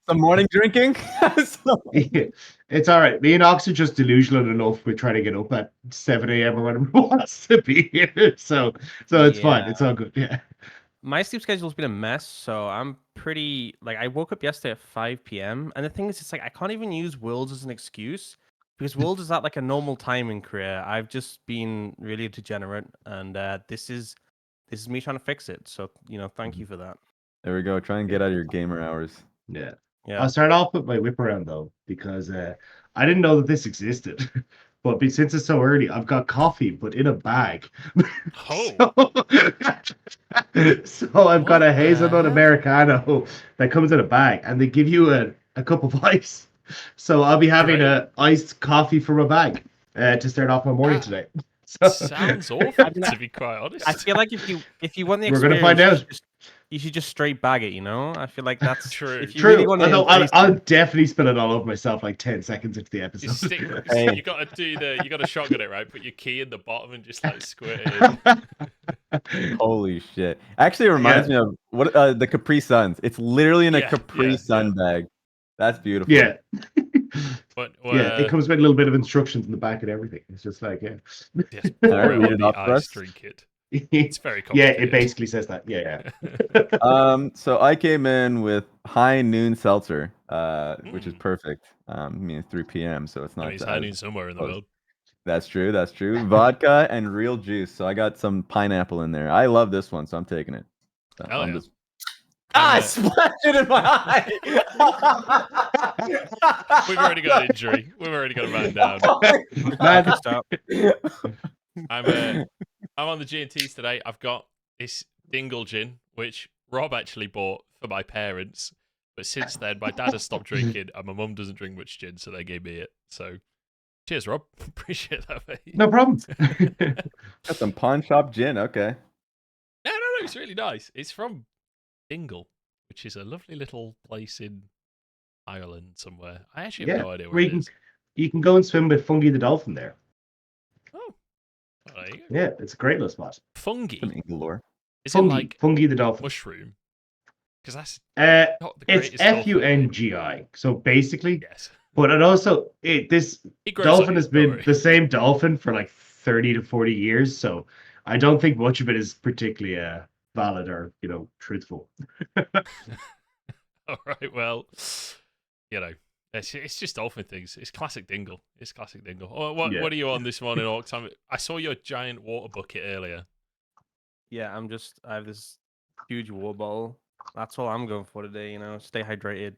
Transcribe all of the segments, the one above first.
Some morning drinking. Yeah, it's all right. Me and Ox are just delusional enough. We try to get up at 7 a.m. or whatever it wants to be here. So it's fine. It's all good. Yeah. My sleep schedule's been a mess, so I'm pretty like I woke up yesterday at 5 p.m. and the thing is, it's like I can't even use Worlds as an excuse because Worlds is at like a normal time in Korea. I've just been really degenerate, and this is me trying to fix it. So thank you for that. There we go. Try and get out of your gamer hours. Yeah. Yeah. I'll start off with my whip around though, because I didn't know that this existed. But since it's so early, I've got coffee, but in a bag. Oh. So I've got a hazelnut heck? Americano that comes in a bag, and they give you a cup of ice. So I'll be having a iced coffee from a bag to start off my morning today. So, Sounds awful, to be quite honest. I feel like if you want the we're experience, gonna find out. you should just straight bag it. I feel like that's True. If you True. really want to I'll definitely spill it all over myself like 10 seconds into the episode. You got to shotgun it, right? Put your key in the bottom and just like squirt it in. Holy shit! Actually, it reminds me of what the Capri Suns. It's literally in a Capri Sun bag. That's beautiful. Yeah. But yeah, it comes with a little bit of instructions in the back and everything. It's just like, yes, All right, read it off for us. drink it. It's very complicated. Yeah, it basically says that. Yeah. So I came in with high noon seltzer, which is perfect. I mean, it's 3 p.m., so it's not. It's high noon somewhere in the world. That's true. That's true. Vodka and real juice. So I got some pineapple in there. I love this one, so I'm taking it. So I'm just... I splashed it in my eye. We've already got an injury. We've already got a man down. Stop. I'm on the G&Ts today. I've got this Dingle gin, which Rob actually bought for my parents. But since then, my dad has stopped drinking, and my mum doesn't drink much gin, so they gave me it. So, cheers, Rob. Appreciate that, mate. No problem. Got some pawn shop gin. Okay. No, it's really nice. It's from Dingle, which is a lovely little place in Ireland somewhere. I actually have no idea where it is. You can go and swim with Fungi the dolphin there. Oh, there you go. Yeah, it's a great little spot. Fungi. Is Fungi, it like Fungi the dolphin mushroom? Because that's not the it's greatest FUNGI. So basically, yes. But it also this dolphin has been the same dolphin for like 30 to 40 years. So I don't think much of it is particularly valid or truthful. All right, well, it's just dolphin things. It's classic Dingle. Oh, what are you on this morning, Aux? I saw your giant water bucket earlier. Yeah, I have this huge water bottle. That's all I'm going for today. Stay hydrated.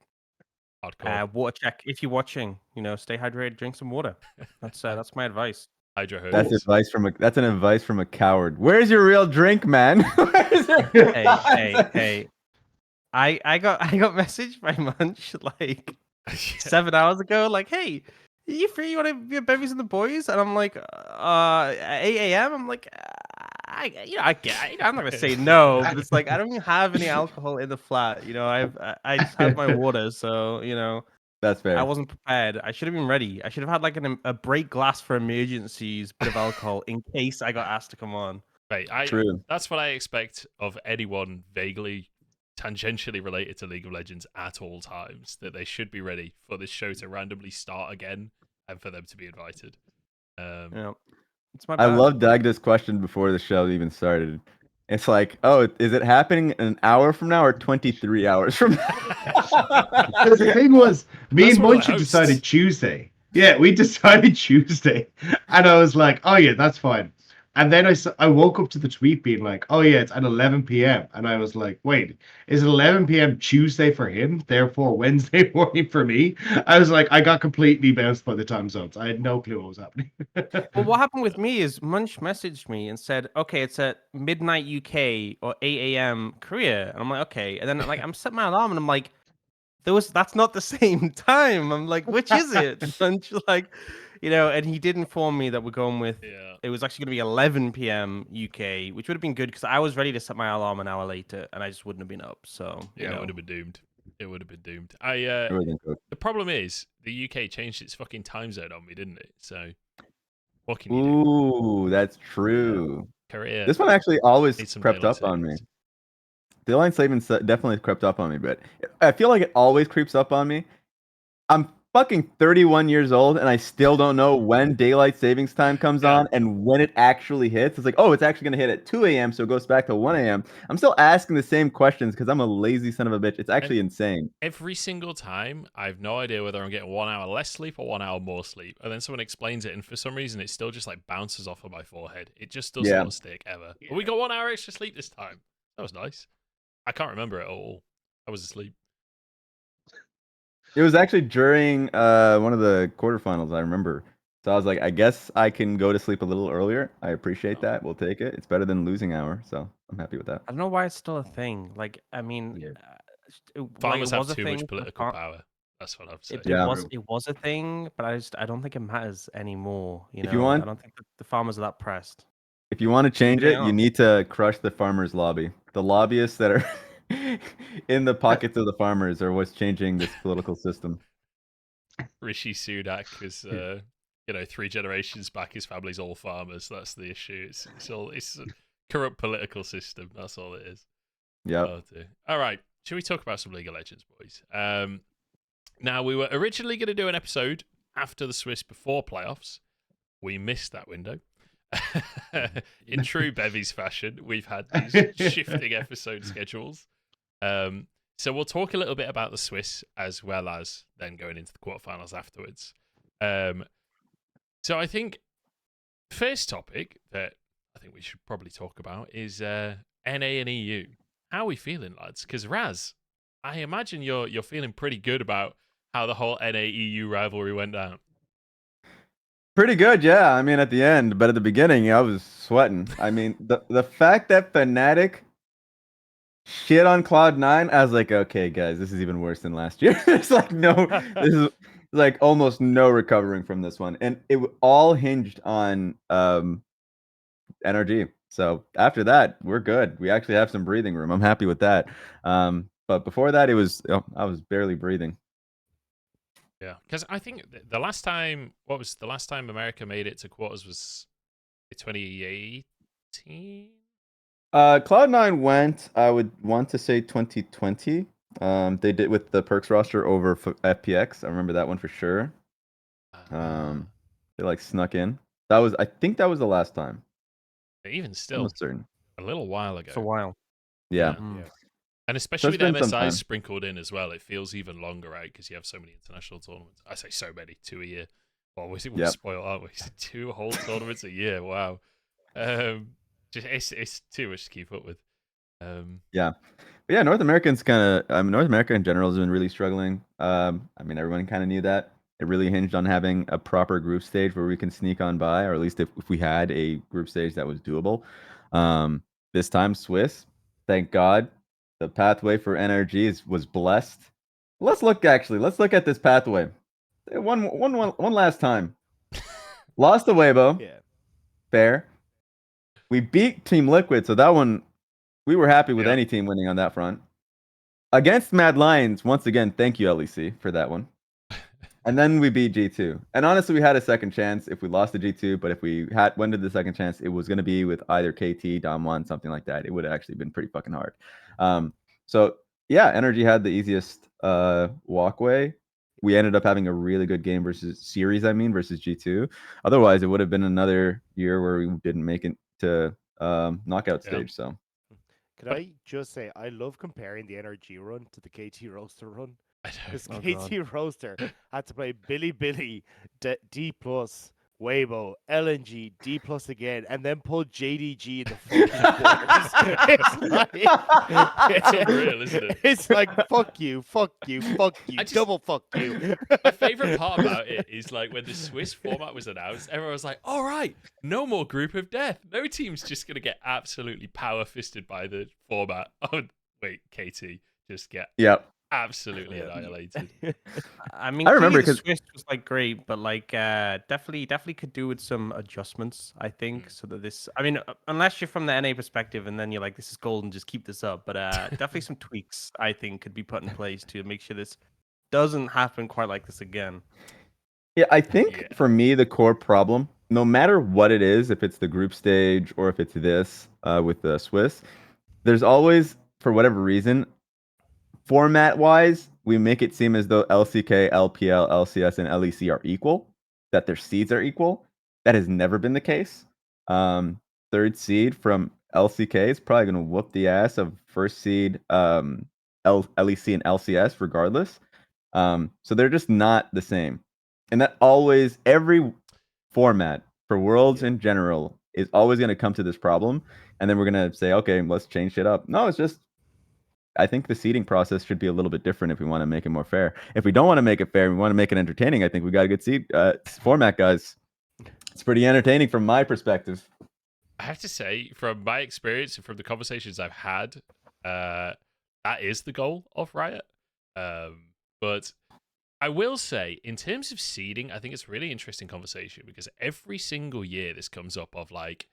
Water check. If you're watching, stay hydrated. Drink some water. That's my advice. Hydro hose. That's an advice from a coward. Where's your real drink, man? Hey. I got messaged by Munch like 7 hours ago. Like, hey, are you free? You want to be at Bevvies and the boys? And I'm like, 8 a.m. I'm like, I'm not gonna say no, but it's like I don't even have any alcohol in the flat. I just have my water, so That's fair. I wasn't prepared. I should have been ready. I should have had like a break glass for emergencies, bit of alcohol in case I got asked to come on. Right, True. That's what I expect of anyone vaguely tangentially related to League of Legends at all times, that they should be ready for this show to randomly start again and for them to be invited. It's my bad. I love Dagda's question before the show even started. It's like, oh, is it happening an hour from now or 23 hours from now? The thing was, me and Munch decided Tuesday. Yeah, we decided Tuesday. And I was like, oh yeah, that's fine. And then I woke up to the tweet being like, oh yeah, it's at 11 p.m. And I was like, wait, is it 11 p.m. Tuesday for him? Therefore Wednesday morning for me? I was like, I got completely bounced by the time zones. I had no clue what was happening. Well, what happened with me is Munch messaged me and said, okay, it's at midnight UK or 8 a.m. Korea. And I'm like, okay. And then I'm set my alarm and I'm like, that's not the same time. I'm like, which is it? Munch and he did inform me that we're going with, it was actually going to be 11 p.m. UK, which would have been good because I was ready to set my alarm an hour later and I just wouldn't have been up. So, it would have been doomed. It would have been doomed. The problem is the UK changed its fucking time zone on me, didn't it? So what can you do? Ooh, that's true. Korea. This one actually always needs some crept daylight up on me. savings. Daylight savings definitely crept up on me, but I feel like it always creeps up on me. I'm fucking 31 years old, and I still don't know when daylight savings time comes on and when it actually hits. It's like, oh, it's actually going to hit at 2 a.m., so it goes back to 1 a.m. I'm still asking the same questions because I'm a lazy son of a bitch. It's actually insane. Every single time, I have no idea whether I'm getting 1 hour less sleep or 1 hour more sleep. And then someone explains it, and for some reason, it still just like bounces off of my forehead. It just does not stick ever. But we got 1 hour extra sleep this time. That was nice. I can't remember it at all. I was asleep. It was actually during one of the quarterfinals, I remember. So I was like, I guess I can go to sleep a little earlier. I appreciate that. We'll take it. It's better than losing hour, so I'm happy with that. I don't know why it's still a thing. Like, I mean, Farmers it have was a too thing much political power. That's what I've said. It was a thing, but I don't think it matters anymore. I don't think the farmers are that pressed. If you want to change it, you need to crush the farmers' lobby. The lobbyists that are in the pockets of the farmers are what's changing this political system. Rishi Sunak is, 3 generations back, his family's all farmers. That's the issue. It's a corrupt political system. That's all it is. Yeah. Oh, all right. Should we talk about some League of Legends, boys? Now, we were originally going to do an episode after the Swiss before playoffs. We missed that window. In true Bevvies fashion, we've had these shifting episode schedules. So we'll talk a little bit about the Swiss as well as then going into the quarterfinals afterwards. So I think first topic that I think we should probably talk about is NA and EU. How are we feeling, lads? Because Raz, I imagine you're feeling pretty good about how the whole NA EU rivalry went down. Pretty good, yeah. I mean, at the end, but at the beginning, I was sweating. I mean, the fact that Fnatic shit on Cloud9, I was like, okay, guys, this is even worse than last year. It's like this is like almost no recovering from this one, and it all hinged on NRG. So after that, we're good. We actually have some breathing room. I'm happy with that. But before that, I was barely breathing. Yeah, because I think the last time America made it to quarters was 2018. Cloud9 went, I would want to say 2020. They did with the Perks roster over FPX. I remember that one for sure. They like snuck in. I think that was the last time. Even still, almost certain. A little while ago. It's a while. Yeah. And especially with MSI sprinkled in as well, it feels even longer, right? Because you have so many international tournaments. I say so many, 2 a year. Well, we're spoiled, aren't we? 2 whole tournaments a year. Wow. It's too much to keep up with. Yeah. But yeah, North America in general has been really struggling. I mean, everyone kind of knew that. It really hinged on having a proper group stage where we can sneak on by, or at least if we had a group stage that was doable. This time, Swiss, thank God. The pathway for NRG was blessed. Let's look at this pathway. One last time. Lost to Weibo. Yeah. Fair. We beat Team Liquid, so that one we were happy with any team winning on that front. Against Mad Lions, once again, thank you, LEC, for that one. And then we beat G2. And honestly, we had a second chance if we lost to G2, but if we went to the second chance, it was going to be with either KT, Dom1, something like that. It would have actually been pretty fucking hard. So yeah, NRG had the easiest walkway. We ended up having a really good game versus G2. Otherwise, it would have been another year where we didn't make it to knockout stage. So can I just say, I love comparing the NRG run to the KT Roaster run. Because KT Roaster had to play Billy, D+, Weibo, LNG, D+ again, and then pull JDG in the fucking quarters. It's unreal, isn't it? It's like, fuck you, double fuck you. My favourite part about it is like when the Swiss format was announced, everyone was like, all right, no more group of death. No team's just going to get absolutely power-fisted by the format. Oh, wait, KT just get absolutely annihilated. I mean, I remember clearly the 'cause- Swiss was like great, but like definitely could do with some adjustments. I think so that this. I mean, unless you're from the NA perspective, and then you're like, this is golden, just keep this up. But definitely some tweaks I think could be put in place to make sure this doesn't happen quite like this again. Yeah, I think Yeah. for me the core problem, no matter what it is, if it's the group stage or if it's this with the Swiss, there's always, for whatever reason, format-wise, we make it seem as though LCK, LPL, LCS, and LEC are equal, that their seeds are equal. That has never been the case. Third seed from LCK is probably going to whoop the ass of first seed LEC and LCS regardless. So they're just not the same. And that always, every format for Worlds in general is always going to come to this problem. And then we're going to say, okay, let's change shit up. No, it's just, I think the seeding process should be a little bit different if we want to make it more fair. If we don't want to make it fair, we want to make it entertaining, I think we got a good seed format, guys. It's pretty entertaining from my perspective. I have to say, from my experience and from the conversations I've had, that is the goal of Riot. But I will say, in terms of seeding, I think it's a really interesting conversation because every single year this comes up of like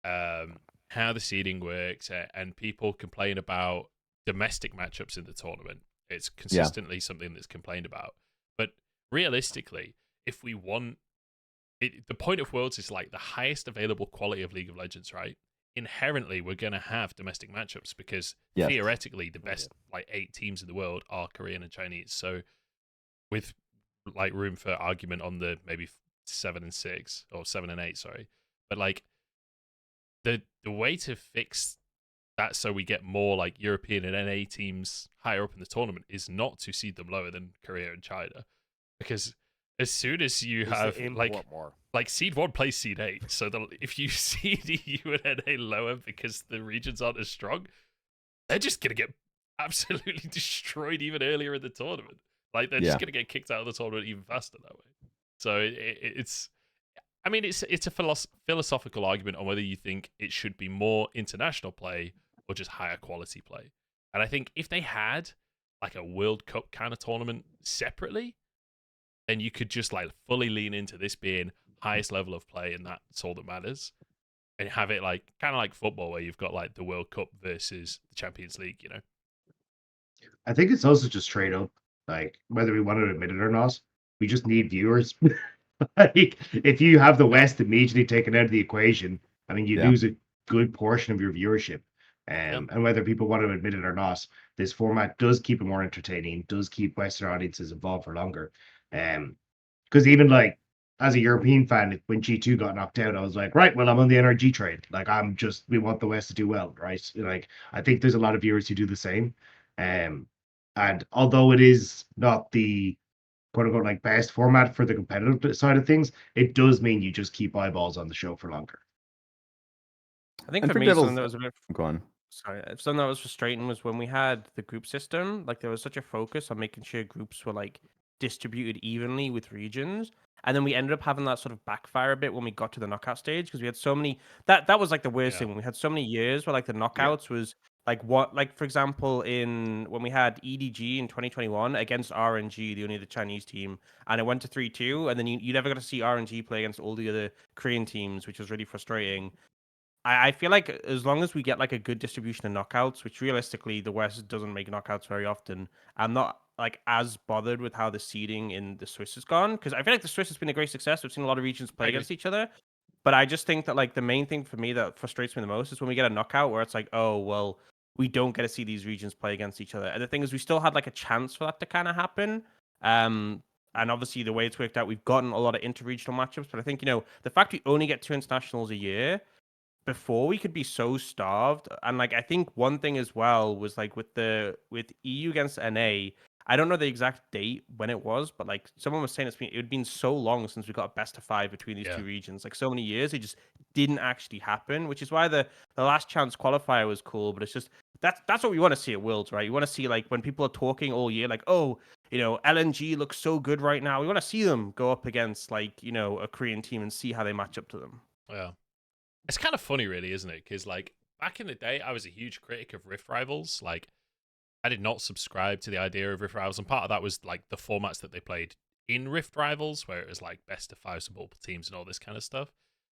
how the seeding works and people complain about domestic matchups in the tournament. It's consistently something that's complained about. But realistically, if we want it, the point of Worlds is like the highest available quality of League of Legends, right? Inherently, we're going to have domestic matchups because theoretically the best like 8 teams in the world are Korean and Chinese. So with like room for argument on the maybe 7 and 6 or 7 and 8, sorry. But like the way to fix that so we get more like European and NA teams higher up in the tournament is not to seed them lower than Korea and China. Because as soon as you have like seed 1 plays seed 8, so if you seed EU and NA lower because the regions aren't as strong, they're just gonna get absolutely destroyed even earlier in the tournament. Like they're just gonna get kicked out of the tournament even faster that way. So it's, I mean, it's a philosophical argument on whether you think it should be more international play or just higher quality play. And I think if they had like a World Cup kind of tournament separately, then you could just like fully lean into this being highest level of play, and that's all that matters. And have it like kind of like football, where you've got like the World Cup versus the Champions League. You know, I think it's also just straight up, like whether we want to admit it or not, we just need viewers. Like if you have the West immediately taken out of the equation, I mean, you lose a good portion of your viewership. And whether people want to admit it or not, this format does keep it more entertaining, does keep Western audiences involved for longer. Because even like as a European fan, when G2 got knocked out, I was like, right, well, I'm on the NRG trade. Like we want the West to do well, right? Like I think there's a lot of viewers who do the same. And although it is not the quote unquote like best format for the competitive side of things, it does mean you just keep eyeballs on the show for longer. I think And for me, something that was a bit go on. sorry, something that was frustrating was when we had the group system. Like there was such a focus on making sure groups were like distributed evenly with regions, and then we ended up having that sort of backfire a bit when we got to the knockout stage because we had so many. That was like the worst thing when we had so many years where like the knockouts was like what, like for example in when we had EDG in 2021 against RNG, the only the Chinese team, and it went to 3-2, and then you never got to see RNG play against all the other Korean teams, which was really frustrating. I feel like as long as we get like a good distribution of knockouts, which realistically the West doesn't make knockouts very often, I'm not like as bothered with how the seeding in the Swiss has gone, because I feel like the Swiss has been a great success. We've seen a lot of regions play against each other, but I just think that like the main thing for me that frustrates me the most is when we get a knockout where it's like, oh well, we don't get to see these regions play against each other. And the thing is, we still had like a chance for that to kind of happen. And obviously the way it's worked out, we've gotten a lot of interregional matchups, but I think the fact we only get 2 internationals a year. Before we could be so starved, and like I think one thing as well was like with EU against NA, I don't know the exact date when it was, but like someone was saying it had been so long since we got a best of 5 between these two regions, like so many years, it just didn't actually happen, which is why the last chance qualifier was cool. But it's just that's what we want to see at Worlds, right? You want to see like when people are talking all year, like, oh, LNG looks so good right now. We want to see them go up against like a Korean team and see how they match up to them. Yeah. It's kind of funny, really, isn't it? Because, like, back in the day, I was a huge critic of Rift Rivals. Like, I did not subscribe to the idea of Rift Rivals, and part of that was like the formats that they played in Rift Rivals, where it was like best of 5 multiple teams and all this kind of stuff.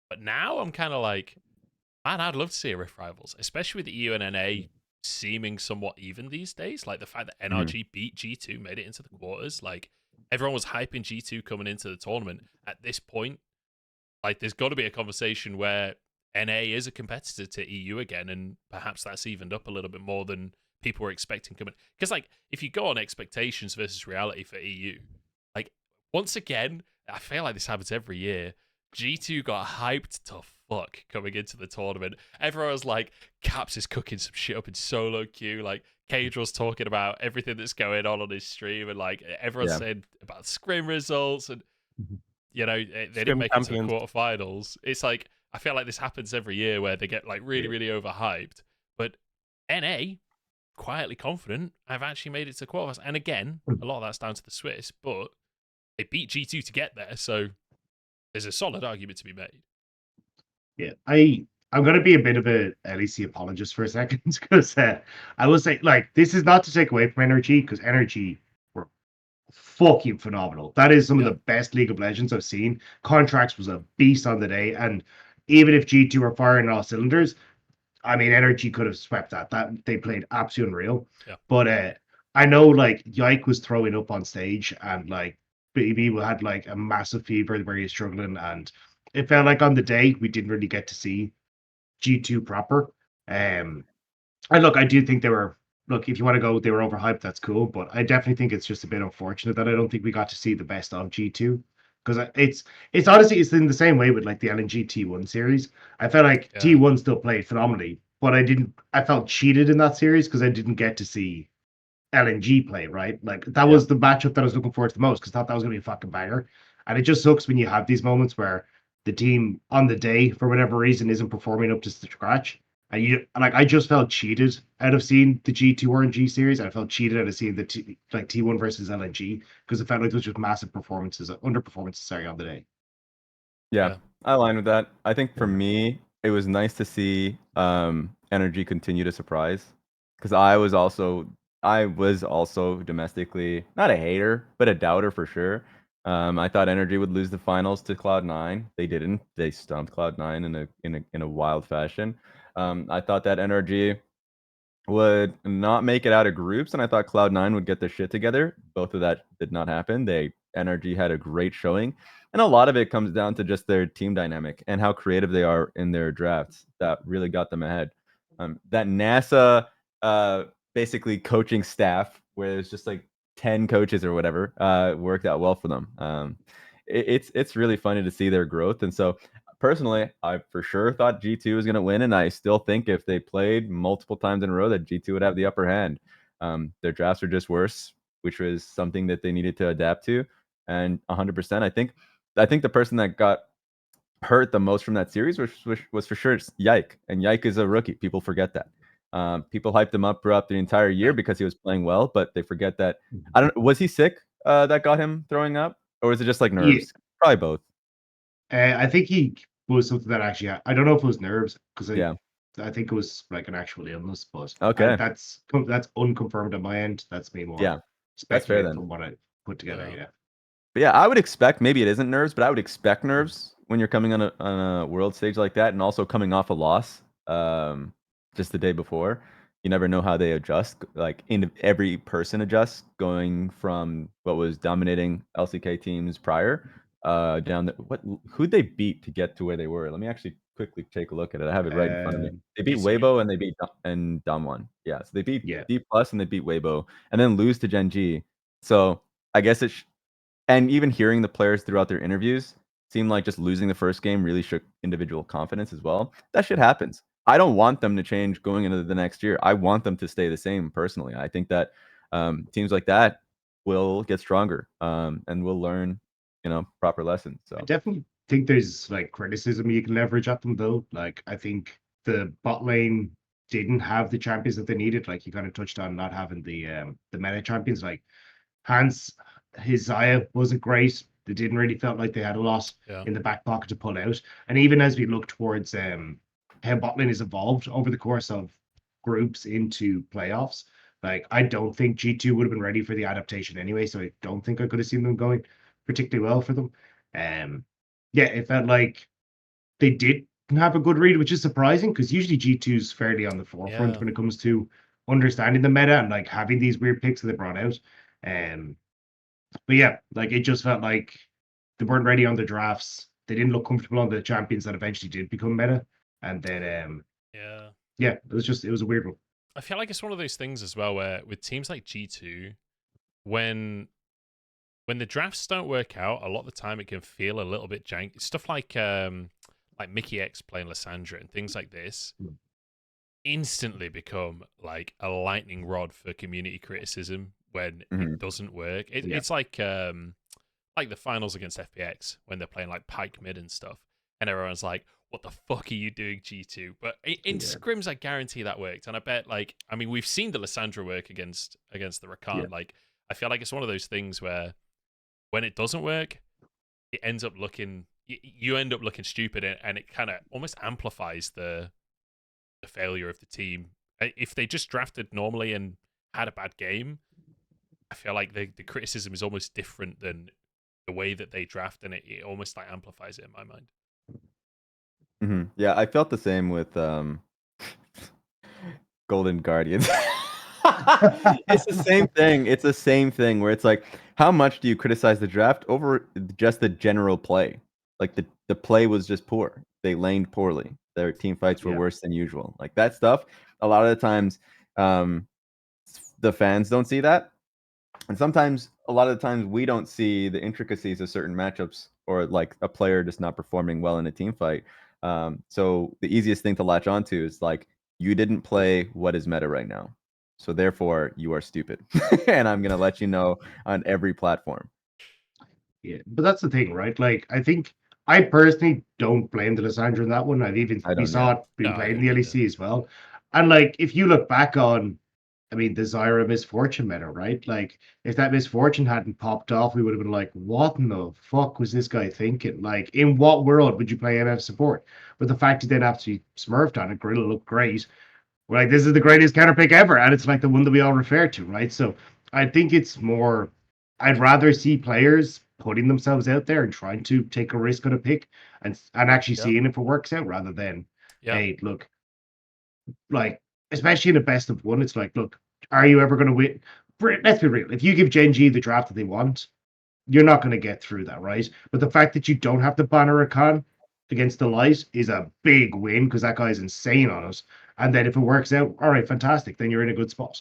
But now I'm kind of like, man, I'd love to see a Rift Rivals, especially with the EU and NA seeming somewhat even these days. Like the fact that NRG beat G2, made it into the quarters. Like everyone was hyping G2 coming into the tournament. At this point, like there's got to be a conversation where NA is a competitor to EU again, and perhaps that's evened up a little bit more than people were expecting coming. Because like if you go on expectations versus reality for EU, like once again, I feel like this happens every year. G2 got hyped to fuck coming into the tournament. Everyone was like, Caps is cooking some shit up in solo queue. Like Cage was talking about everything that's going on his stream, and like everyone's saying about scrim results, and you know they didn't make it to the quarterfinals. It's like I feel like this happens every year where they get like really, really overhyped. But NA, quietly confident, I've actually made it to quarterfinals. And again, a lot of that's down to the Swiss, but they beat G2 to get there, so there's a solid argument to be made. Yeah, I'm going to be a bit of a LEC apologist for a second, because I will say, like, this is not to take away from NRG, because NRG were fucking phenomenal. That is some of the best League of Legends I've seen. Contracts was a beast on the day, and even if G2 were firing all cylinders, I mean, NRG could have swept that. They played absolutely unreal. Yeah. But I know, like, Yike was throwing up on stage, and like Baby had like a massive fever where he's struggling, and it felt like on the day we didn't really get to see G2 proper. And look, I do think they were. Look, if you want to go, they were overhyped. That's cool, but I definitely think it's just a bit unfortunate that I don't think we got to see the best of G2, because it's honestly it's in the same way with like the LNG T1 series. I felt like T1 still played phenomenally, but I felt cheated in that series because I didn't get to see LNG play, right? Like that was the matchup that I was looking forward to the most, because I thought that was going to be a fucking banger. And it just sucks when you have these moments where the team on the day, for whatever reason, isn't performing up to scratch. And I just felt cheated out of seeing the G2 RNG series. I felt cheated out of seeing the T1 versus LNG, because it felt like those just massive underperformances, on the day. Yeah, I align with that. I think for me, it was nice to see Energy continue to surprise, because I was also domestically not a hater, but a doubter for sure. I thought Energy would lose the finals to Cloud9. They didn't. They stumped Cloud9 in a wild fashion. I thought that Energy would not make it out of groups, and I thought Cloud9 would get their shit together. Both of that did not happen. Energy had a great showing, and a lot of it comes down to just their team dynamic and how creative they are in their drafts. That really got them ahead. That NASA basically coaching staff, where it's just like 10 coaches or whatever, worked out well for them. It's really funny to see their growth, and so personally, I for sure thought G2 was going to win, and I still think if they played multiple times in a row, that G2 would have the upper hand. Their drafts were just worse, which was something that they needed to adapt to, and 100%. I think the person that got hurt the most from that series was for sure Yike, and Yike is a rookie. People forget that. People hyped him up throughout the entire year because he was playing well, but they forget that. I don't. Was he sick that got him throwing up, or was it just like nerves? Yeah. Probably both. I think he was something that actually, I don't know if it was nerves, because I think it was like an actual illness, but okay, that's unconfirmed on my end. That's me more speculating from what I put together. Yeah. But yeah, I would expect, maybe it isn't nerves, but I would expect nerves when you're coming on a world stage like that, and also coming off a loss just the day before. You never know how they adjust. Like every person adjusts, going from what was dominating LCK teams prior down who'd they beat to get to where they were? Let me actually quickly take a look at it. I have it right in front of me. They beat Weibo and they beat Damwon. Yeah, so they beat D+ and they beat Weibo, and then lose to Gen G. So I guess and even hearing the players throughout their interviews seemed like just losing the first game really shook individual confidence as well. That shit happens. I don't want them to change going into the next year. I want them to stay the same personally. I think that teams like that will get stronger and will learn, proper lessons. So I definitely think there's like criticism you can leverage at them though. Like I think the bot lane didn't have the champions that they needed. Like you kind of touched on not having the meta champions. Like his Zaya wasn't great. They didn't really felt like they had a lot in the back pocket to pull out. And even as we look towards how bot lane has evolved over the course of groups into playoffs, Like, I don't think G2 would have been ready for the adaptation anyway, so I don't think I could have seen them going particularly well for them. Yeah, it felt like they did have a good read, which is surprising because usually G2 is fairly on the forefront when it comes to understanding the meta and like having these weird picks that they brought out. But yeah, like it just felt like they weren't ready on the drafts. They didn't look comfortable on the champions that eventually did become meta. And then yeah, it was a weird one. I feel like it's one of those things as well where with teams like G2, when the drafts don't work out, a lot of the time it can feel a little bit janky. Stuff like Mickey X playing Lissandra and things like this instantly become like a lightning rod for community criticism when it doesn't work. It's like the finals against FPX when they're playing like Pike mid and stuff, and everyone's like, "What the fuck are you doing, G2?" But in scrims, I guarantee that worked, and I bet we've seen the Lissandra work against the Rakan. Yeah. Like I feel like it's one of those things where when it doesn't work, it ends up looking you end up looking stupid, and it kind of almost amplifies the failure of the team. If they just drafted normally and had a bad game, I feel like the criticism is almost different than the way that they draft, and it almost like amplifies it in my mind. Yeah, I felt the same with Golden Guardians. It's the same thing. It's the same thing where it's like, how much do you criticize the draft over just the general play? Like the play was just poor. They laned poorly. Their team fights were worse than usual. Like that stuff, a lot of the times, the fans don't see that. And sometimes, a lot of the times, we don't see the intricacies of certain matchups or like a player just not performing well in a team fight. So the easiest thing to latch onto is like, you didn't play what is meta right now. So therefore, you are stupid. And I'm going to let you know on every platform. Yeah, but that's the thing, right? Like, I think I personally don't blame the Lissandra in that one. We saw it being played in the LEC as well. And like, if you look back on, I mean, the Zyra Misfortune meta, right? Like, if that Misfortune hadn't popped off, we would have been like, what in the fuck was this guy thinking? Like, in what world would you play MF support? But the fact he then actually smurfed on it, Gorilla looked great. We're like, this is the greatest counter pick ever. And it's like the one that we all refer to, right? So I think it's more, I'd rather see players putting themselves out there and trying to take a risk on a pick and actually seeing if it works out rather than, hey, look, like, especially in a best of one, it's like, look, are you ever going to win? Let's be real. If you give Gen G the draft that they want, you're not going to get through that, right? But the fact that you don't have to ban a Rakan against the Light is a big win because that guy's insane on us. And then if it works out, all right, fantastic. Then you're in a good spot.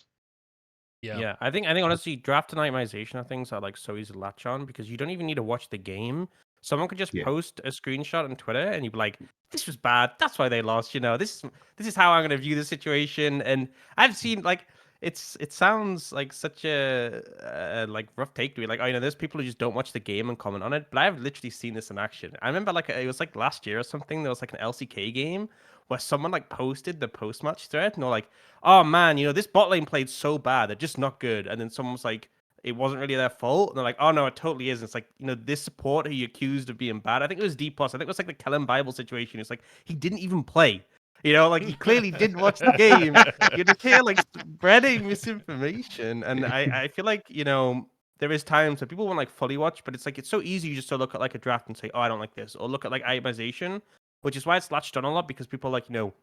Yeah. I think honestly, draft anonymization of things are like so easy to latch on because you don't even need to watch the game. Someone could just post a screenshot on Twitter and you'd be like, this was bad. That's why they lost. You know, this is how I'm going to view the situation. And I've seen like, it sounds like such a like rough take to me. Like, oh, you know, there's people who just don't watch the game and comment on it. But I've literally seen this in action. I remember like, it was like last year or something. There was like an LCK game where someone like posted the post-match thread and they're like, oh man, you know, this bot lane played so bad. They're just not good. And then someone was like, it wasn't really their fault. And they're like, oh no, it totally is. And it's like, you know, this support who you accused of being bad. I think it was D+. I think it was like the Kellen Bible situation. It's like, he didn't even play. You know, like he clearly didn't watch the game. You're just here like spreading misinformation. And I feel like, you know, there is times that people won't like fully watch, but it's like, it's so easy just to look at like a draft and say, oh, I don't like this. Or look at like itemization, which is why it's latched on a lot because people are like, you know,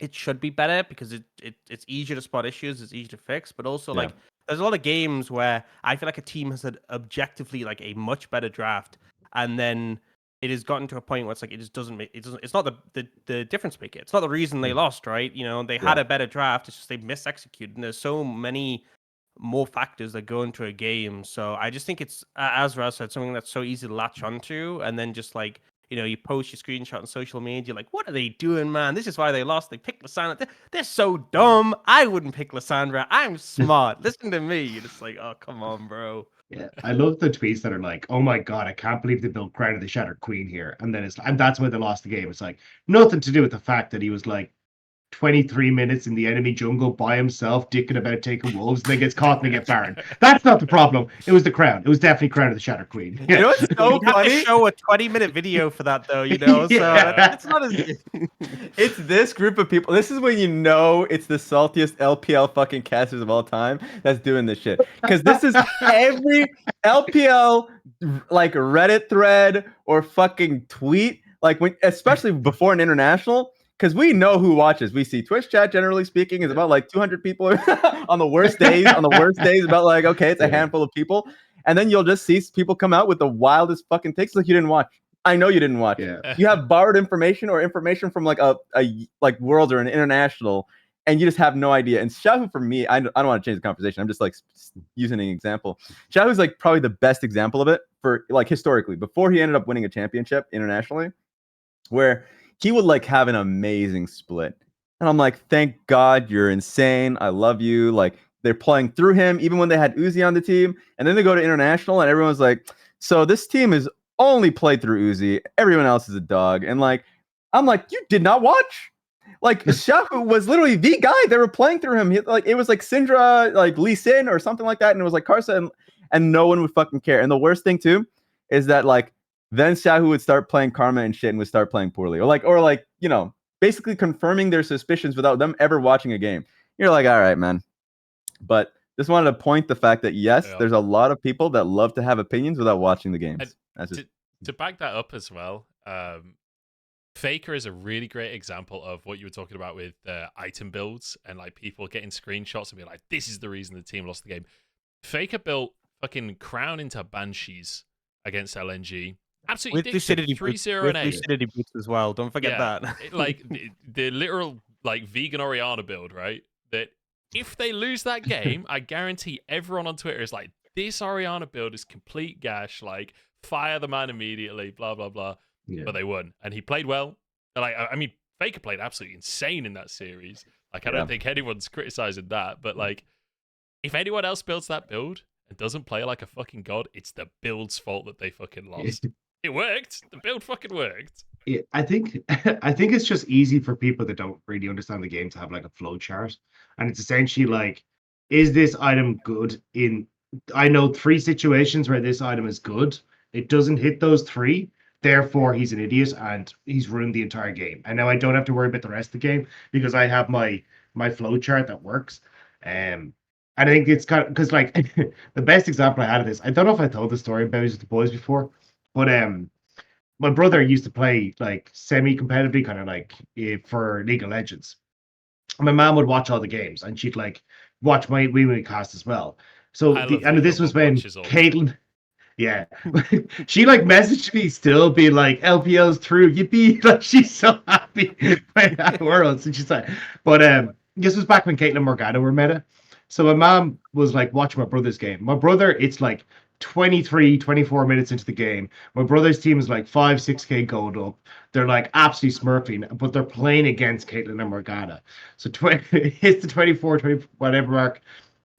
it should be better because it's easier to spot issues, it's easier to fix, but also like there's a lot of games where I feel like a team has had objectively like a much better draft, and then it has gotten to a point where it's like it just doesn't make it's not the difference maker. It's not the reason they lost, right? You know, they had a better draft, it's just they misexecuted, and there's so many more factors that go into a game. So I just think it's, as Raz said, something that's so easy to latch onto, and then just like, you know, you post your screenshot on social media, you're like, what are they doing, man? This is why they lost. They picked Lissandra. They're so dumb. I wouldn't pick Lissandra. I'm smart. Listen to me. You're just like, oh, come on, bro. Yeah, I love the tweets that are like, oh my God, I can't believe they built Crown of the Shattered Queen here. And then and that's why they lost the game. It's like, nothing to do with the fact that he was like 23 minutes in the enemy jungle by himself, dicking about taking wolves, and then gets caught and they get Baron. That's not the problem. It was the crown. It was definitely Crown of the Shadow Queen. You know what's so You'd have to funny? show a 20-minute video for that, though, you know? So Yeah. it's not as It's this group of people. This is when you know it's the saltiest LPL fucking casters of all time that's doing this shit. Because this is every LPL like Reddit thread or fucking tweet, like when, especially before an international. Because we know who watches. We see Twitch chat, generally speaking, is about like 200 people on the worst days. On the worst days, about like, okay, it's a handful of people. And then you'll just see people come out with the wildest fucking takes like you didn't watch. I know you didn't watch. Yeah. You have borrowed information or information from like a like Worlds or an international, and you just have no idea. And Shahu, for me, I don't want to change the conversation. I'm just like using an example. Shahu's like probably the best example of it for like historically, before he ended up winning a championship internationally, where he would like have an amazing split. And I'm like, thank God you're insane. I love you. Like they're playing through him, even when they had Uzi on the team. And then they go to international and everyone's like, so this team is only played through Uzi. Everyone else is a dog. And like, I'm like, you did not watch? Like Shahu was literally the guy. They were playing through him. Like it was like Syndra, like Lee Sin or something like that. And it was like Karsa and no one would fucking care. And the worst thing too is that like then Shahu would start playing Karma and shit and would start playing poorly. Or like, you know, basically confirming their suspicions without them ever watching a game. You're like, all right, man. But just wanted to point the fact that yes, there's a lot of people that love to have opinions without watching the games. To back that up as well, Faker is a really great example of what you were talking about with item builds and like people getting screenshots and being like, this is the reason the team lost the game. Faker built fucking Crown into Banshees against LNG. Absolutely with Lucidity 3-0 and 8. Lucidity boots as well. Don't forget that. Like the literal like vegan Orianna build, right? That if they lose that game, I guarantee everyone on Twitter is like, this Orianna build is complete gash. Like fire the man immediately. Blah blah blah. Yeah. But they won, and he played well. Like I mean, Faker played absolutely insane in that series. Like I don't think anyone's criticizing that. But like, if anyone else builds that build and doesn't play like a fucking god, it's the build's fault that they fucking lost. It worked. The build fucking worked. Yeah, I think it's just easy for people that don't really understand the game to have like a flow chart, and it's essentially like, is this item good in? I know 3 situations where this item is good. It doesn't hit those 3. Therefore, he's an idiot and he's ruined the entire game. And now I don't have to worry about the rest of the game because I have my flow chart that works. And I think it's kind of because like the best example I had of this, I don't know if I told the story about Bevvies with the boys before, but my brother used to play like semi-competitively, kind of like for League of Legends. And my mom would watch all the games and she'd like watch my Wee cast as well. So this was when Caitlin. Yeah, she like messaged me still being like LPL's through, yippee, like she's so happy playing at Worlds. And she's like, but this was back when Caitlin and Morgana were meta. So my mom was like watching my brother's game. My brother, it's like 23, 24 minutes into the game. My brother's team is like 5-6k gold up. They're like absolutely smurfing, but they're playing against Caitlin and Morgana. So it hits the 24, 20 whatever mark,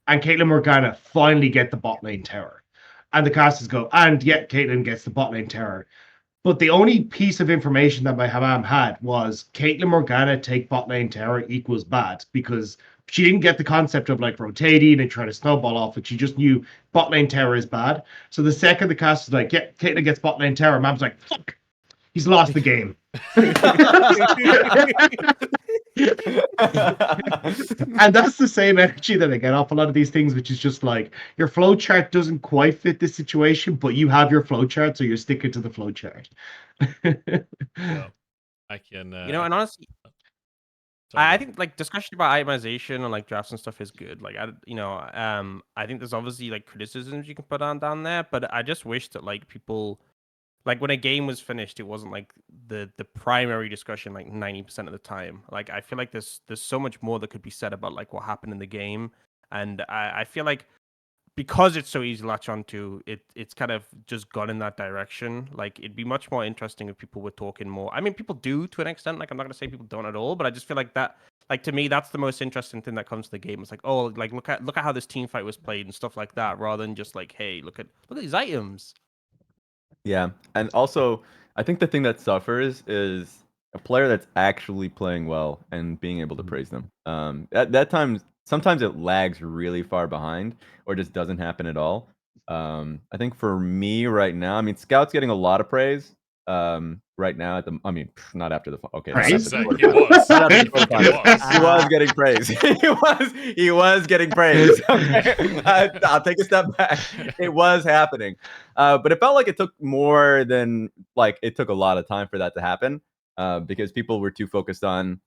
and Caitlin and Morgana finally get the bot lane tower. And the casters go, and yet Caitlyn gets the bot lane tower. But the only piece of information that my mom had was Caitlyn Morgana take bot lane tower equals bad, because she didn't get the concept of like rotating and trying to snowball off it. She just knew bot lane tower is bad. So the second the casters like, yeah, Caitlyn gets bot lane tower, mom's like, fuck, he's lost the game. And that's the same energy that I get off a lot of these things, which is just like your flow chart doesn't quite fit this situation, but you have your flow chart, so you're sticking to the flow chart. Well, I can and honestly, I think like discussion about itemization and like drafts and stuff is good. Like I think there's obviously like criticisms you can put down there, but I just wish that like people, like when a game was finished, it wasn't like the primary discussion like 90% of the time. Like I feel like there's so much more that could be said about like what happened in the game, and I feel like because it's so easy to latch onto, it's kind of just gone in that direction. Like it'd be much more interesting if people were talking more. I mean, people do to an extent. Like I'm not gonna say people don't at all, but I just feel like that. Like to me, that's the most interesting thing that comes to the game. It's like, oh, like look at how this team fight was played and stuff like that, rather than just like, hey, look at these items. Yeah, and also I think the thing that suffers is a player that's actually playing well and being able to praise them. At that time, sometimes it lags really far behind or just doesn't happen at all. I think for me right now, I mean, Scout's getting a lot of praise. Right now not after the okay, not Praise? after the He was. not after He the quarterfinals. fucking was. He was getting praise. he was getting praise. Okay. I'll take a step back. It was happening, but it felt like it took more than like it took a lot of time for that to happen, because people were too focused on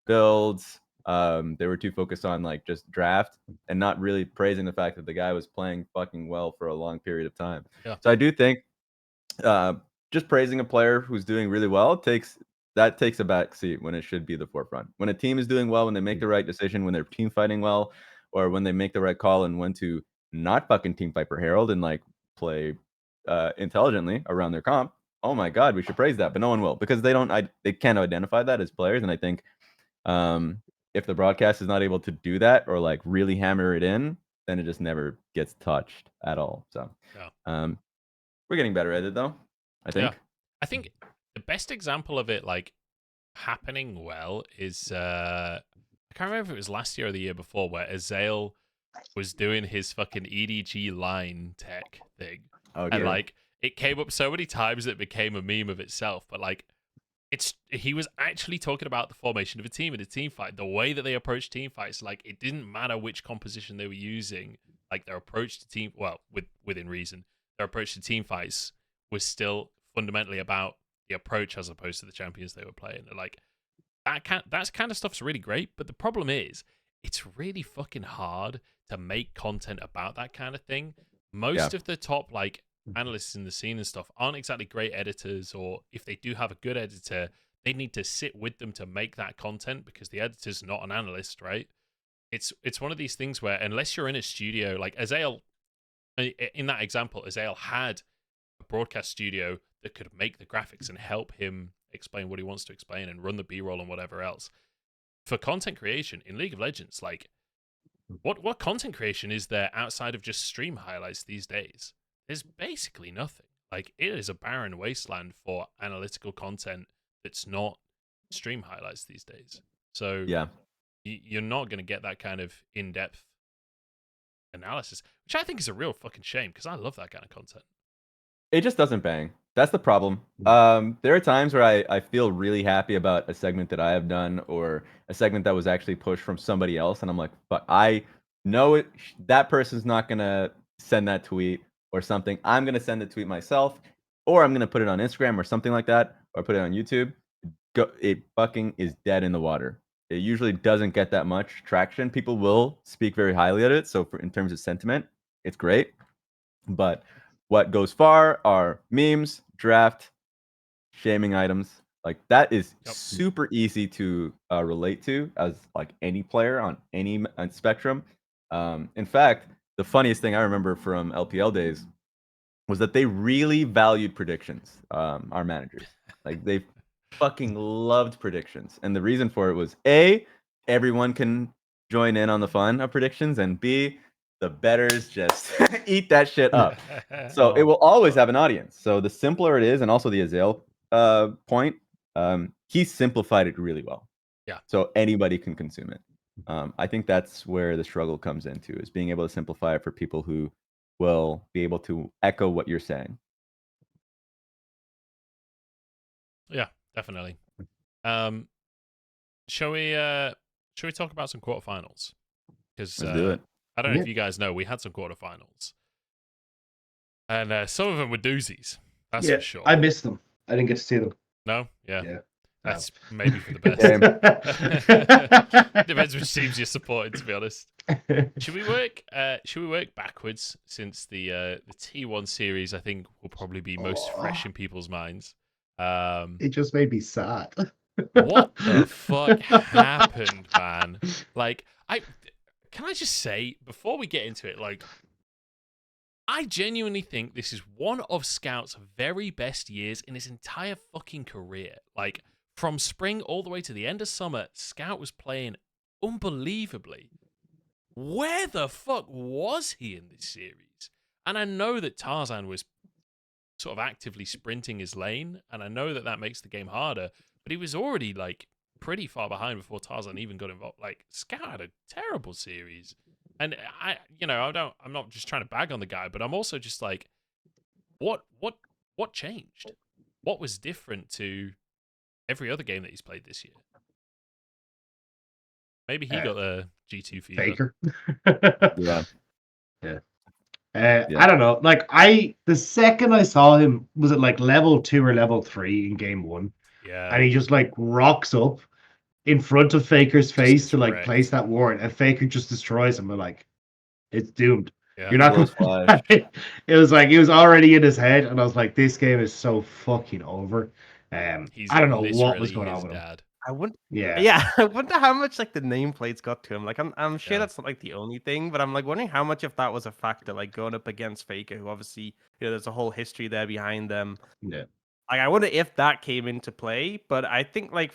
builds. They were too focused on like just draft and not really praising the fact that the guy was playing fucking well for a long period of time. Yeah. So I do think just praising a player who's doing really well takes a back seat when it should be the forefront. When a team is doing well, when they make the right decision, when they're team fighting well, or when they make the right call and when to not fucking team fight for Herald and like play intelligently around their comp. Oh my god, we should praise that, but no one will because they can't identify that as players. And I think if the broadcast is not able to do that or like really hammer it in, then it just never gets touched at all. So we're getting better at it though, I think. Yeah. I think the best example of it like happening well is I can't remember if it was last year or the year before where Azael was doing his fucking EDG line tech thing. And like it came up so many times that it became a meme of itself, but like he was actually talking about the formation of a team in a team fight, the way that they approach team fights. Like it didn't matter which composition they were using, like their approach to team, well, within reason, their approach to team fights was still fundamentally about the approach as opposed to the champions they were playing. Like that kind of stuff's really great, but the problem is it's really fucking hard to make content about that kind of thing. Most of the top like analysts in the scene and stuff aren't exactly great editors, or if they do have a good editor, they need to sit with them to make that content because the editor's not an analyst, right? It's one of these things where unless you're in a studio, like Azael, in that example, Azael had a broadcast studio that could make the graphics and help him explain what he wants to explain and run the B-roll and whatever else. For content creation in League of Legends, like what content creation is there outside of just stream highlights these days? There's basically nothing. Like it is a barren wasteland for analytical content that's not stream highlights these days. So you're not going to get that kind of in-depth analysis, which I think is a real fucking shame because I love that kind of content. It just doesn't bang. That's the problem. There are times where I feel really happy about a segment that I have done or a segment that was actually pushed from somebody else, and I'm like, but I know it. That person's not gonna send that tweet or something. I'm gonna send the tweet myself, or I'm gonna put it on Instagram or something like that, or put it on YouTube. It fucking is dead in the water. It usually doesn't get that much traction. People will speak very highly of it. So in terms of sentiment, it's great. But what goes far are memes, draft, shaming items. Like that is super easy to relate to as like any player on any spectrum. In fact, the funniest thing I remember from LPL days was that they really valued predictions. Our managers, like they fucking loved predictions, and the reason for it was A, everyone can join in on the fun of predictions, and B, the betters just eat that shit up. So it will always have an audience. So the simpler it is, and also the Azael point, he simplified it really well. Yeah. So anybody can consume it. I think that's where the struggle comes into, is being able to simplify it for people who will be able to echo what you're saying. Yeah, definitely. Shall we talk about some quarterfinals? Because Let's do it. I don't know if you guys know, we had some quarterfinals, and some of them were doozies. That's for sure. I missed them. I didn't get to see them. No, yeah. That's No. maybe for the best. Depends which teams you're supporting, to be honest. Should we work backwards, since the T1 series I think will probably be most fresh in people's minds. It just made me sad. What the fuck happened, man? Like, can I just say, before we get into it, like, I genuinely think this is one of Scout's very best years in his entire fucking career. Like, from spring all the way to the end of summer, Scout was playing unbelievably. Where the fuck was he in this series? And I know that Tarzan was sort of actively sprinting his lane, and I know that makes the game harder, but he was already like pretty far behind before Tarzan even got involved. Like Scout had a terrible series, and I'm not just trying to bag on the guy, but I'm also just like, what changed? What was different to every other game that he's played this year? Maybe he got the G2 fever. Faker. Yeah. I don't know. Like the second I saw him, was it like level 2 or level 3 in game 1? Yeah. And he just like rocks up in front of Faker's face to like wrecked. place that ward, and Faker just destroys him. We're like, it's doomed. Yeah. You're not Close it was like he was already in his head, and I was like, this game is so fucking over. I don't know what was going on with him. I wouldn't. Yeah. Yeah, I wonder how much like the nameplates got to him. Like, I'm sure Yeah. that's not like the only thing, but I'm like wondering how much of that was a factor, like going up against Faker, who obviously, there's a whole history there behind them. Yeah. Like, I wonder if that came into play, but I think like,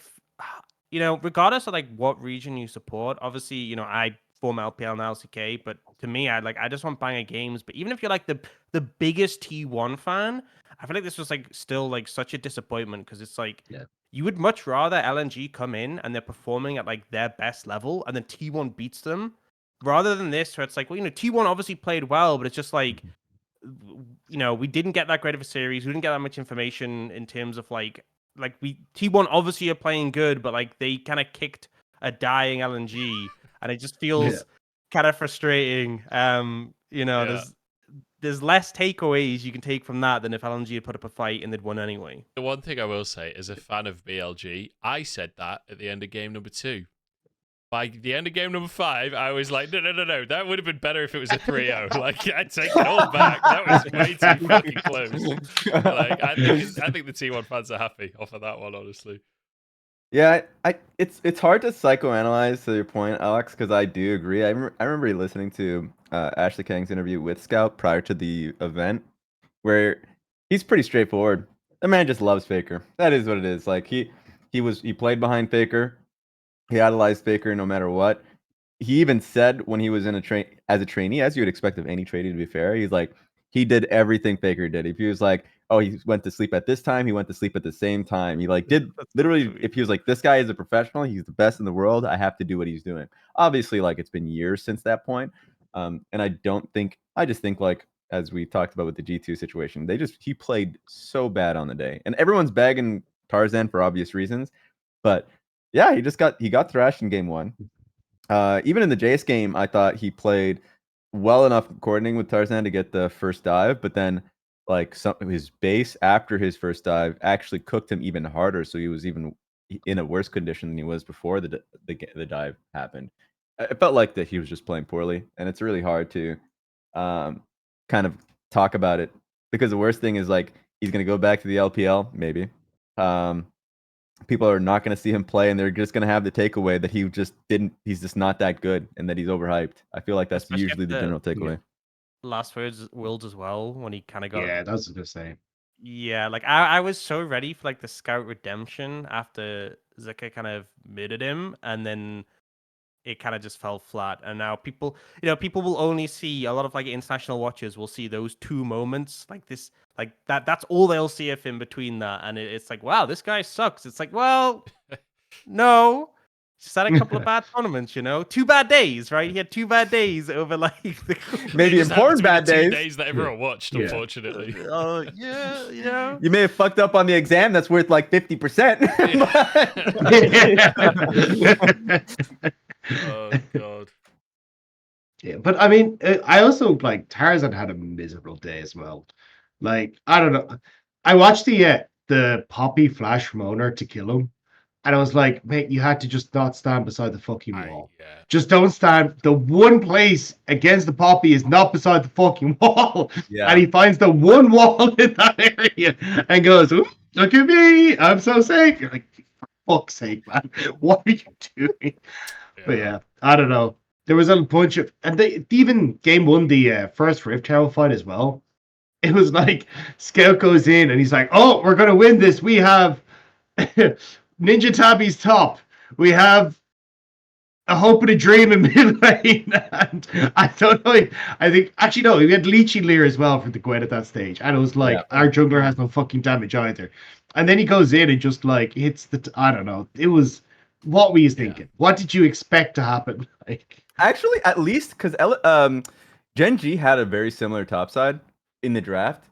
regardless of like what region you support, obviously, I form LPL and LCK, but to me, I just want banger games. But even if you're like the biggest T1 fan, I feel like this was like still like such a disappointment, because it's like, you would much rather LNG come in and they're performing at like their best level, and then T1 beats them, rather than this where it's like, well, T1 obviously played well, but it's just like, we didn't get that great of a series. We didn't get that much information in terms of like T1 obviously are playing good, but like they kind of kicked a dying LNG, and it just feels kind of frustrating. There's less takeaways you can take from that than if LNG had put up a fight and they'd won anyway. The one thing I will say, as a fan of BLG, I said that at the end of game number 2. By the end of game number 5, I was like, no. That would have been better if it was a 3-0. Like, I'd take it all back. That was way too fucking close. Like, I think the T1 fans are happy off of that one, honestly. Yeah, it's hard to psychoanalyze, to your point, Alex, because I do agree. I remember listening to Ashley Kang's interview with Scout prior to the event, where he's pretty straightforward. The man just loves Faker. That is what it is. Like he played behind Faker. He idolized Faker no matter what. He even said when he was in as a trainee, as you would expect of any trainee, to be fair, he's like, he did everything Faker did. If he was like, oh, he went to sleep at this time, he went to sleep at the same time. He like did literally, if he was like, this guy is a professional, he's the best in the world, I have to do what he's doing. Obviously, like, it's been years since that point. And I just think like, as we talked about with the G2 situation, he played so bad on the day. And everyone's bagging Tarzan for obvious reasons. But yeah, he got thrashed in game 1. Even in the Jace game, I thought he played well enough coordinating with Tarzan to get the first dive, but then like his base after his first dive actually cooked him even harder, so he was even in a worse condition than he was before the dive happened. It felt like that he was just playing poorly, and it's really hard to kind of talk about it, because the worst thing is like he's going to go back to the LPL maybe. People are not going to see him play, and they're just going to have the takeaway that he's just not that good, and that he's overhyped. I feel like that's Especially usually the general takeaway. Last Worlds as well, when he kind of got... Yeah, that's what I was gonna say. Yeah, like I was so ready for like the Scout redemption after Zika kind of murdered him, and then it kind of just fell flat. And now people will only see, a lot of like international watchers will see those 2 moments like this, like that's all they'll see of him between that, and it's like, wow, this guy sucks. It's like, well, no, just had a couple of bad tournaments, 2 bad days, right? He had 2 bad days over like maybe important bad days. 2 days that everyone watched, unfortunately. Oh yeah, You may have fucked up on the exam that's worth like 50%. Oh god. Yeah, but I mean, I also like Tarzan had a miserable day as well. Like, I don't know. I watched the Poppy flash from Owner to kill him, and I was like, mate, you had to just not stand beside the fucking wall. Just don't stand. The one place against the Poppy is not beside the fucking wall. Yeah. And he finds the one wall in that area and goes, "Ooh, look at me, I'm so safe." You're like, for fuck's sake, man, what are you doing? But yeah, I don't know. There was a bunch of, and they even game 1, the first Rift Tower fight as well. It was like Scout goes in and he's like, "Oh, we're gonna win this. We have Ninja Tabby's top. We have a hope and a dream in mid lane." And I don't know. I think actually no, we had Leechy Lear as well for the Gwen at that stage, and it was like our jungler has no fucking damage either. And then he goes in and just like hits the. I don't know. It was. What were you thinking? What did you expect to happen? Like, actually, at least because Gen G had a very similar topside in the draft,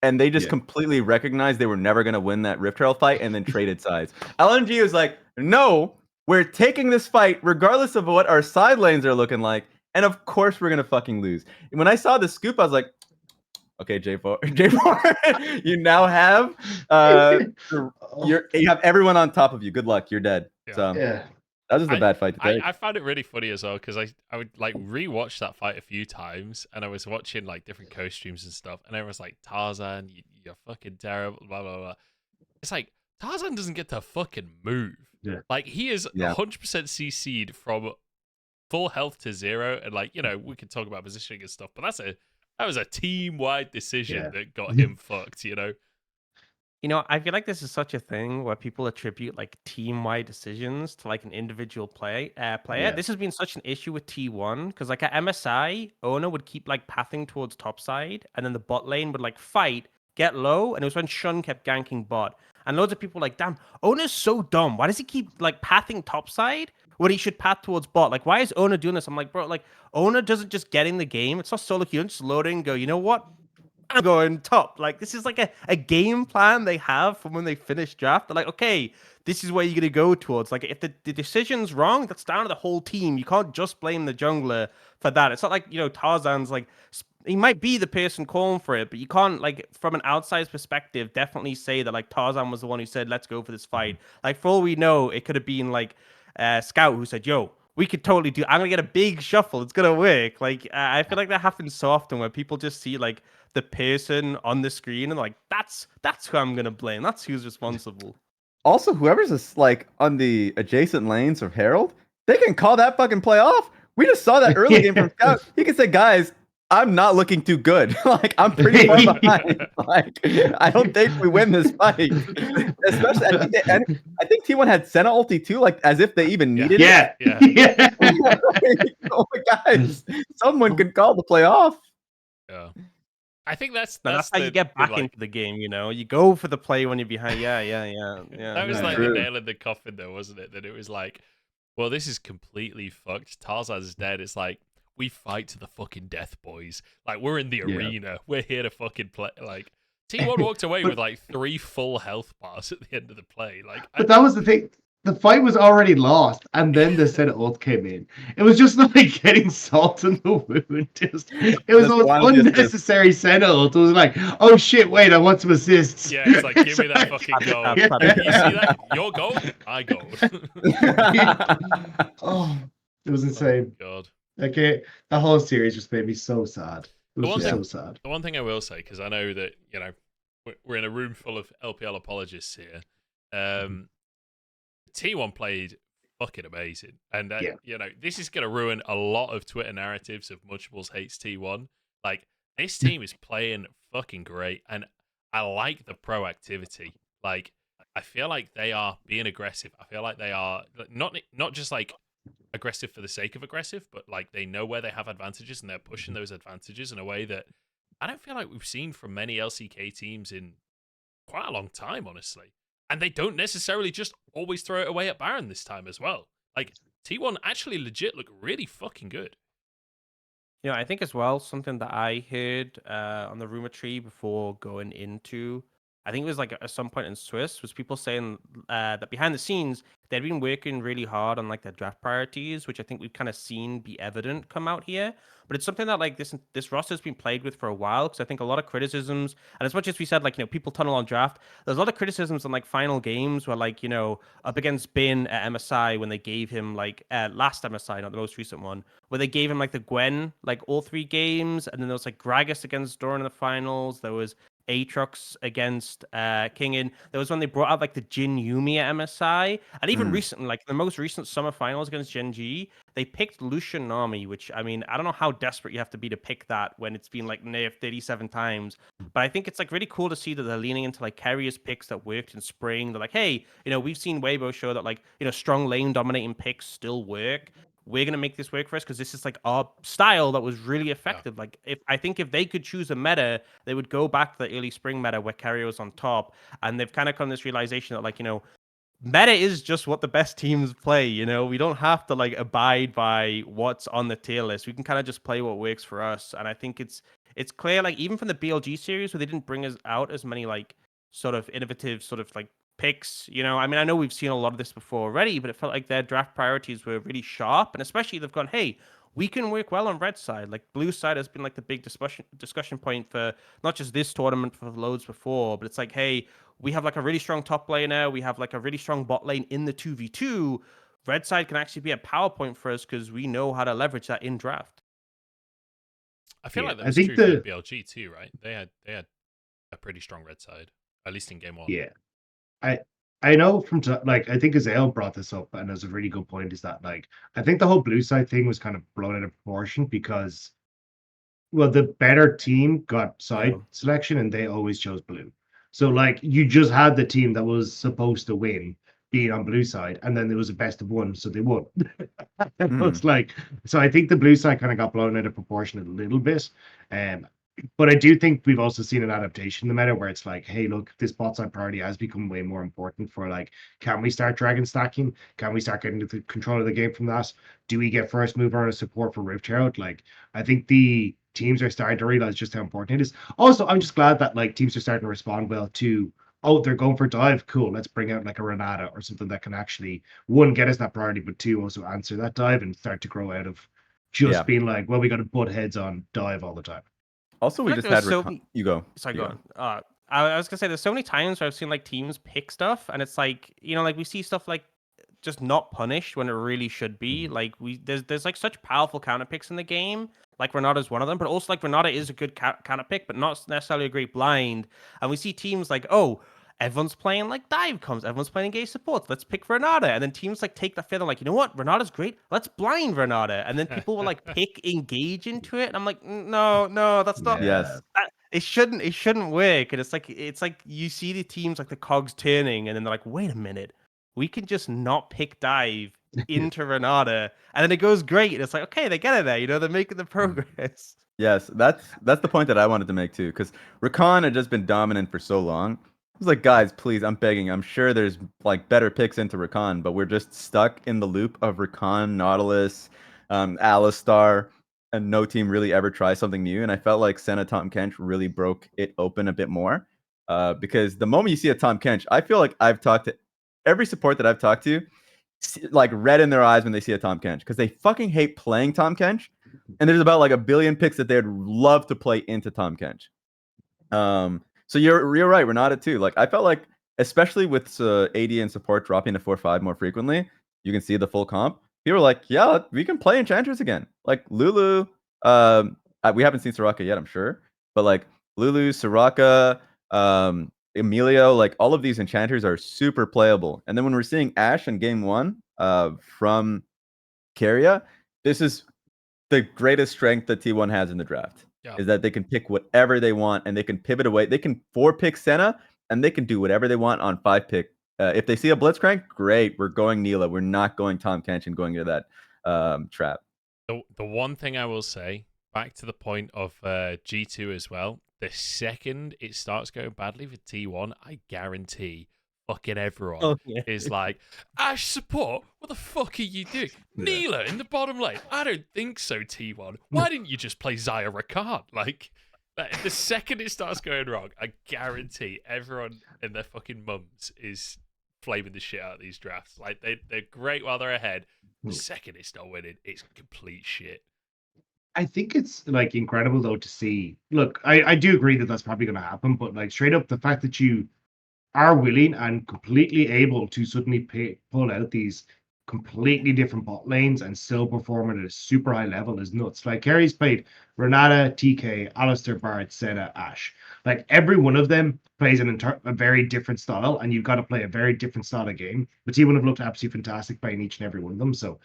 and they just completely recognized they were never going to win that Rift Trail fight, and then traded sides. LNG was like, "No, we're taking this fight regardless of what our side lanes are looking like, and of course we're gonna fucking lose." And when I saw the scoop, I was like, "Okay, J4, J4, you now have you have everyone on top of you. Good luck. You're dead." So that was just a bad fight to take. I found it really funny as well because I would like rewatch that fight a few times, and I was watching like different co-streams and stuff, and everyone's like, "Tarzan, you're fucking terrible." Blah blah blah. It's like Tarzan doesn't get to fucking move. Yeah. Like he is 100% CC'd from full health to 0, and like we can talk about positioning and stuff, but that was a team-wide decision that got him fucked. I feel like this is such a thing where people attribute like team-wide decisions to like an individual player. This has been such an issue with T1 because like at MSI, Ona would keep like pathing towards top side, and then the bot lane would like fight, get low, and it was when Shun kept ganking bot. And loads of people were like, damn, Ona's so dumb. Why does he keep like pathing top side when he should path towards bot? Like, why is Ona doing this? I'm like, bro, like Ona doesn't just get in the game. It's not solo queue, just load in and go, you know what? I'm going top. Like, this is like a game plan they have from when they finish draft. They're like, okay, this is where you're going to go towards. Like, if the decision's wrong, that's down to the whole team. You can't just blame the jungler for that. It's not like, Tarzan's like, he might be the person calling for it, but you can't, like, from an outside perspective, definitely say that, like, Tarzan was the one who said, let's go for this fight. Like, for all we know, it could have been, like, Scout who said, yo, we could totally do, I'm going to get a big shuffle. It's going to work. Like, I feel like that happens so often where people just see, like, the person on the screen and like, that's who I'm going to blame. That's who's responsible. Also, whoever's like on the adjacent lanes of Herald, they can call that fucking play off. We just saw that early game from Scout. He can say, guys, I'm not looking too good. Like, I'm pretty far behind. Like, I don't think we win this fight. Especially, I think T1 had Senna ulti too, like as if they even needed it. Yeah. Oh my guys, someone could call the play off. Yeah. I think that's how you get back into the game, You go for the play when you're behind. Yeah. That was like the nail in the coffin, though, wasn't it? That it was like, well, this is completely fucked. Tarzan's dead. It's like, we fight to the fucking death, boys. Like, we're in the arena. We're here to fucking play. Like, T1 walked away with like 3 full health bars at the end of the play. Like, but that was the thing. The fight was already lost, and then the Senate ult came in. It was just like getting salt in the wound. It was unnecessary Senate ult. It was like, oh shit, wait, I want some assists. Yeah, it's like, give me that fucking goal. You see that? Your goal? I goal. Oh, it was insane. God. Okay, the whole series just made me so sad. It was so sad. The one thing I will say, because I know that, we're in a room full of LPL apologists here. T1 played fucking amazing. And, this is going to ruin a lot of Twitter narratives of Munchables hates T1. Like, this team is playing fucking great. And I like the proactivity. Like, I feel like they are being aggressive. I feel like they are not just like aggressive for the sake of aggressive, but like they know where they have advantages and they're pushing those advantages in a way that I don't feel like we've seen from many LCK teams in quite a long time, honestly. And they don't necessarily just always throw it away at Baron this time as well. Like, T1 actually legit look really fucking good. I think as well, something that I heard on the rumor tree before going into, I think it was like at some point in Swiss, was people saying that behind the scenes, they'd been working really hard on like their draft priorities, which I think we've kind of seen be evident come out here. But it's something that like this roster's been played with for a while, because I think a lot of criticisms, and as much as we said, like, people tunnel on draft, there's a lot of criticisms on like final games where like, up against Bin at MSI when they gave him like last MSI, not the most recent one, where they gave him like the Gwen, like all 3 games. And then there was like Gragas against Doran in the finals. There was Aatrox against Kingin. There was when they brought out like the Jin Yumi at MSI, and even recently, like the most recent summer finals against Gen G, they picked Lucian Nami, which, I mean, I don't know how desperate you have to be to pick that when it's been like nerfed 37 times, but I think it's like really cool to see that they're leaning into like carriers picks that worked in spring. They're like, hey, we've seen Weibo show that like, strong lane dominating picks still work. we're gonna make this work for us because this is like our style that was really effective. Like I think if they could choose a meta, they would go back to the early spring meta where Kerio was on top, and they've kind of come to this realization that like, you know, meta is just what the best teams play. You know, we don't have to like abide by what's on the tier list. We can kind of just play what works for us. And I think it's clear, like even from the BLG series where they didn't bring us out as many like sort of innovative sort of like picks. You know, I mean, I know we've seen a lot of this before already, but it felt like their draft priorities were really sharp, and especially they've gone, hey, we can work well on red side. Like blue side has been like the big discussion point for not just this tournament, for loads before, but it's like, hey, we have like a really strong top laner, we have like a really strong bot lane in the 2v2. Red side can actually be a power point for us because we know how to leverage that in draft. I feel Yeah, like that I was think true for BLG too, right? They had a pretty strong red side, at least in game one. Yeah, I know from like I think Azale brought this up, and there's a really good point. Is that like I think the whole blue side thing was kind of blown out of proportion because, well, the better team got side selection, and they always chose blue. So like you just had the team that was supposed to win being on blue side, and then there was a best of one, so they won. It was like, so I think the blue side kind of got blown out of proportion a little bit. But I do think we've also seen an adaptation in the meta where it's like, hey, look, this bot side priority has become way more important for like, can we start dragon stacking? Can we start getting the control of the game from that? Do we get first mover and support for Rift Herald? Like, I think the teams are starting to realize just how important it is. Also, I'm just glad that like teams are starting to respond well to, oh, they're going for dive. Cool. Let's bring out like a Renata or something that can actually, one, get us that priority, but two, also answer that dive and start to grow out of just being like, well, we got to butt heads on dive all the time. Also, we just had you go. Sorry, go on. I was gonna say there's so many times where I've seen like teams pick stuff, and it's like, you know, like we see stuff like just not punished when it really should be. Like there's like such powerful counter picks in the game. Like Renata's one of them, but also like Renata is a good counter pick, but not necessarily a great blind. And we see teams like, oh, everyone's playing like dive comes, everyone's playing engage support. Let's pick Renata, and then teams like take that feather, like, you know what, Renata's great. Let's blind Renata, and then people will like pick engage into it, and I'm like, no, that's not. Yes. It shouldn't work. And it's like you see the teams like the cogs turning, and then they're like, wait a minute, we can just not pick dive into Renata, and then it goes great. And it's like, okay, they get it there. You know, they're making the progress. Yes, that's the point that I wanted to make too, because Rakan had just been dominant for so long. I was like, guys, please, I'm begging. I'm sure there's like better picks into Rakan, but we're just stuck in the loop of Rakan, Nautilus, Alistar, and no team really ever tries something new. And I felt like Senna Tahm Kench really broke it open a bit more, because the moment you see a Tahm Kench, I feel like I've talked to every support that I've talked to, like red in their eyes when they see a Tahm Kench, because they fucking hate playing Tahm Kench. And there's about like a billion picks that they'd love to play into Tahm Kench. So you're right, Renata too. Like I felt like, especially with AD and support dropping to 4-5 more frequently, you can see the full comp. People were like, yeah, we can play Enchantress again. Like Lulu, we haven't seen Soraka yet, I'm sure, but like Lulu, Soraka, Emilio, like all of these Enchanters are super playable. And then when we're seeing Ashe in game one from Keria, this is the greatest strength that T1 has in the draft. Is that they can pick whatever they want and they can pivot away. They can 4-pick Senna and they can do whatever they want on 5-pick. If they see a Blitzcrank, great. We're going Neela. We're not going Tahm Kench and going into that trap. The one thing I will say, back to the point of G2 as well, the second it starts going badly for T1, I guarantee fucking everyone is like, Ashe support? What the fuck are you doing? Neela in the bottom lane? I don't think so, T1. Why didn't you just play Xayah Rakan? Like, the second it starts going wrong, I guarantee everyone and their fucking mums is flaming the shit out of these drafts. Like, they're great while they're ahead. The second it's not winning, it's complete shit. I think it's like incredible though to see. Look, I do agree that that's probably going to happen, but like straight up, the fact that you are willing and completely able to suddenly pull out these completely different bot lanes and still perform at a super high level is nuts. Like Kerry's played Renata, TK, Alistar, Bard, Senna, Ashe. Like every one of them plays a very different style, and you've got to play a very different style of game. But he would have looked absolutely fantastic playing each and every one of them. So,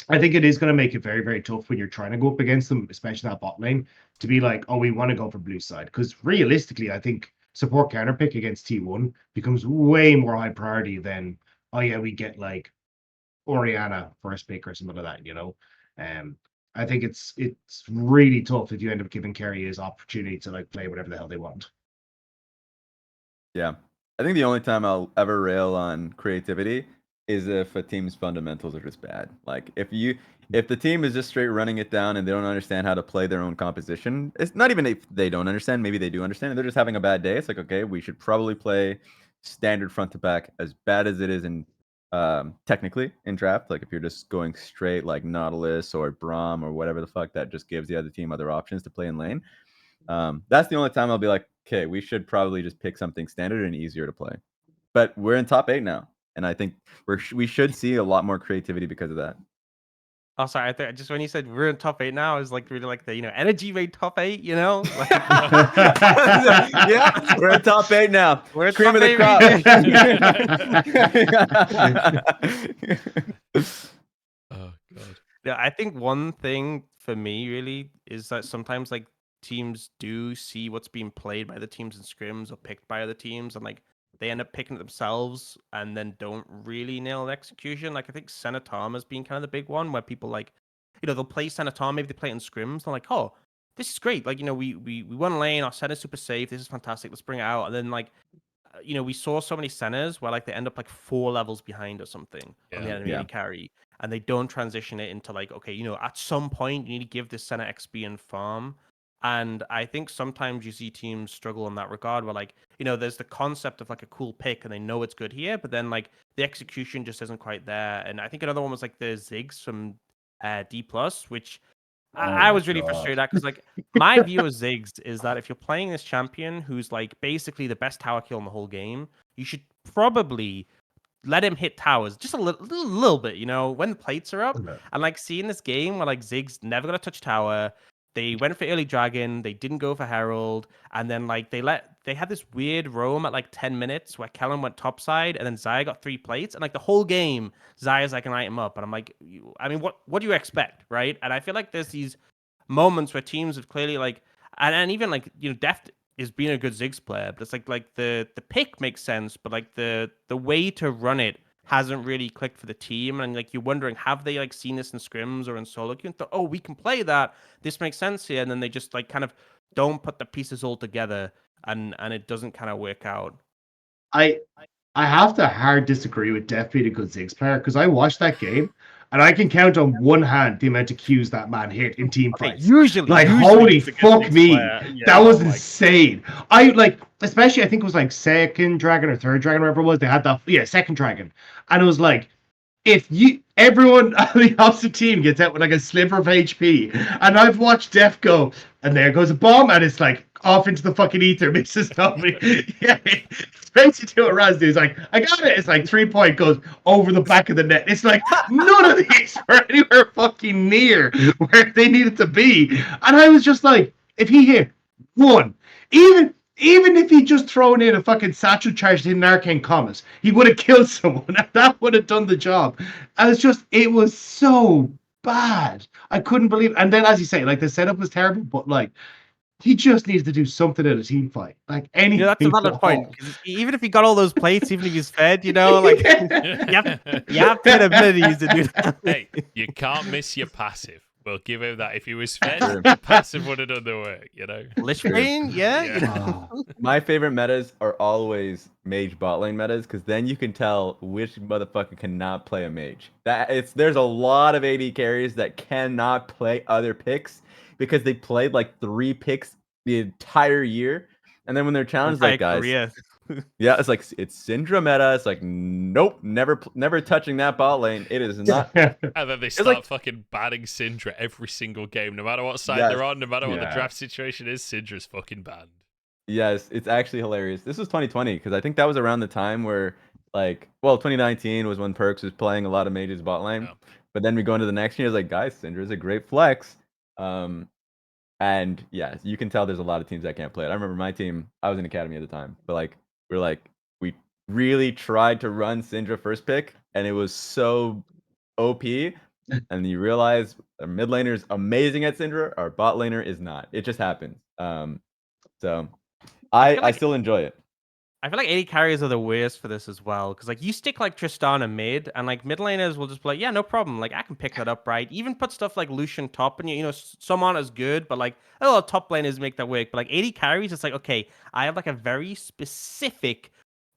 I think it is going to make it very, very tough when you're trying to go up against them, especially that bot lane, to be like, oh, we want to go for blue side. Because realistically, I think support counterpick against T1 becomes way more high priority than, oh yeah, we get like Orianna first pick or something like that, you know. I think it's really tough if you end up giving carry his opportunity to like play whatever the hell they want. Yeah. I think the only time I'll ever rail on creativity is if a team's fundamentals are just bad. Like if the team is just straight running it down and they don't understand how to play their own composition, it's not even if they don't understand, maybe they do understand, and they're just having a bad day. It's like, okay, we should probably play standard front to back, as bad as it is in technically in draft. Like if you're just going straight like Nautilus or Braum or whatever the fuck, that just gives the other team other options to play in lane. That's the only time I'll be like, okay, we should probably just pick something standard and easier to play. But we're in top 8 now, and I think we should see a lot more creativity because of that. Oh, sorry. I think just when you said we're in top 8 now, I was like really like the energy made top 8. Like, yeah, we're in top 8 now. We're cream of the crop. Oh god. Yeah, I think one thing for me really is that sometimes like teams do see what's being played by the teams in scrims or picked by other teams, and like they end up picking it themselves and then don't really nail the execution. Like I think Senatama's been kind of the big one where people like, they'll play Senatama, maybe they play it in scrims, they're like, oh, this is great. Like, we won lane, our center's super safe, this is fantastic, let's bring it out. And then like, we saw so many centers where like they end up like 4 levels behind or something on the enemy carry, and they don't transition it into like, okay, at some point you need to give this center XP and farm. And I think sometimes you see teams struggle in that regard where like, there's the concept of like a cool pick and they know it's good here, but then like the execution just isn't quite there. And I think another one was like the Ziggs from D+, which I was really frustrated at, because like my view of Ziggs is that if you're playing this champion who's like basically the best tower kill in the whole game, you should probably let him hit towers just a little bit, when the plates are up. And like seeing this game where like Ziggs never gonna touch tower, they went for early dragon, they didn't go for herald, and then like they had this weird roam at like 10 minutes where Kellen went topside and then Xayah got 3 plates, and like the whole game Xayah's like an item up, and I'm like, what do you expect, right? And I feel like there's these moments where teams have clearly like, and even like Deft is being a good Ziggs player, but it's like the pick makes sense, but like the way to run it hasn't really clicked for the team. And like you're wondering, have they like seen this in scrims or in solo queue and thought, oh, we can play that, this makes sense here, and then they just like kind of don't put the pieces all together, and it doesn't kind of work out. I have to hard disagree with Def being a good Ziggs player, because I watched that game and I can count on one hand the amount of Qs that man hit in team fights. Usually, holy fuck me, that was insane. I like, especially I think it was like second dragon or third dragon, whatever it was. They had that, second dragon, and it was like, if everyone on the opposite team gets out with like a sliver of HP, and I've watched Def go, and there goes a bomb, and it's like off into the fucking ether, misses somebody. Basically what Raz do is like, I got it. It's like 3-point goes over the back of the net. It's like none of these were anywhere fucking near where they needed to be. And I was just like, if he hit one, even if he just thrown in a fucking satchel charge in an arcane commas, he would have killed someone, and that would have done the job. And it was so bad. I couldn't believe it. And then, as you say, like the setup was terrible, but like he just needs to do something in a team fight. Like anything. That's a valid point. Even if he got all those plates, even if he's fed, like you have to hit abilities to do that. Hey, you can't miss your passive. We'll give him that. If he was fed, the passive would have done the work, Lich Bane, yeah. My favorite metas are always mage bot lane metas, because then you can tell which motherfucker cannot play a mage. There's a lot of AD carries that cannot play other picks because they played like 3 picks the entire year, and then when they're challenged, like, guys, yeah, it's like it's Syndra meta. It's like, nope, never touching that bot lane. It is not. And then they start fucking banning Syndra every single game, no matter what side they're on, no matter what the draft situation is. Syndra's fucking banned. Yes, it's actually hilarious. This was 2020, because I think that was around the time where 2019 was when Perks was playing a lot of mages bot lane. But then we go into the next year, it's like, guys, Syndra is a great flex. And yeah, you can tell there's a lot of teams that can't play it. I remember my team, I was in academy at the time, but we really tried to run Syndra first pick, and it was so OP. And you realize our mid laner is amazing at Syndra, our bot laner is not. It just happens. So I still enjoy it. I feel like AD carries are the worst for this as well, because like you stick like Tristana mid, and like mid laners will just be like, yeah, no problem, like I can pick that up, right? Even put stuff like Lucian top, and you know some aren't as good, but like a lot of top laners make that work. But like AD carries, it's like okay, I have like a very specific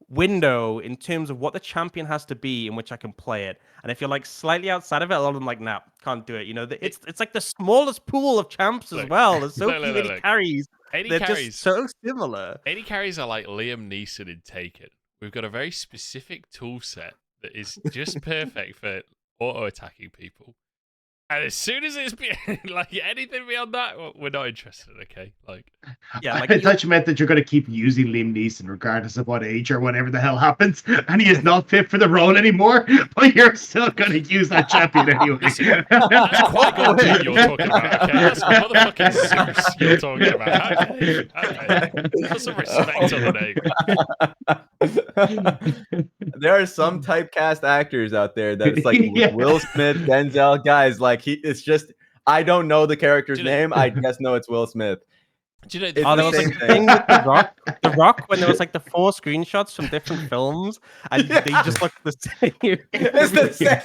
window in terms of what the champion has to be in which I can play it. And if you're like slightly outside of it, a lot of them like, nah, can't do it. You know, it's like the smallest pool of champs as Look, well. There's so look, few look, AD look. carries. AD They're carries, just so similar. AD carries are like Liam Neeson in Taken. We've got a very specific tool set that is just perfect for auto attacking people. And as soon as it's like anything beyond that, we're not interested. Okay, like Yeah, like I thought you meant that you're going to keep using Liam Neeson regardless of what age or whatever the hell happens, and he is not fit for the role anymore. But you're still going to use that champion anyway. that's quite good dude you're talking about. Okay, that's motherfucking Zeus you're talking about. Okay. Put some respect on the name. There are some typecast actors out there that it's like Yeah. Will Smith, Denzel, guys. Like it's just I don't know the character's name. I just know it's Will Smith. Do you know It's there the was same like a thing. thing with The Rock. The Rock, when there was like the 4 screenshots from different films, and they just looked the same. It's the same.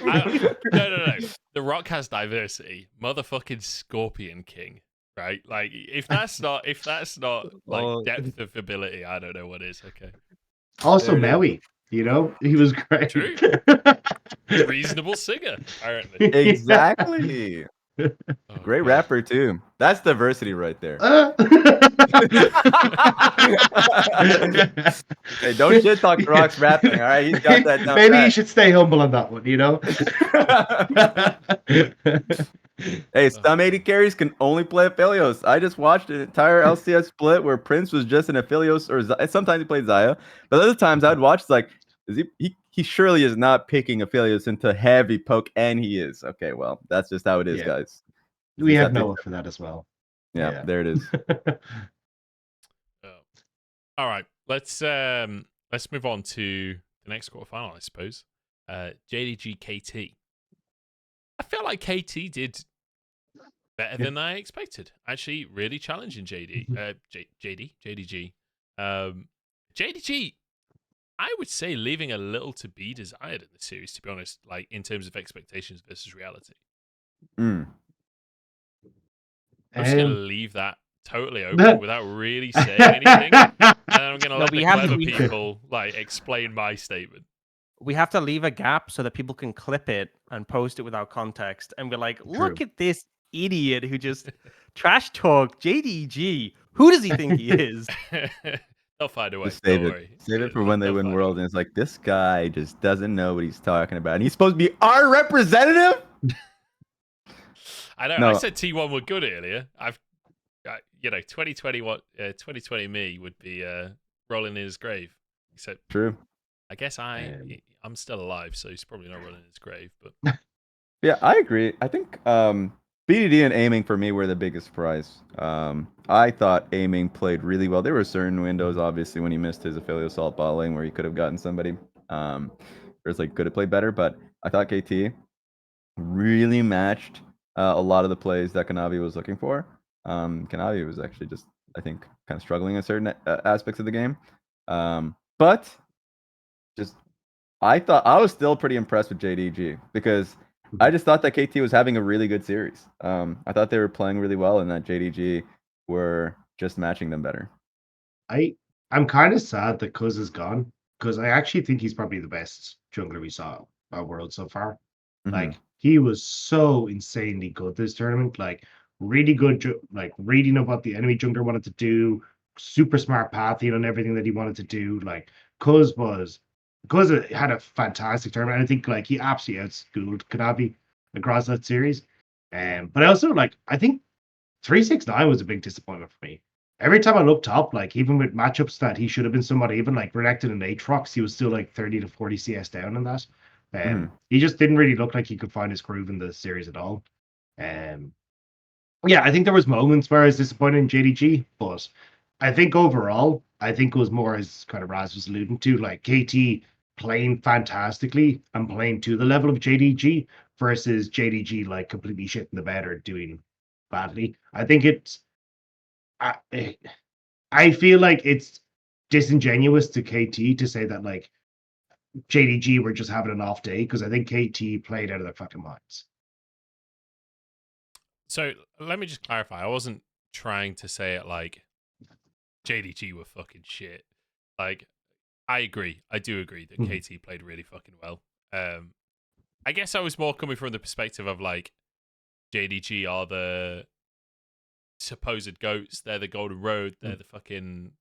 No. The Rock has diversity. Motherfucking Scorpion King, right? Like if that's not like depth of ability, I don't know what is. Okay. Also, There it is. Maui, you know, he was great. True. Reasonable singer, apparently. Exactly. Oh, Great God. rapper too. That's diversity right there. Hey, don't shit talk the Rock's rapping. All right, he's got that down Maybe you pat. should stay humble on that one, you know. Hey, some AD carries can only play Aphelios. I just watched an entire LCS split where Prince was just an Aphelios, or sometimes he played Xayah, but other times I'd watch, it's like, is he surely is not picking Aphelios into heavy poke, and he is. Okay, well, that's just how it is, Yeah. guys. We Just have have to- Noah for that as well. Yeah, there it is. All right, let's move on to the next quarterfinal, I suppose. JDG KT. I feel like KT did better than I expected. Actually, really challenging JDG. JDG, I would say leaving a little to be desired in the series, to be honest, like in terms of expectations versus reality. Mm. I'm just going to leave that totally open without really saying anything. And I'm going to let the clever people like explain my statement. We have to leave a gap so that people can clip it and post it without context. And we're like, look at this idiot who just trash talked JDG. Who does he think he is? They'll find a way. Just save Don't it. worry. Save it for when they They'll win find a Worlds. way. And it's like, this guy just doesn't know what he's talking about. And he's supposed to be our representative? I know. No. I said T1 were good earlier. 2020 me would be rolling in his grave. Except, True. I guess I'm still alive, so he's probably not rolling in his grave. But Yeah, I agree. I think BDD and aiming for me were the biggest surprise. I thought aiming played really well. There were certain windows, obviously, when he missed his Aphelios assault bot lane where he could have gotten somebody. Could have played better, but I thought KT really matched a lot of the plays that Kanavi was looking for. Kanavi was actually just, I think, kind of struggling in certain aspects of the game. But just, I thought I was still pretty impressed with JDG because I just thought that KT was having a really good series. I thought they were playing really well and that JDG were just matching them better. I'm kind of sad that Cuz is gone because I actually think he's probably the best jungler we saw at World so far. Mm-hmm. Like he was so insanely good this tournament. Like really good, like reading of what the enemy jungler wanted to do, super smart pathing on everything that he wanted to do. Like Cuz had a fantastic tournament. I think like he absolutely outschooled Kanavi across that series. But I also I think 369 was a big disappointment for me. Every time I looked up, like even with matchups that he should have been somebody, even like Renekton and Aatrox, he was still like 30 to 40 CS down in that. He just didn't really look like he could find his groove in the series at all. Yeah, I think there was moments where I was disappointed in JDG, but I think overall, it was more as kind of Raz was alluding to, like KT playing fantastically and playing to the level of JDG versus JDG like completely shitting the bed or doing badly. I think I feel like it's disingenuous to KT to say that like JDG were just having an off day, because I think KT played out of their fucking minds. So let me just clarify. I wasn't trying to say it like JDG were fucking shit. Like, I agree. I do agree that KT played really fucking well. I guess I was more coming from the perspective of like JDG are the supposed GOATs. They're the Golden Road. They're the fucking,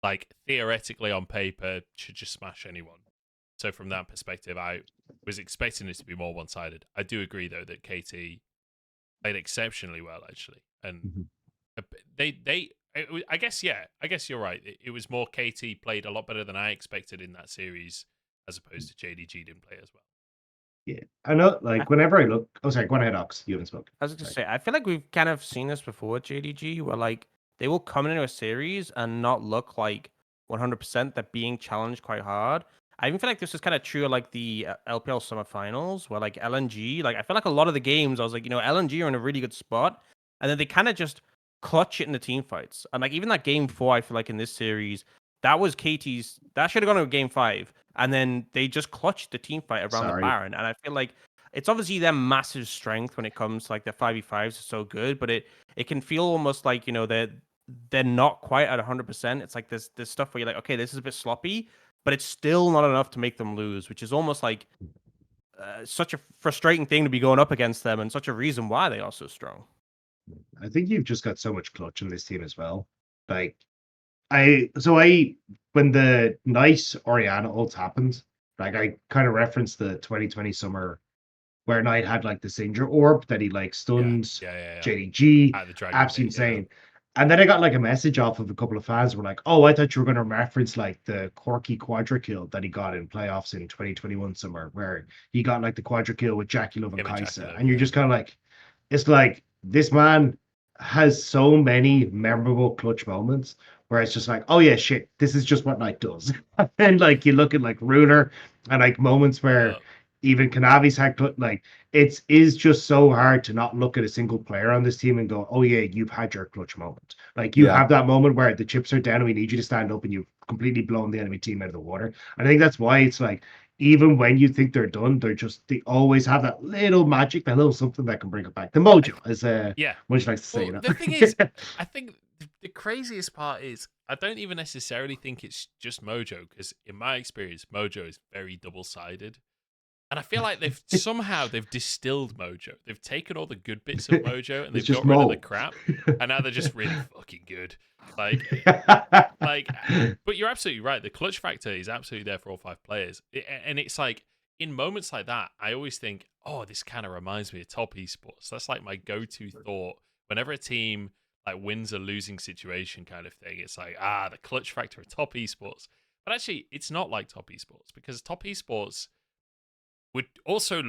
like, theoretically on paper should just smash anyone. So from that perspective, I was expecting it to be more one-sided. I do agree though that KT played exceptionally well actually, and I guess you're right. It was more KT played a lot better than I expected in that series, as opposed to JDG didn't play as well. Yeah, I know. Like whenever I look, oh sorry, go ahead, Ox. You haven't spoken. I was gonna say, I feel like we've kind of seen this before with JDG, where like they will come into a series and not look like 100%. They're being challenged quite hard. I even feel like this is kind of true of like the LPL Summer Finals, where like LNG, like I feel like a lot of the games, I was like, LNG are in a really good spot, and then they kind of just clutch it in the team fights. And like even that game 4, I feel like in this series, that was KT's. That should have gone to game 5, and then they just clutched the team fight around the Baron. And I feel like it's obviously their massive strength when it comes to like their 5v5s are so good, but it can feel almost like they're not quite at 100%. It's like this stuff where you're like, okay, this is a bit sloppy, but it's still not enough to make them lose, which is almost like such a frustrating thing to be going up against them, and such a reason why they are so strong. I think you've just got so much clutch in this team as well. Like, when the Knight Oriana ult happened, like I kind of referenced the 2020 summer where Knight had like the Singer orb that he like stunned JDG, absolutely insane. And then I got like a message off of a couple of fans who were like, oh, I thought you were going to reference like the quirky quadra kill that he got in playoffs in 2021 summer, where he got like the quadra kill with Jackie Love and Kaisa. And you're just kind of like, it's like this man has so many memorable clutch moments where it's just like, oh yeah, shit, this is just what Knight does. And like you look at like Ruler and like moments where even Kanavi's had like it is just so hard to not look at a single player on this team and go, oh yeah, you've had your clutch moment. Like you have that moment where the chips are down and we need you to stand up and you've completely blown the enemy team out of the water. And I think that's why it's like, even when you think they're done, they always have that little magic, that little something that can bring it back. The mojo, as Munch likes to say. The thing is, I think the craziest part is I don't even necessarily think it's just mojo, because in my experience, mojo is very double-sided. And I feel like they've distilled mojo. They've taken all the good bits of mojo and they've got rid of the crap, and now they're just really fucking good. Like, but you're absolutely right. The clutch factor is absolutely there for all 5 players, and it's like in moments like that, I always think, oh, this kind of reminds me of top esports. That's like my go-to thought whenever a team like wins a losing situation, kind of thing. It's like, the clutch factor of top esports. But actually, it's not like top esports, because top esports would also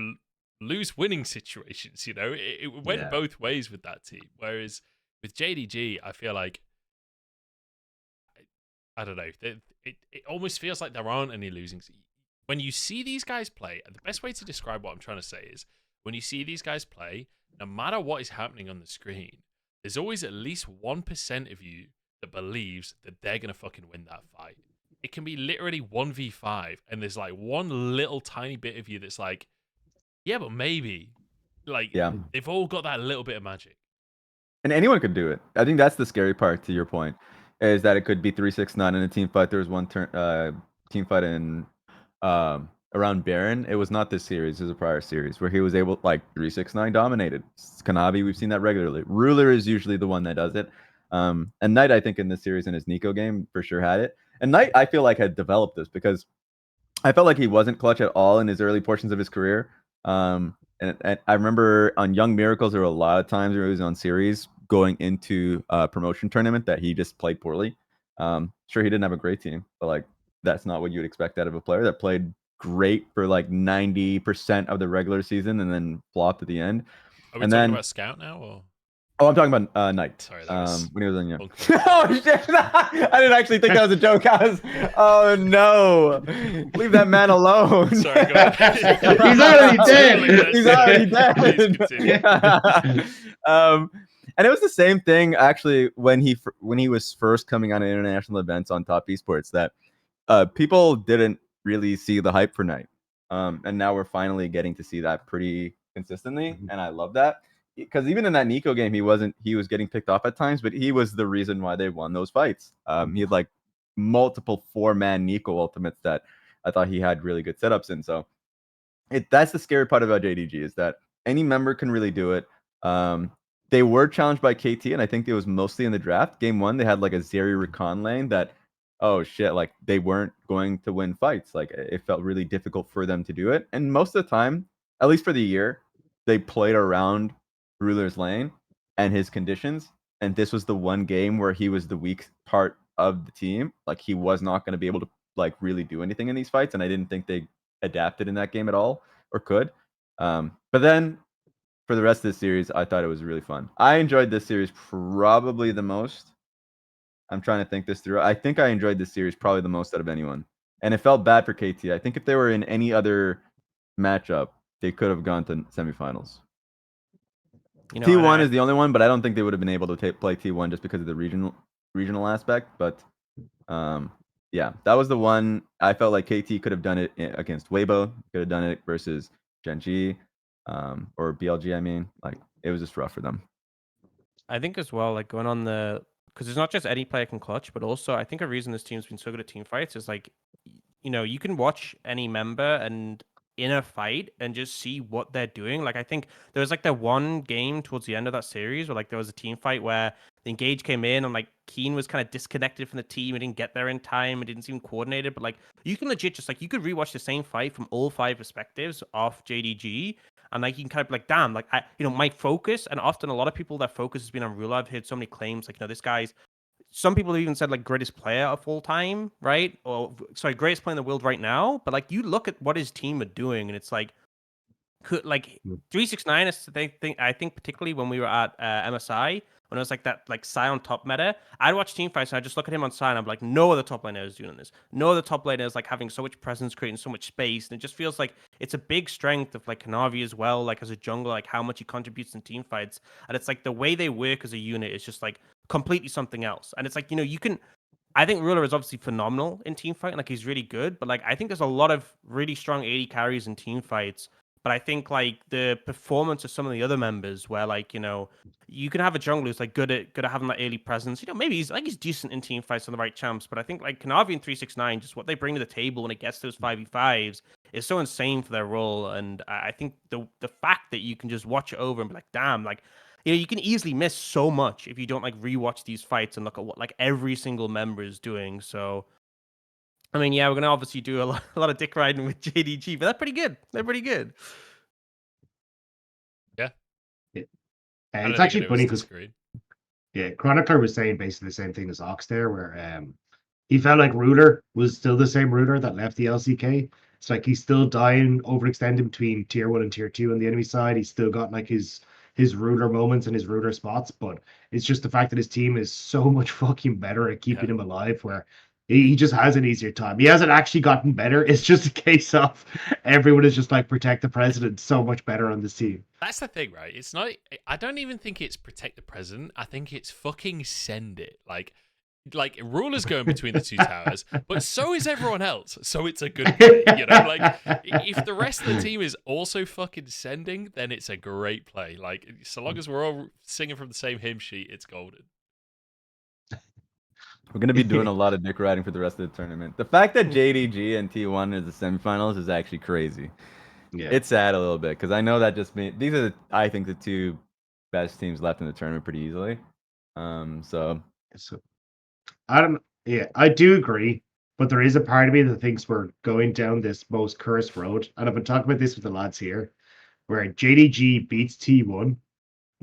lose winning situations. It went both ways with that team. Whereas with JDG, I feel like, I don't know, it almost feels like there aren't any losing. When you see these guys play, and the best way to describe what I'm trying to say is, when you see these guys play, no matter what is happening on the screen, there's always at least 1% of you that believes that they're going to fucking win that fight. It can be literally 1v5, and there's like one little tiny bit of you that's like, yeah, but maybe. Like, they've all got that little bit of magic. And anyone could do it. I think that's the scary part, to your point, is that it could be 3-6-9 in a team fight. There was one team fight in around Baron. It was not this series, it was a prior series, where he was able, like, 3-6-9 dominated. Kanavi, we've seen that regularly. Ruler is usually the one that does it. And Knight, I think, in this series in his Nico game, for sure had it. And Knight, I feel like, had developed this, because I felt like he wasn't clutch at all in his early portions of his career. And I remember on Young Miracles, there were a lot of times where he was on series going into a promotion tournament that he just played poorly. Sure, he didn't have a great team, but like that's not what you'd expect out of a player that played great for like 90% of the regular season and then flopped at the end. Are we talking about Scout now, or? Oh, I'm talking about Knight. Sorry, when he was on young. Oh shit! I didn't actually think that was a joke. Oh no! Leave that man alone. Sorry, go ahead. He's already dead. He's already dead. And it was the same thing actually when he was first coming on international events on Top Esports that people didn't really see the hype for Knight. And now we're finally getting to see that pretty consistently, and I love that. Because even in that Nico game, he was getting picked off at times, but he was the reason why they won those fights. He had like multiple 4-man Nico ultimates that I thought he had really good setups in. So that's the scary part about JDG, is that any member can really do it. They were challenged by KT, and I think it was mostly in the draft. Game 1, they had like a Zeri recon lane that, oh shit, like they weren't going to win fights. Like it felt really difficult for them to do it. And most of the time, at least for the year, they played around Ruler's lane and his conditions. And this was the one game where he was the weak part of the team. Like he was not going to be able to like really do anything in these fights. And I didn't think they adapted in that game at all or could. But then for the rest of the series, I thought it was really fun. I enjoyed this series probably the most. I'm trying to think this through. I think I enjoyed this series probably the most out of anyone. And it felt bad for KT. I think if they were in any other matchup, they could have gone to semifinals. T1 is the only one, but I don't think they would have been able to play T1 just because of the regional aspect. But yeah, that was the one. I felt like KT could have done it against Weibo, could have done it versus Genji, or BLG. I mean, like it was just rough for them. I think as well, like going on because it's not just any player can clutch, but also I think a reason this team's been so good at team fights is like, you can watch any member and in a fight and just see what they're doing. Like I think there was like that one game towards the end of that series where like there was a team fight where the engage came in and like Keen was kind of disconnected from the team. It didn't get there in time. It didn't seem coordinated. But like you can legit just like you could rewatch the same fight from all 5 perspectives off JDG. And like you can kind of be like, damn, like my focus, and often a lot of people that focus has been on Ruler. I've heard so many claims like, this guy's. Some people have even said like greatest player of all time, right? Or sorry, greatest player in the world right now. But like you look at what his team are doing, and it's like, 369 is I think particularly when we were at MSI, when it was like that like Sion top meta, I'd watch team fights and I'd just look at him on Sion. I'm like, no other top laner is doing this. No other top laner is like having so much presence, creating so much space, and it just feels like it's a big strength of like Kanavi as well, like as a jungler, like how much he contributes in team fights, and it's like the way they work as a unit is just like completely something else. And it's like you can. I think Ruler is obviously phenomenal in team fighting, like he's really good, but like I think there's a lot of really strong AD carries in team fights. But I think like the performance of some of the other members, where like you can have a jungler who's like good at having that early presence. Maybe he's decent in team fights on the right champs. But I think like Kanavi and 369, just what they bring to the table when it gets those 5v5s is so insane for their role. And I think the fact that you can just watch it over and be like, damn, like you can easily miss so much if you don't like rewatch these fights and look at what like every single member is doing. So. I mean, yeah, we're gonna obviously do a lot of dick riding with JDG, but they're pretty good. They're pretty good. Yeah. And it's actually funny because Chronicler was saying basically the same thing as Ox there, where he felt like Ruler was still the same Ruler that left the LCK. It's like he's still dying, overextending between tier 1 and tier 2 on the enemy side. He's still got like his Ruler moments and his Ruler spots, but it's just the fact that his team is so much fucking better at keeping him alive, where he just has an easier time. He hasn't actually gotten better. It's just a case of everyone is just like protect the president so much better on this team. That's the thing, right? It's not. I don't even think it's protect the president. I think it's fucking send it. Like Ruler's going between the 2 towers, but so is everyone else. So it's a good play, Like if the rest of the team is also fucking sending, then it's a great play. Like so long as we're all singing from the same hymn sheet, it's golden. We're going to be doing a lot of dick riding for the rest of the tournament. The fact that JDG and T1 is the semifinals is actually crazy. Yeah. It's sad a little bit because I know that just means these are, I think, the 2 best teams left in the tournament pretty easily. So I do agree, but there is a part of me that thinks we're going down this most cursed road. And I've been talking about this with the lads here, where JDG beats T1,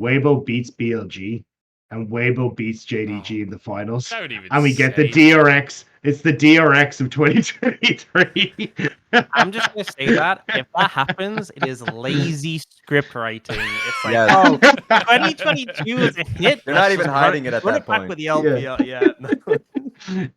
Weibo beats BLG, and Weibo beats JDG in the finals. And we get the DRX. It's the DRX of 2023. I'm just going to say that. If that happens, it is lazy script writing. It's like, 2022 is a hit. They're not even hiding it at that point. Back with the LPL. Yeah.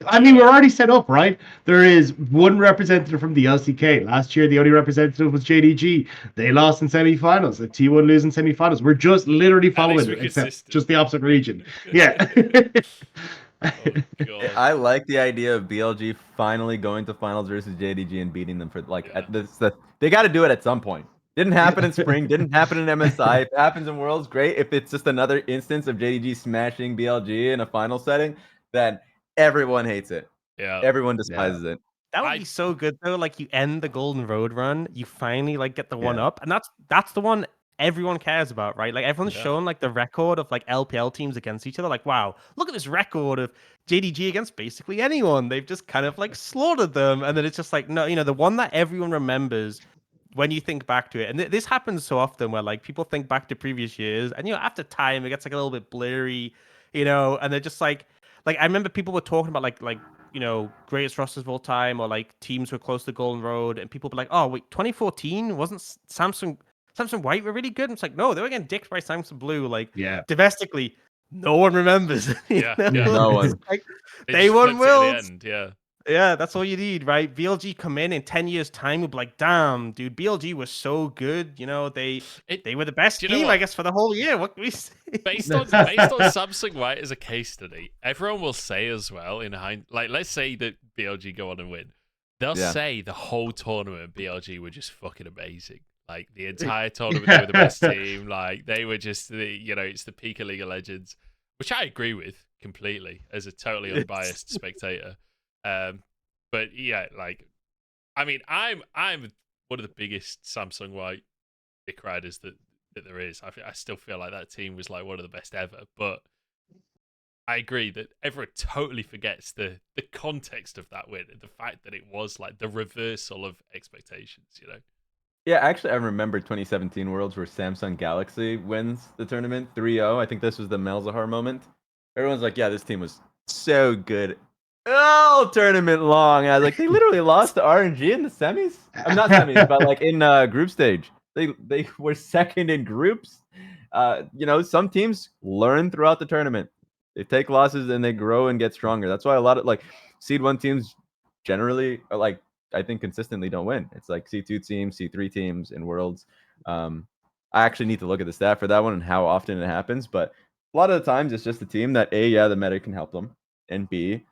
I mean, we're already set up, right? There is one representative from the LCK. Last year, the only representative was JDG. They lost in semifinals. The T1 lose in semifinals. We're just literally following it, except just the opposite region. Yeah. Oh, God. I like the idea of BLG finally going to finals versus JDG and beating them for like Yeah. at this. They got to do it at some point. Didn't happen in spring. Didn't happen in MSI. If it happens in Worlds, great. If it's just another instance of JDG smashing BLG in a final setting, then everyone hates it. Yeah. Everyone despises it. That would be so good though. Like you end the Golden Road run, you finally like get the one Yeah. up, and that's the one everyone cares about, right? Like everyone's shown like the record of like LPL teams against each other. Like, wow, look at this record of JDG against basically anyone. They've just kind of like slaughtered them, and then it's just like no, the one that everyone remembers when you think back to it. And this happens so often where like people think back to previous years, and after time it gets like a little bit blurry, and they're just like I remember people were talking about like greatest rosters of all time, or like teams who are close to Golden Road, and people be like, oh wait, 2014 wasn't Samsung White were really good? And it's like, no, they were getting dicked by Samsung Blue, like domestically. No one remembers. No one. Like, they won Worlds. Yeah, that's all you need, right? BLG come in 10 years time, we'll be like, damn, dude, BLG was so good. They were the best team, I guess, for the whole year. What can we say? Based on Samsung White as a case study, everyone will say as well like let's say that BLG go on and win. They'll say the whole tournament BLG were just fucking amazing. Like the entire tournament, they were the best team. Like they were just it's the peak of League of Legends, which I agree with completely as a totally unbiased spectator. But yeah, like, I mean, I'm one of the biggest Samsung White dick riders that there is. I still feel like that team was like one of the best ever. But I agree that everyone totally forgets the context of that win, and the fact that it was like the reversal of expectations. Yeah, actually, I remember 2017 Worlds where Samsung Galaxy wins the tournament 3-0. I think this was the Malzahar moment. Everyone's like, yeah, this team was so good all tournament long. And I was like, they literally lost to RNG in the semis? I'm not semis, but like in group stage. They were second in groups. Some teams learn throughout the tournament. They take losses and they grow and get stronger. That's why a lot of like Seed 1 teams generally are like, I think consistently don't win. It's like C2 teams, C3 teams in Worlds. I actually need to look at the stat for that one and how often it happens. But a lot of the times it's just a team that A, the meta can help them, and B,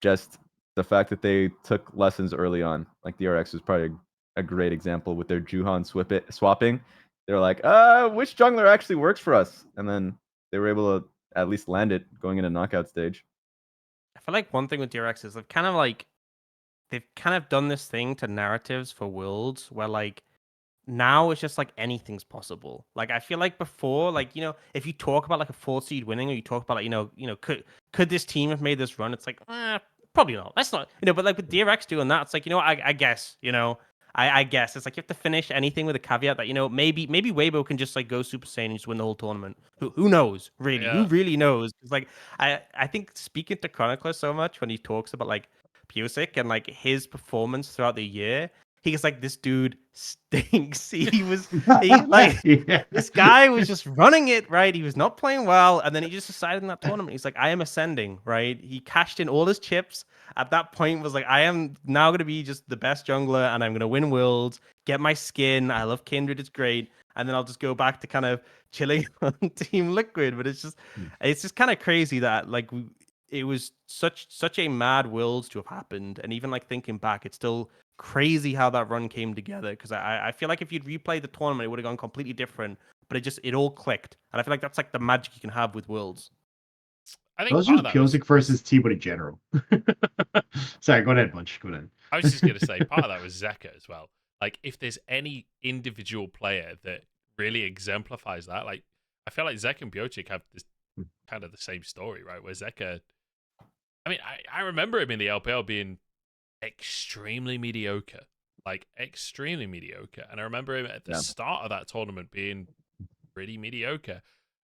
just the fact that they took lessons early on. Like DRX was probably a great example with their Juhan swapping. They're like, which jungler actually works for us? And then they were able to at least land it going into knockout stage. I feel like one thing with DRX is they've kind of done this thing to narratives for Worlds where like now it's just like anything's possible. Like I feel like before, like if you talk about like a 4 seed winning, or you talk about like could this team have made this run? It's like probably not. That's not But like with DRX doing that, it's like I guess I guess it's like you have to finish anything with a caveat that maybe Weibo can just like go Super Saiyan and just win the whole tournament. Who knows really? Yeah. Who really knows? Because like I think speaking to Chronicler so much when he talks about like Pusick and like his performance throughout the year, he's like, this dude stinks. This guy was just running it, right? He was not playing well, and then he just decided in that tournament, he's like, I am ascending, right? He cashed in all his chips. At that point, was like, I am now going to be just the best jungler, and I'm going to win Worlds, get my skin. I love Kindred, it's great, and then I'll just go back to kind of chilling on Team Liquid. But it's just kind of crazy that like it was such a mad Worlds to have happened, and even like thinking back, it's still crazy how that run came together, because I feel like if you'd replayed the tournament, it would have gone completely different, but it all clicked, and I feel like that's like the magic you can have with Worlds. I think those are Pusick versus T1 in general. Sorry, go ahead, Munch. Go ahead. I was just going to say, part of that was Zeka as well. Like, if there's any individual player that really exemplifies that, like, I feel like Zeka and Biotic have this kind of the same story, right? Where Zeka, I mean, I remember him in the LPL being extremely mediocre, like extremely mediocre, and I remember him at the start of that tournament being pretty mediocre.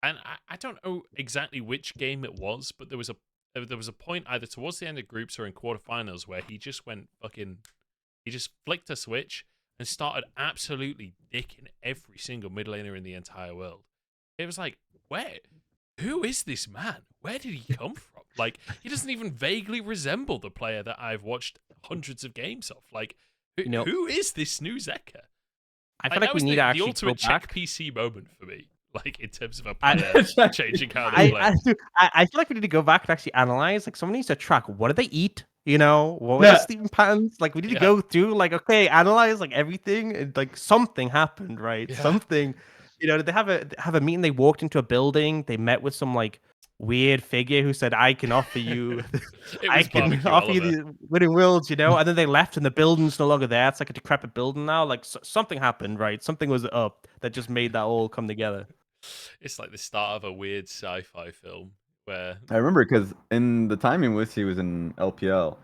And I don't know exactly which game it was, but there was a point either towards the end of groups or in quarterfinals where he just flicked a switch and started absolutely dicking every single mid laner in the entire world. It was like, who is this man? Where did he come from? Like, he doesn't even vaguely resemble the player that I've watched hundreds of games of. Like, who is this new Zeka? I feel like we need to the actually ultimate go back. check PC moment for me. Like, in terms of a player changing how they play. I feel like we need to go back and actually analyze. Like, someone needs to track, what do they eat? You know, what were their sleeping patterns? Like, we need to go through, like, okay, analyze like everything. And, like, something happened, right? Yeah. Something. You know, did they have a meeting? They walked into a building. They met with some like weird figure who said, "I can offer you, I can offer you the winning worlds." You know, and then they left, and the building's no longer there. It's like a decrepit building now. Like something happened, right? Something was up that just made that all come together. It's like the start of a weird sci-fi film where I remember because in the time in which he was in LPL,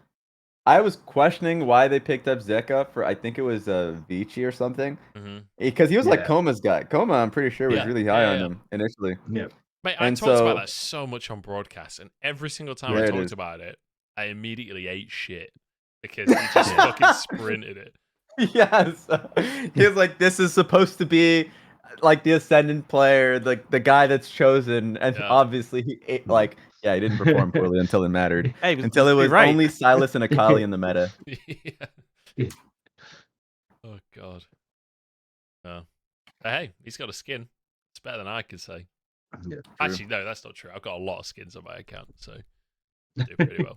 I was questioning why they picked up Zeka for, I think it was Vici or something, because he was like Coma's guy. Coma, I'm pretty sure, was really high on him initially. Yeah. Mate, I talked about that so much on broadcast, and every single time I talked about it, I immediately ate shit because he just fucking sprinted it. Yes, he was like, "This is supposed to be like the ascendant player, like the guy that's chosen," and obviously he ate, he didn't perform poorly until it mattered. Until it was only Silas and Akali in the meta. Oh god. Oh. Hey, he's got a skin. It's better than I could say. Yeah, actually, no, that's not true. I've got a lot of skins on my account, so I do pretty well.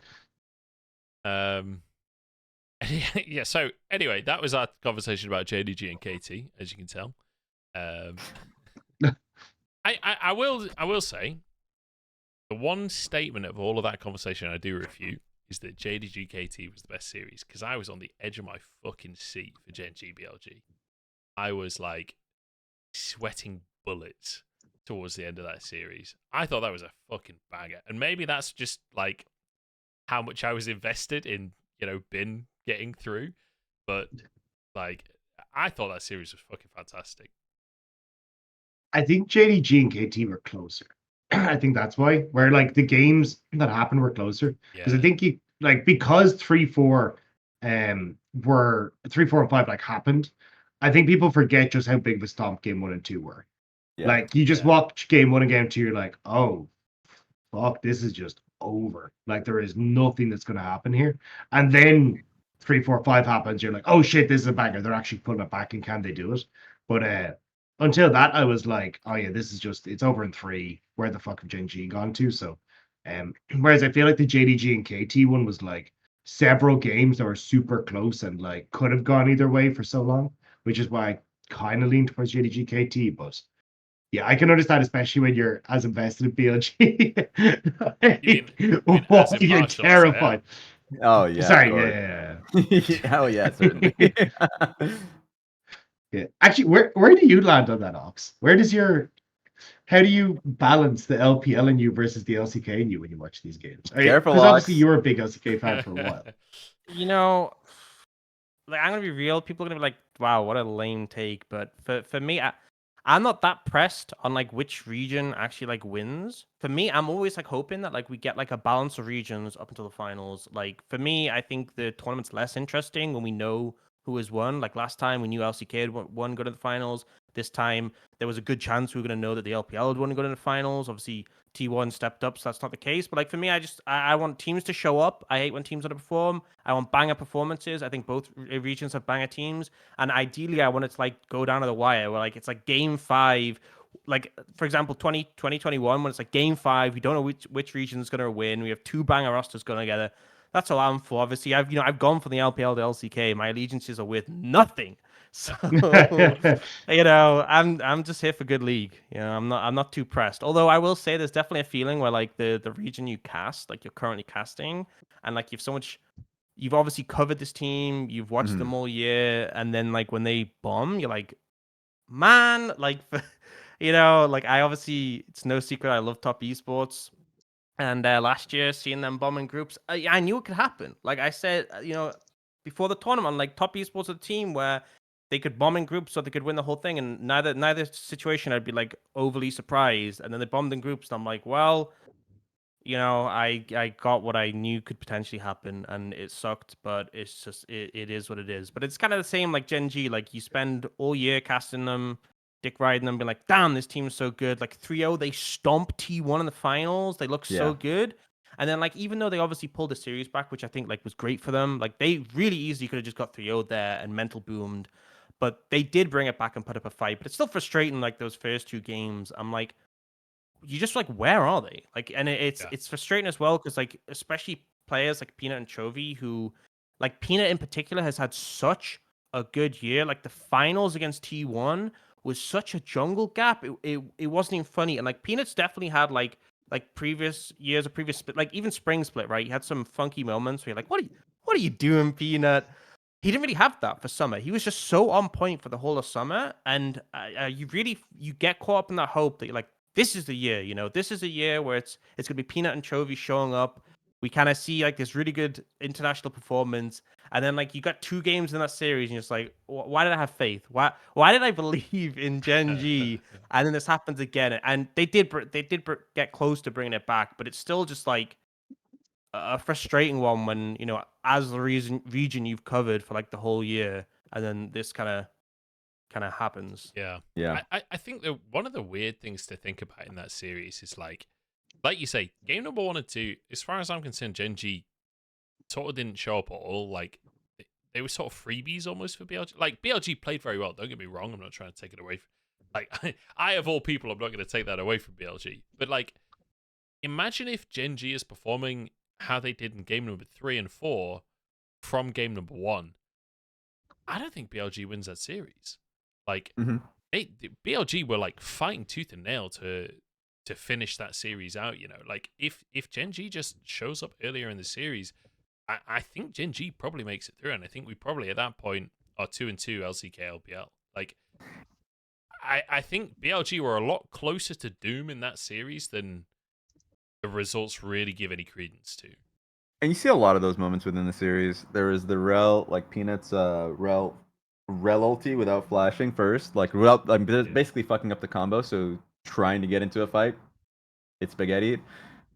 Yeah. So anyway, that was our conversation about JDG and KT, as you can tell. I will say, the one statement of all of that conversation I do refute is that JDG KT was the best series, because I was on the edge of my fucking seat for Gen G BLG. I was like sweating bullets towards the end of that series. I thought that was a fucking banger. And maybe that's just like how much I was invested in, Bin getting through. But like, I thought that series was fucking fantastic. I think JDG and KT were closer. I think that's why, where like the games that happened were closer. Because I think because 3-4 were 3-4 and 5 like happened, I think people forget just how big the stomp game 1 and 2 were. Yeah. Like you just watch game 1 and game 2, you're like, oh fuck, this is just over. Like there is nothing that's gonna happen here. And then 3-4 5 happens, you're like, oh shit, this is a banger. They're actually putting it back, and can they do it? But until that, I was like, oh yeah, this is just, it's over in 3. Where the fuck have Gen G gone to? So whereas I feel like the JDG and KT one was like several games that were super close and like could have gone either way for so long, which is why I kind of lean towards JDG KT. But yeah, I can understand, especially when you're as invested in BLG. You're terrified. Oh yeah. Sorry. Yeah. Oh yeah, certainly. Yeah. Actually, where do you land on that, Ox? How do you balance the LPL in you versus the LCK in you when you watch these games? Careful, because obviously you're a big LCK fan for a while. Like, I'm gonna be real. People are gonna be like, "Wow, what a lame take." But for me, I'm not that pressed on like which region actually like wins. For me, I'm always like hoping that like we get like a balance of regions up until the finals. Like for me, I think the tournament's less interesting when we know who has won. Like last time we knew LCK had won go to the finals. This time there was a good chance we were going to know that the LPL had won and go to the finals. Obviously T1 stepped up, so that's not the case. But like for me, I want teams to show up. I hate when teams underperform. I want banger performances. I think both regions have banger teams, and ideally I want it to like go down to the wire where like it's like game 5. Like for example 2021 when it's like game 5, we don't know which region is going to win. We have 2 banger rosters going together. That's all I'm for. Obviously, I've gone from the LPL to LCK. My allegiances are with nothing. So I'm just here for good league. I'm not too pressed. Although I will say there's definitely a feeling where like the region you cast, like you're currently casting, and like you've obviously covered this team, you've watched them all year, and then like when they bomb, you're like, man, like like I obviously, it's no secret I love top esports. And last year, seeing them bombing groups, I knew it could happen. Like I said, before the tournament, like top esports are a team where they could bomb in groups so they could win the whole thing. And neither situation I'd be like overly surprised. And then they bombed in groups, and I'm like, well, I got what I knew could potentially happen, and it sucked. But it's just it is what it is. But it's kind of the same like Gen G. Like you spend all year casting them, dick riding them, being like, damn, this team is so good. Like 3-0, they stomp T1 in the finals. They look so good. And then like even though they obviously pulled the series back, which I think like was great for them, like they really easily could have just got 3-0 there and mental boomed. But they did bring it back and put up a fight. But it's still frustrating, like those first 2 games. I'm like, you just like, where are they? Like, and it's frustrating as well because like especially players like Peanut and Chovy, who like Peanut in particular has had such a good year. Like the finals against T1 was such a jungle gap. It wasn't even funny. And like Peanut's definitely had like previous years, a previous split, like even spring split, right? He had some funky moments where you're like, what are you doing, Peanut? He didn't really have that for summer. He was just so on point for the whole of summer, and you get caught up in that hope that you're like, this is the year, this is a year where it's gonna be Peanut and Chovy showing up. We kind of see like this really good international performance, and then like you got 2 games in that series, and you're just like, why did I have faith? Why did I believe in Gen G? And then this happens again, and they did get close to bringing it back, but it's still just like a frustrating one when as the region you've covered for like the whole year, and then this kind of happens. Yeah. I think that one of the weird things to think about in that series is like you say, game number 1 and 2, as far as I'm concerned, Gen G sort of didn't show up at all. Like they were sort of freebies almost for BLG. Like BLG played very well, don't get me wrong, I'm not trying to take it away from, like I of all people, I'm not going to take that away from BLG, but like imagine if Gen G is performing how they did in game number 3 and 4 from game number 1. I don't think BLG wins that series. Like BLG were like fighting tooth and nail to finish that series out. Like if Gen G just shows up earlier in the series, I think Gen G probably makes it through, and I think we probably at that point are 2-2 LCK LPL. Like I think BLG were a lot closer to doom in that series than the results really give any credence to. And you see a lot of those moments within the series. There was the Rel, like Peanut's Rel ulti without flashing first, like without basically fucking up the combo, so trying to get into a fight. It's spaghetti.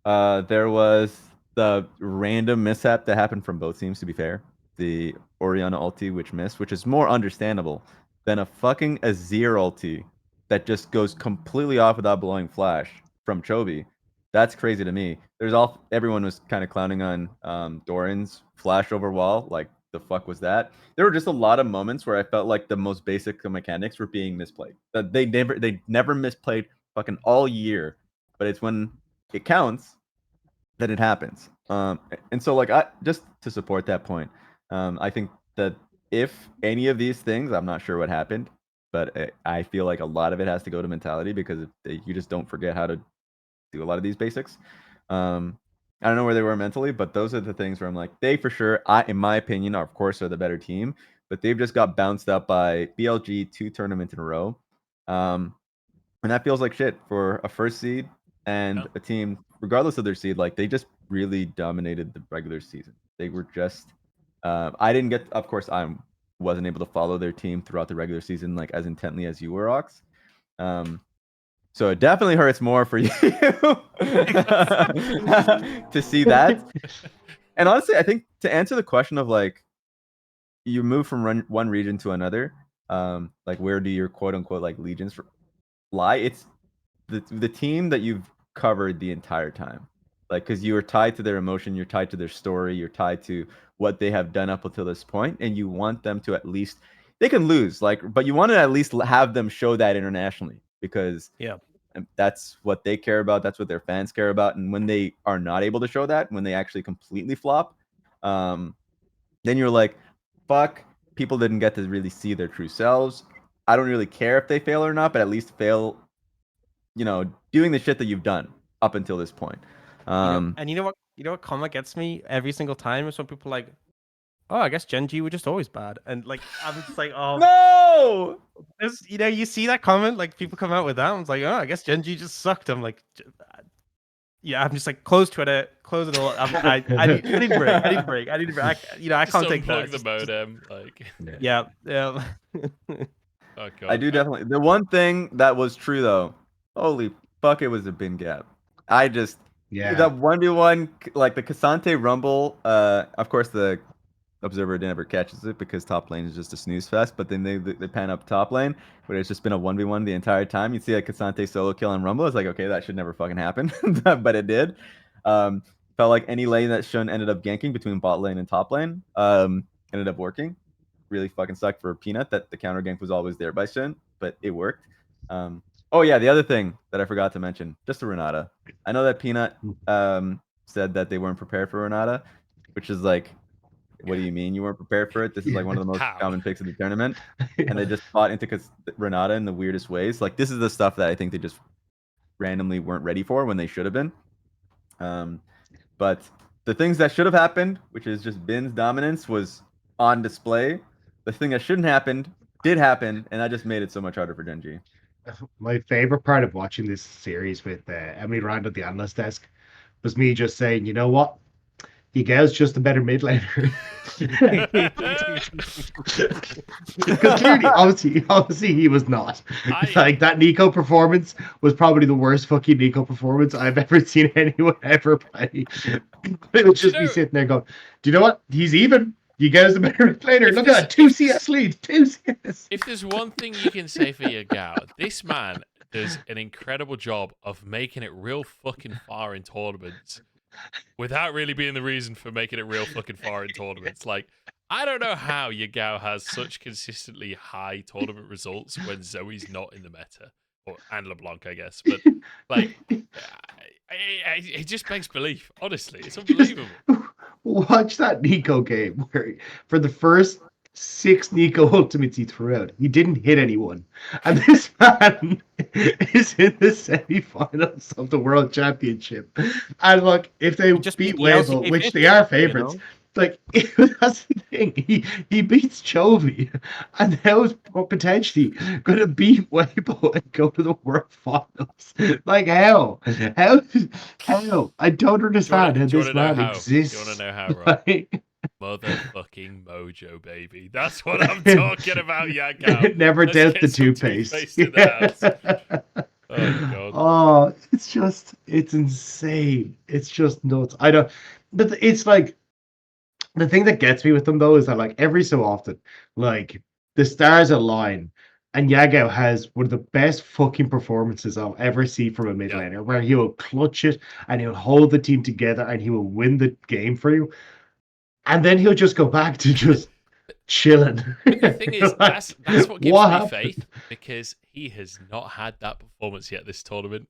There was the random mishap that happened from both teams, to be fair. The Orianna ulti which missed, which is more understandable than a fucking Azir ulti that just goes completely off without blowing flash from Chovy. That's crazy to me. Everyone was kind of clowning on Doran's flash over wall. Like, the fuck was that? There were just a lot of moments where I felt like the most basic mechanics were being misplayed. That they never misplayed fucking all year, but it's when it counts that it happens. And so like just to support that point, I think that if any of these things, I'm not sure what happened, but I feel like a lot of it has to go to mentality, because you just don't forget how to do a lot of these basics. I don't know where they were mentally, but those are the things where I'm like, they for sure, in my opinion, of course, are the better team, but they've just got bounced up by BLG 2 tournaments in a row. And that feels like shit for a first seed and a team, regardless of their seed. Like, they just really dominated the regular season. They were just, I wasn't able to follow their team throughout the regular season like as intently as you were, Ox. So it definitely hurts more for you to see that. And honestly, I think to answer the question of like, you move from one region to another, like where do your quote unquote like legions lie? It's the team that you've covered the entire time. Like, because you are tied to their emotion, you're tied to their story, you're tied to what they have done up until this point, and you want them to at least, they can lose, like, but you want to at least have them show that internationally, because that's what they care about, that's what their fans care about. And when they are not able to show that, when they actually completely flop, then you're like, fuck, people didn't get to really see their true selves. I don't really care if they fail or not, but at least fail, doing the shit that you've done up until this point. And you know what comment gets me every single time is when people are like, oh, I guess Gen G were just always bad. And like, I'm just like, oh no, you see that comment, like people come out with that. I was like, oh, I guess Gen G just sucked. I'm like, yeah, I'm just like, close Twitter, close it all. I need a break. I need a break. I can't take that. The modem, like. Yeah. Oh God. I do definitely. The one thing that was true though, holy fuck, it was a bin gap. That 1v1, like the Cassante Rumble. Of course the Observer never catches it because top lane is just a snooze fest. But then they pan up top lane, but it's just been a 1v1 the entire time. You see a Cassante solo kill on Rumble. It's like, okay, that should never fucking happen, but it did. Felt like any lane that Shun ended up ganking between bot lane and top lane ended up working. Really fucking sucked for Peanut that the counter gank was always there by Shun, but it worked. Oh yeah, the other thing that I forgot to mention, just to Renata. I know that Peanut said that they weren't prepared for Renata, which is like, what do you mean you weren't prepared for it? This is like one of the most common picks of the tournament, and they just fought into Renata in the weirdest ways. Like this is the stuff that I think they just randomly weren't ready for when they should have been. But the things that should have happened, which is just Bin's dominance, was on display. The thing that shouldn't happen did happen, and that just made it so much harder for Genji. My favorite part of watching this series with Emily Rand at the analyst desk was me just saying, you know what? Yagao's just a better mid laner. Because clearly, obviously, he was not. Like that Nico performance was probably the worst fucking Nico performance I've ever seen anyone ever play. It would just be sitting there going, "Do you know what? He's even. Yagao's the better mid laner. Look at that, 2 CS lead, 2 CS." If there's one thing you can say for Yagao, this man does an incredible job of making it real fucking far in tournaments. Without really being the reason for making it real fucking far in tournaments. Like, I don't know how Yagao has such consistently high tournament results when Zoe's not in the meta. And LeBlanc, I guess. But, like, it just begs belief. Honestly, it's unbelievable. Watch that Nico game where for the first 6 Nico ultimates he threw out, he didn't hit anyone. And this man is in the semi-finals of the World Championship. And look, if they beat Weibo, which they are favorites, like that's the thing. He beats Chovy, and now is potentially going to beat Weibo and go to the World Finals. Like how? I don't understand how this man exists. Do you want to know how, right? Motherfucking mojo, baby. That's what I'm talking about, Yagao. Never doubt the toothpaste. Oh god. Oh, it's insane. It's just nuts. It's like the thing that gets me with them though is that like every so often, like the stars align and Yagao has one of the best fucking performances I'll ever see from a mid laner, where he will clutch it and he'll hold the team together and he will win the game for you. And then he'll just go back to just chilling. But the thing is, that's what gives me faith, because he has not had that performance yet this tournament.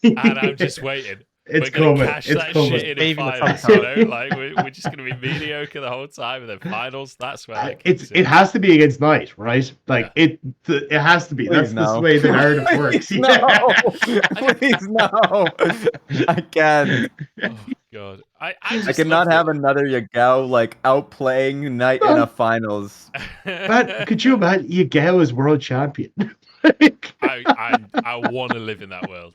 And I'm just waiting. It's we're going to coming. cash that shit in finals, you know? Like, we're just going to be mediocre the whole time, and then finals, that's where it has to be against Knight, right? Like, it has to be. Please That's the way the narrative works. Please no. I can't. Oh, God. I cannot have another Yagao, like, outplaying Knight in a finals. But could you imagine Yagao as world champion? I want to live in that world.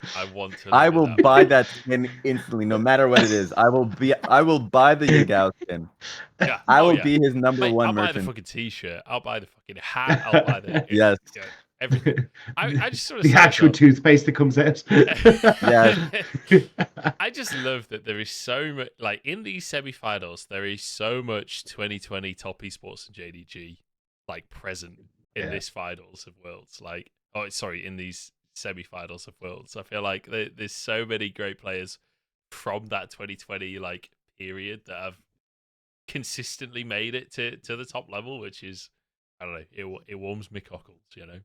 I will buy that skin instantly, no matter what it is. I will buy the Yagao skin. Yeah, I will be his number one I'll merchant. buy the fucking t-shirt. I'll buy the fucking hat. I'll buy the yes. Everything. I just sort of the actual toothpaste that comes out. Yeah. I just love that there is so much, like in these semi-finals, there is so much 2020 top esports and JDG like present in this finals of Worlds. Like, in these semi-finals of Worlds. I feel like there's so many great players from that 2020 like period that have consistently made it to the top level, which is, I don't know, it warms me cockles, you know.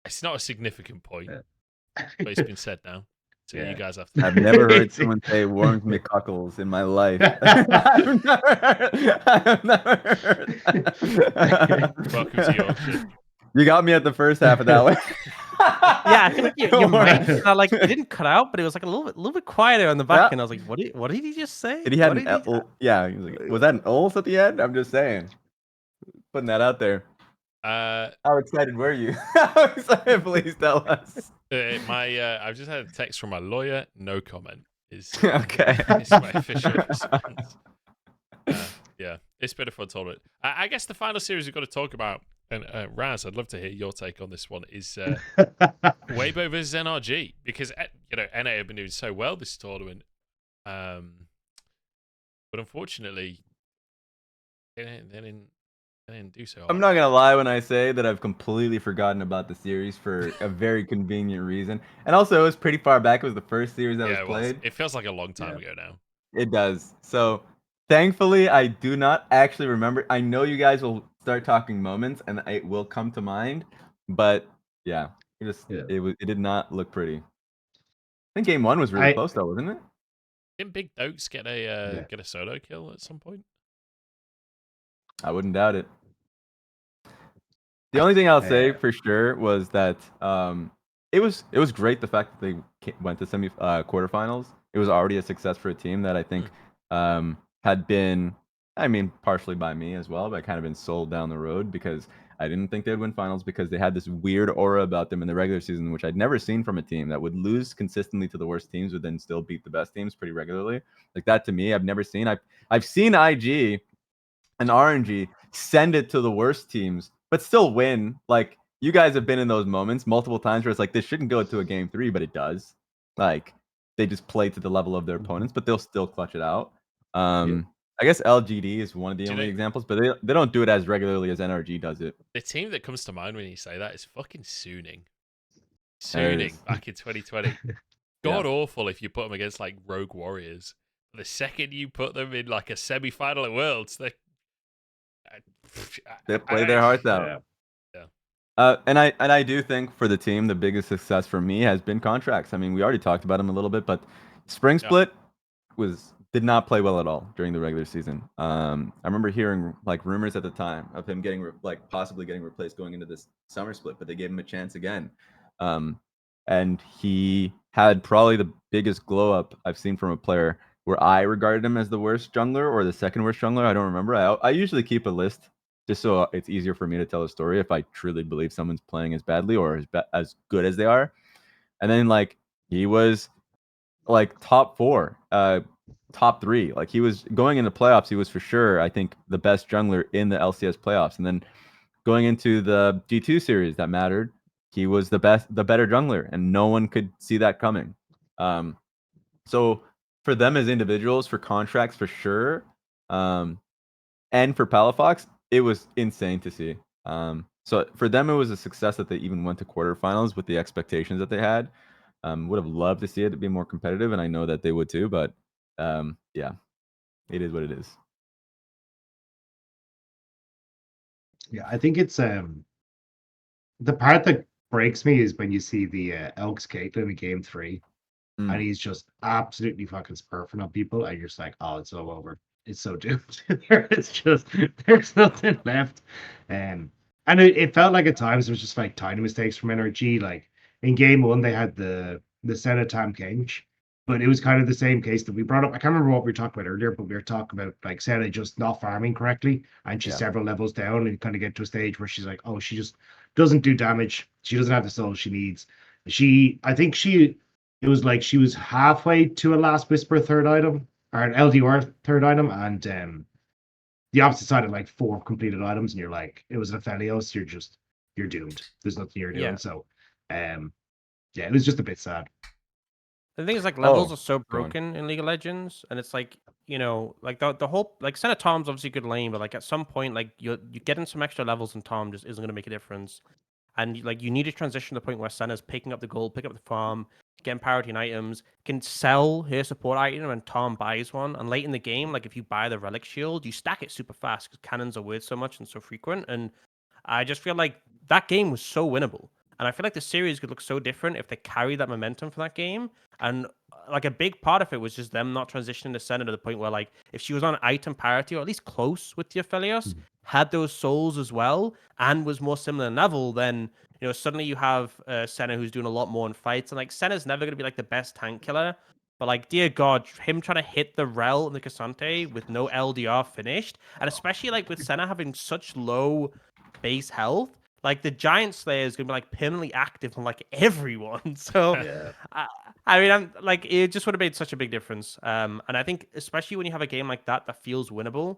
It's not a significant point, but it's been said now. So you guys have to. I've never heard someone say warms me cockles in my life. I've never heard that. Welcome to Yorkshire. You got me at the first half of that one. Yeah, I feel like your mic like it didn't cut out, but it was like a little bit quieter on the back, and I was like, what did he just say? Did he have yeah, he was like, was that an ult at the end? I'm just saying. Putting that out there. How excited were you? How excited? Please tell us. I've just had a text from my lawyer. No comment. Okay. It's my official response. Yeah, it's been a fun tournament. I guess the final series we've got to talk about, and Raz, I'd love to hear your take on this one, is Weibo versus NRG, because NA have been doing so well this tournament, but unfortunately, they didn't They didn't do so. I'm not gonna lie when I say that I've completely forgotten about the series for a very convenient reason, and also it was pretty far back. It was the first series that was it played. It feels like a long time ago now. It does. So thankfully, I do not actually remember. I know you guys will start talking moments, and it will come to mind. But yeah, it did not look pretty. I think game one was really close though, wasn't it? Didn't Big Dokes get a solo kill at some point? I wouldn't doubt it. The only thing I'll say for sure was that it was great the fact that they went to quarterfinals. It was already a success for a team that I think had been, I mean, partially by me as well, but kind of been sold down the road because I didn't think they'd win finals because they had this weird aura about them in the regular season, which I'd never seen from a team that would lose consistently to the worst teams, but then still beat the best teams pretty regularly. Like that to me, I've never seen. I've seen IG and RNG send it to the worst teams, but still win. Like you guys have been in those moments multiple times where it's like this shouldn't go to a game 3, but it does. Like they just play to the level of their opponents, but they'll still clutch it out. I guess LGD is one of the only examples, but they don't do it as regularly as NRG does it. The team that comes to mind when you say that is fucking Suning. Suning back in 2020. God awful if you put them against like Rogue Warriors. The second you put them in like a semi-final at Worlds, they play their hearts out. And I do think for the team, the biggest success for me has been contracts. I mean, we already talked about them a little bit, but Spring Split did not play well at all during the regular season. I remember hearing like rumors at the time of him getting possibly getting replaced going into this summer split, but they gave him a chance again. And he had probably the biggest glow up I've seen from a player where I regarded him as the worst jungler or the second worst jungler. I don't remember. I usually keep a list just so it's easier for me to tell a story if I truly believe someone's playing as badly or as good as they are. And then like he was like top 4, top 3. Like he was going into playoffs. He was for sure, I think, the best jungler in the LCS playoffs. And then going into the G2 series that mattered, he was the better jungler, and no one could see that coming. So for them as individuals, for contracts for sure, and for Palafox, it was insane to see. So for them, it was a success that they even went to quarterfinals with the expectations that they had. Would have loved to see it be more competitive, and I know that they would too. But yeah, it is what it is. Yeah, I think it's the part that breaks me is when you see the Elks Caitlyn in game 3, and he's just absolutely fucking smurfing on people, and you're just like, oh, it's all over. It's so doomed. There's nothing left. And it felt like at times it was just like tiny mistakes from NRG. Like in game 1, they had the Senna Tam Kench, but it was kind of the same case that we brought up. I can't remember what we were talking about earlier, but we were talking about like Senna just not farming correctly, and she's several levels down, and kind of get to a stage where she's like, oh, she just doesn't do damage. She doesn't have the soul she needs. It was like she was halfway to a Last Whisper third item, or an LDR third item, and the opposite side of like 4 completed items, and you're like, it was an Aphelios, you're doomed. There's nothing you're doing. So it was just a bit sad. The thing is, like, levels are so broken in League of Legends, and it's like, you know, like the whole like Senna Tom's obviously a good lane, but like at some point, like you getting some extra levels in Tom just isn't gonna make a difference. And like you need to transition to the point where Senna's picking up the gold, picking up the farm, getting priority in items, can sell her support item and Tom buys one. And late in the game, like if you buy the relic shield, you stack it super fast because cannons are worth so much and so frequent. And I just feel like that game was so winnable. And I feel like the series could look so different if they carry that momentum from that game. And like a big part of it was just them not transitioning to Senna to the point where like if she was on item parity or at least close with the Aphelios, had those souls as well, and was more similar in level, then you know suddenly you have Senna who's doing a lot more in fights. And like Senna's never gonna be like the best tank killer. But like, dear God, him trying to hit the Rel and the Cassante with no LDR finished, and especially like with Senna having such low base health, like the Giant Slayer is gonna be like permanently active on like everyone. So I mean, I'm like, it just would have made such a big difference. And I think especially when you have a game like that that feels winnable,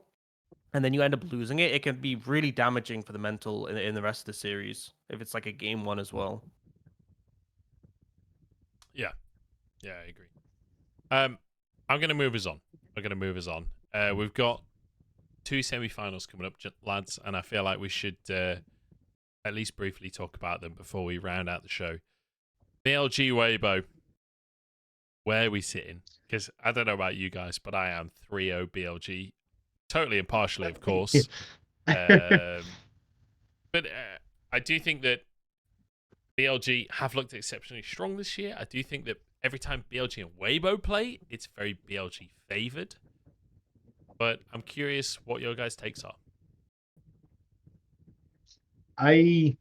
and then you end up losing it, it can be really damaging for the mental in the rest of the series if it's like a game 1 as well. Yeah, I agree. I'm gonna move us on. We're gonna move us on. We've got two semi-finals coming up, lads, and I feel like we should at least briefly talk about them before we round out the show. BLG Weibo, where are we sitting? Because I don't know about you guys, but I am 3-0 BLG, totally impartially, of course. But I do think that BLG have looked exceptionally strong this year. I do think that every time BLG and Weibo play, it's very BLG favoured. But I'm curious what your guys' takes are. I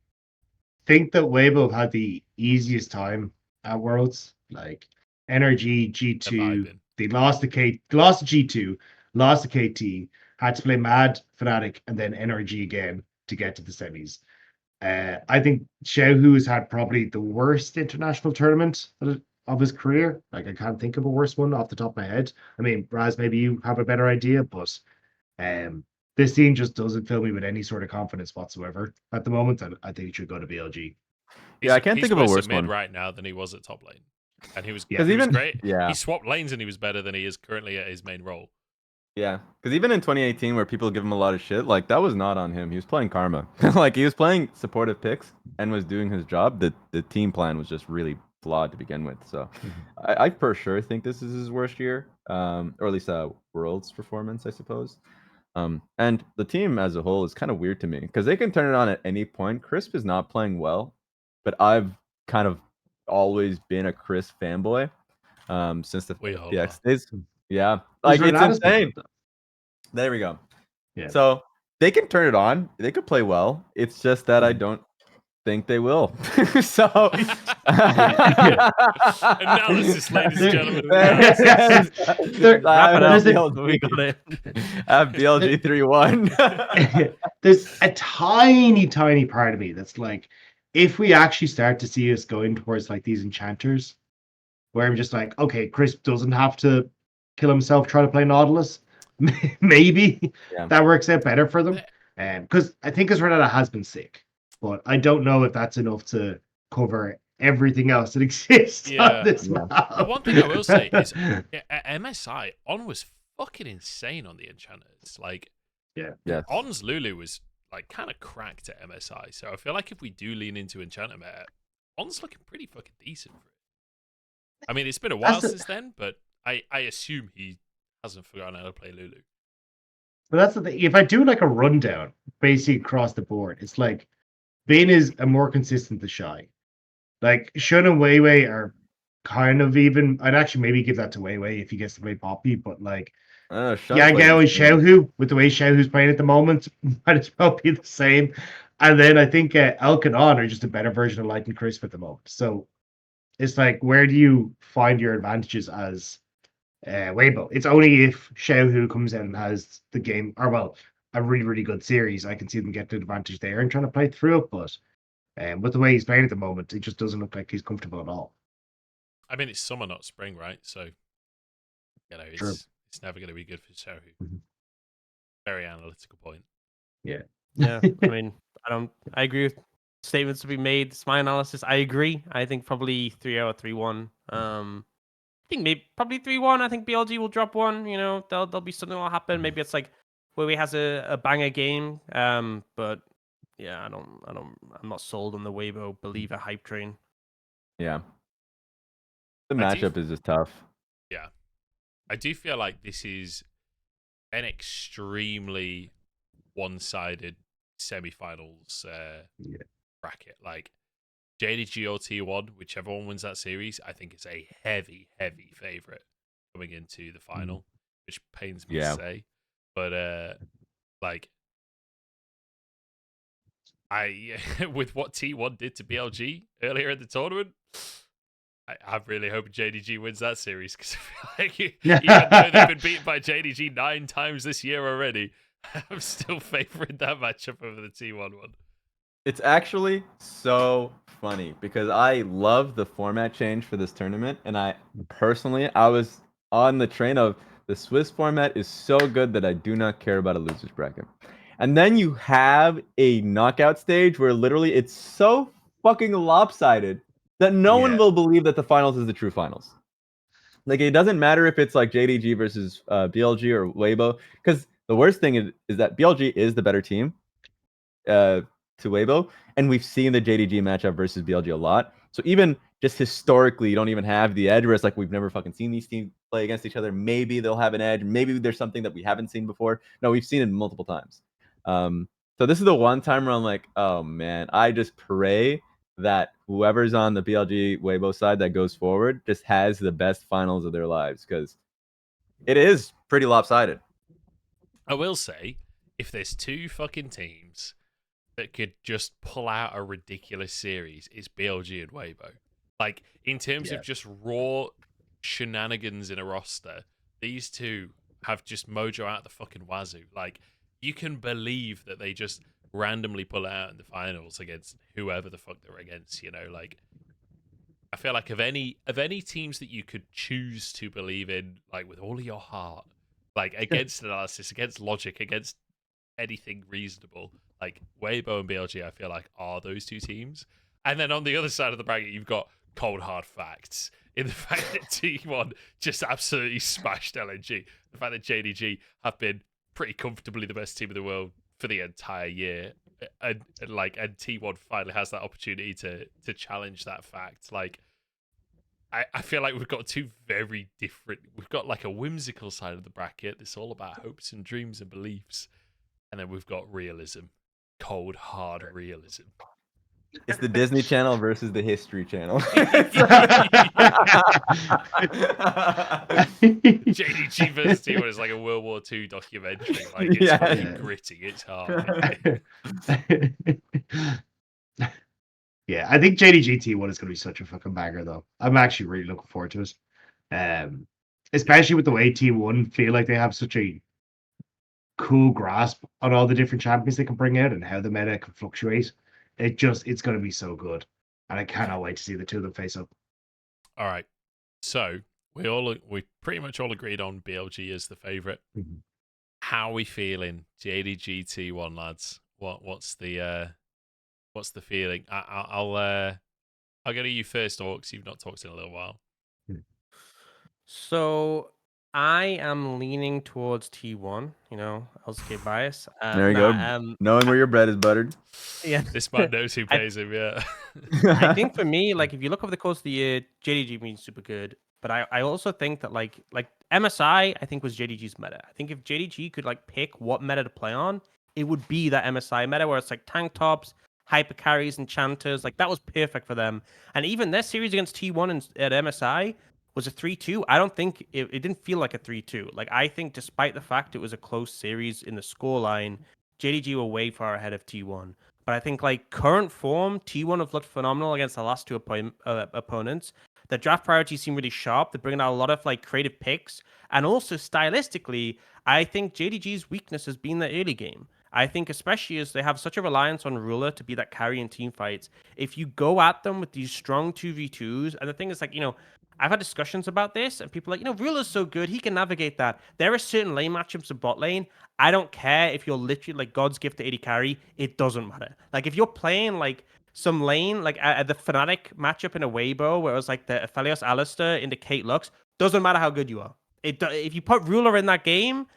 think that Weibo had the easiest time at Worlds. Like NRG, G2, they lost to G2, lost to KT, had to play Mad, Fnatic, and then NRG again to get to the semis. I think Xiaohu has had probably the worst international tournament of his career. Like, I can't think of a worse one off the top of my head. I mean, Raz, maybe you have a better idea, but this team just doesn't fill me with any sort of confidence whatsoever at the moment. And I think he should go to BLG. Yeah, I can't think of a worse one right now than he was at top lane, and he was great. Yeah, he swapped lanes and he was better than he is currently at his main role. Yeah, because even in 2018, where people give him a lot of shit, like, that was not on him. He was playing Karma. Like, he was playing supportive picks and was doing his job. The team plan was just really flawed to begin with. So I for sure think this is his worst year, or at least Worlds performance, I suppose. And the team as a whole is kind of weird to me because they can turn it on at any point. Crisp is not playing well, but I've kind of always been a Crisp fanboy since the PX days. Yeah, like, it's insane. There we go. Yeah. So they can turn it on. They could play well. It's just that I don't think they will. So analysis, ladies and gentlemen. I have BLG 3-1. There's a tiny part of me that's like, if we actually start to see us going towards like these enchanters, where I'm just like, okay, Crisp doesn't have to kill himself trying to play Nautilus. Maybe that works out better for them. Because I think Isrenata has been sick, but I don't know if that's enough to cover everything else that exists on this map. The one thing I will say is at MSI, On was fucking insane on the enchanters. Like, On's Lulu was like kind of cracked at MSI. So I feel like if we do lean into enchanter meta, On's looking pretty fucking decent for it. I mean, it's been a while since then, but I assume he hasn't forgotten how to play Lulu. But that's the thing. If I do like a rundown, basically across the board, it's like Bane is a more consistent than Shy. Like, Shun and Weiwei are kind of even. I'd actually maybe give that to Weiwei if he gets to play Poppy, but like, Yagao and Xiaohu, with the way Xiaohu's playing at the moment, might as well be the same. And then I think Elk and On are just a better version of Light and Crisp at the moment. So it's like, where do you find your advantages as Weibo? It's only if Xiaohu comes in and has the game, or well, a really, really good series, I can see them get the advantage there and trying to play through it. But with the way he's playing at the moment, it just doesn't look like he's comfortable at all. I mean, it's summer, not spring, right? So, you know, it's never going to be good for Xiaohu. Mm-hmm. Very analytical point. Yeah. I mean, I agree with statements to be made. It's my analysis. I agree. I think probably 3-0 or 3-1. I think maybe probably 3-1. I think BLG will drop one. You know, there'll be something will happen. Maybe it's like where he has a banger game. But yeah, I'm not sold on the Weibo believer hype train. Yeah. The matchup is just tough. Yeah. I do feel like this is an extremely one-sided semi-finals bracket. Like, JDG or T1, whichever one wins that series, I think it's a heavy, heavy favorite coming into the final, which pains me to say. But like, with what T1 did to BLG earlier in the tournament, I'm really hoping JDG wins that series, because I feel like even though they've been beaten by JDG 9 times this year already, I'm still favoring that matchup over the T1 one. It's actually so funny because I love the format change for this tournament, and I was on the train of the Swiss format is so good that I do not care about a loser's bracket. And then you have a knockout stage where literally it's so fucking lopsided that no one will believe that the finals is the true finals. Like, it doesn't matter if it's like JDG versus BLG or Weibo, because The worst thing is that BLG is the better team to Weibo, and we've seen the JDG matchup versus BLG a lot. So even just historically, you don't even have the edge where it's like we've never fucking seen these teams play against each other. Maybe they'll have an edge. Maybe there's something that we haven't seen before. No, we've seen it multiple times. So this is the one time where I'm like, oh man, I just pray that whoever's on the BLG Weibo side that goes forward just has the best finals of their lives, because it is pretty lopsided. I will say, if there's two fucking teams that could just pull out a ridiculous series, it's BLG and Weibo. Like, in terms of just raw shenanigans in a roster, these two have just mojo out the fucking wazoo. Like, you can believe that they just randomly pull it out in the finals against whoever the fuck they're against, you know? Like, I feel like of any teams that you could choose to believe in, like, with all of your heart, like, against analysis, against logic, against anything reasonable, like, Weibo and BLG, I feel like, are those two teams. And then on the other side of the bracket, you've got cold hard facts in the fact that T1 just absolutely smashed LNG. The fact that JDG have been pretty comfortably the best team in the world for the entire year, and T1 finally has that opportunity to challenge that fact. Like, I feel like we've got two very different. We've got like a whimsical side of the bracket. It's all about hopes and dreams and beliefs, and then we've got realism, cold hard realism. It's the Disney Channel versus the History Channel. JDG versus T1 is like a World War II documentary. Like, it's fucking gritty. It's hard. Yeah, I think JDG T1 is going to be such a fucking banger, though. I'm actually really looking forward to it. Especially with the way T1 feel like they have such a cool grasp on all the different champions they can bring out and how the meta can fluctuate. It's going to be so good. And I cannot wait to see the two of them face up. All right. So we pretty much all agreed on BLG as the favorite. Mm-hmm. How are we feeling? JDG T1, lads. What's the feeling? I'll go to you first, Aux. You've not talked in a little while. So I am leaning towards T1. You know, LCK bias. There you go. Knowing where your bread is buttered. Yeah, this man knows who pays him. Yeah. I think for me, like, if you look over the course of the year, JDG means super good. But I also think that like MSI, I think was JDG's meta. I think if JDG could like pick what meta to play on, it would be that MSI meta where it's like tank tops, hyper carries, enchanters. Like, that was perfect for them. And even their series against T1 at MSI was a 3-2. I don't think it didn't feel like a 3-2. Like, I think despite the fact it was a close series in the scoreline, JDG were way far ahead of T1. But I think, like, current form, T1 have looked phenomenal against the last two opponents. The draft priorities seem really sharp. They're bringing out a lot of, like, creative picks. And also, stylistically, I think JDG's weakness has been the early game. I think especially as they have such a reliance on Ruler to be that carry in team fights, if you go at them with these strong 2v2s, and the thing is, like, you know, I've had discussions about this, and people are like, you know, Ruler's so good, he can navigate that. There are certain lane matchups in bot lane. I don't care if you're literally like God's gift to 80 carry, it doesn't matter. Like, if you're playing like some lane, like the Fnatic matchup in a Weibo, where it was like the Aphelios Alistair into Kate Lux, doesn't matter how good you are. If you put Ruler in that game,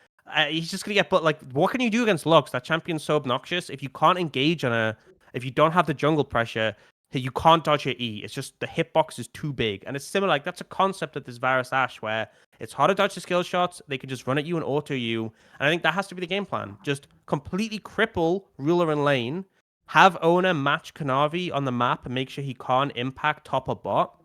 he's just gonna get. But like, what can you do against Lux? That champion's so obnoxious. If you can't engage on if you don't have the jungle pressure, you can't dodge your E. It's just the hitbox is too big, and it's similar. Like, that's a concept of this Varus Ashe where it's hard to dodge the skill shots. They can just run at you and auto you, and I think that has to be the game plan. Just completely cripple Ruler in lane, have Owner match Kanavi on the map and make sure he can't impact top or bot.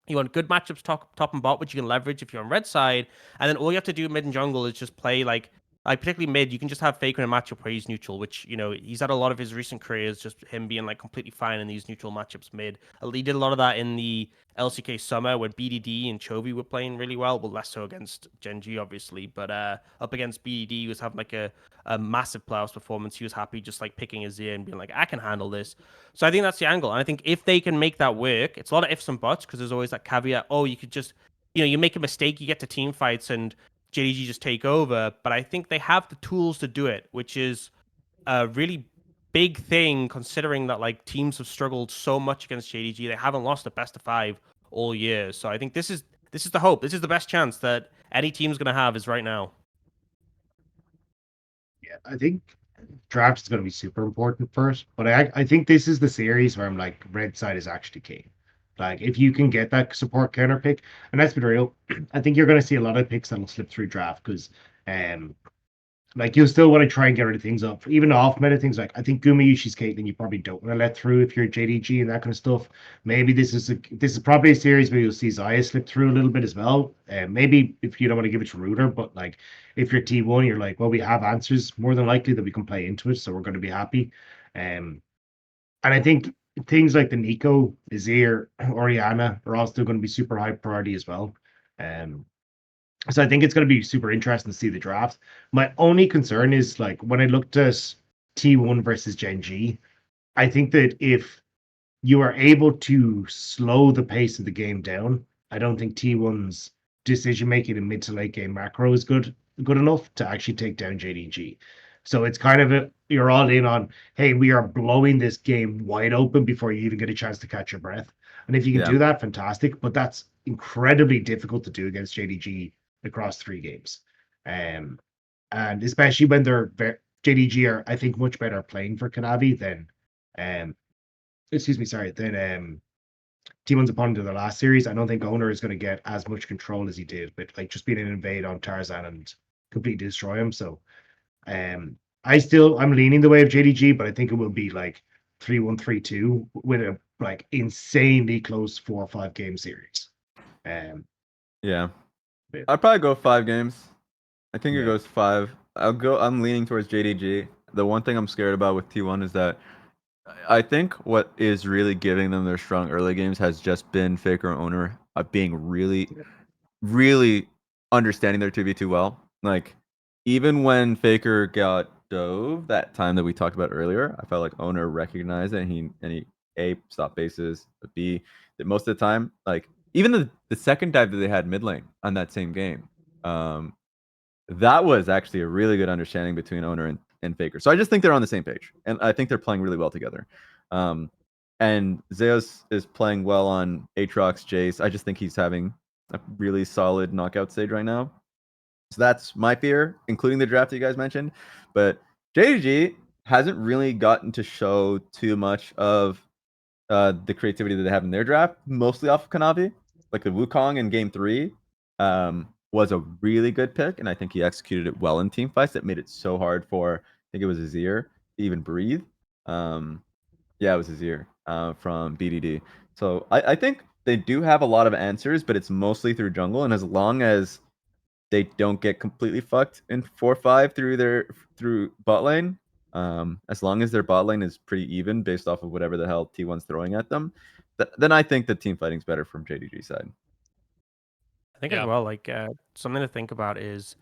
You want good matchups top and bot, which you can leverage if you're on red side. And then all you have to do mid and jungle is just play like particularly mid, you can just have Faker in a matchup where he's neutral, which, you know, he's had a lot of his recent careers, just him being like completely fine in these neutral matchups mid. He did a lot of that in the LCK summer when BDD and Chovy were playing really well. Well, less so against Genji, obviously, but up against BDD, he was having like a massive playoffs performance. He was happy just like picking his ear and being like, I can handle this. So I think that's the angle. And I think if they can make that work, it's a lot of ifs and buts because there's always that caveat, oh, you could just, you know, you make a mistake, you get to team fights and JDG just take over. But I think they have the tools to do it, which is a really big thing considering that like teams have struggled so much against JDG. They haven't lost a best of 5 all year. So I think this is the hope. This is the best chance that any team's going to have is right now. I think draft is going to be super important first, but I think this is the series where I'm like, red side is actually king. Like, if you can get that support counter pick, and let's be real, I think you're going to see a lot of picks that'll slip through draft because, like, you'll still want to try and get rid of things up, even off meta things. Like, I think Gumayushi's Caitlyn, you probably don't want to let through if you're JDG and that kind of stuff. Maybe this is probably a series where you'll see Zaya slip through a little bit as well. Maybe if you don't want to give it to Rooter, but like if you're T1, you're like, well, we have answers more than likely that we can play into it, so we're going to be happy. And I think things like the Nico, Azir, Oriana are all still going to be super high priority as well. So I think it's going to be super interesting to see the draft. My only concern is like when I looked at T1 versus Gen G, I think that if you are able to slow the pace of the game down, I don't think T1's decision making in mid to late game macro is good enough to actually take down JDG. So it's kind of you're all in on, hey, we are blowing this game wide open before you even get a chance to catch your breath. And if you can do that, fantastic. But that's incredibly difficult to do against JDG across 3 games. And especially when they're JDG are, I think, much better playing for Kanavi than than T1's opponent in the last series. I don't think Owner is going to get as much control as he did, but like just being an invade on Tarzan and completely destroy him. So I'm leaning the way of JDG, but I think it will be like 3-1, 3-2 with a like insanely close 4 or 5 game series. Yeah. I'd probably go 5 games. I think it goes 5. I'm leaning towards JDG. The one thing I'm scared about with T1 is that I think what is really giving them their strong early games has just been Faker and Owner being really, really understanding their 2v2 well. Like, even when Faker got dove that time that we talked about earlier, I felt like Owner recognized it, and he A, stopped bases, but B, that most of the time, like, even the second dive that they had mid lane on that same game, that was actually a really good understanding between Owner and Faker. So I just think they're on the same page, and I think they're playing really well together. And Zeus is playing well on Aatrox, Jace. I just think he's having a really solid knockout stage right now. So that's my fear, including the draft that you guys mentioned. But JDG hasn't really gotten to show too much of the creativity that they have in their draft, mostly off of Kanavi. Like the Wukong in game 3 was a really good pick, and I think he executed it well in team fights. That made it so hard for, I think it was Azir, to even breathe. Yeah, it was Azir from BDD. So I think they do have a lot of answers, but it's mostly through jungle, and as long as they don't get completely fucked in 4-5 through bot lane, as long as their bot lane is pretty even based off of whatever the hell T1's throwing at them, then I think the team fighting's better from JDG side. I think as well, like something to think about is,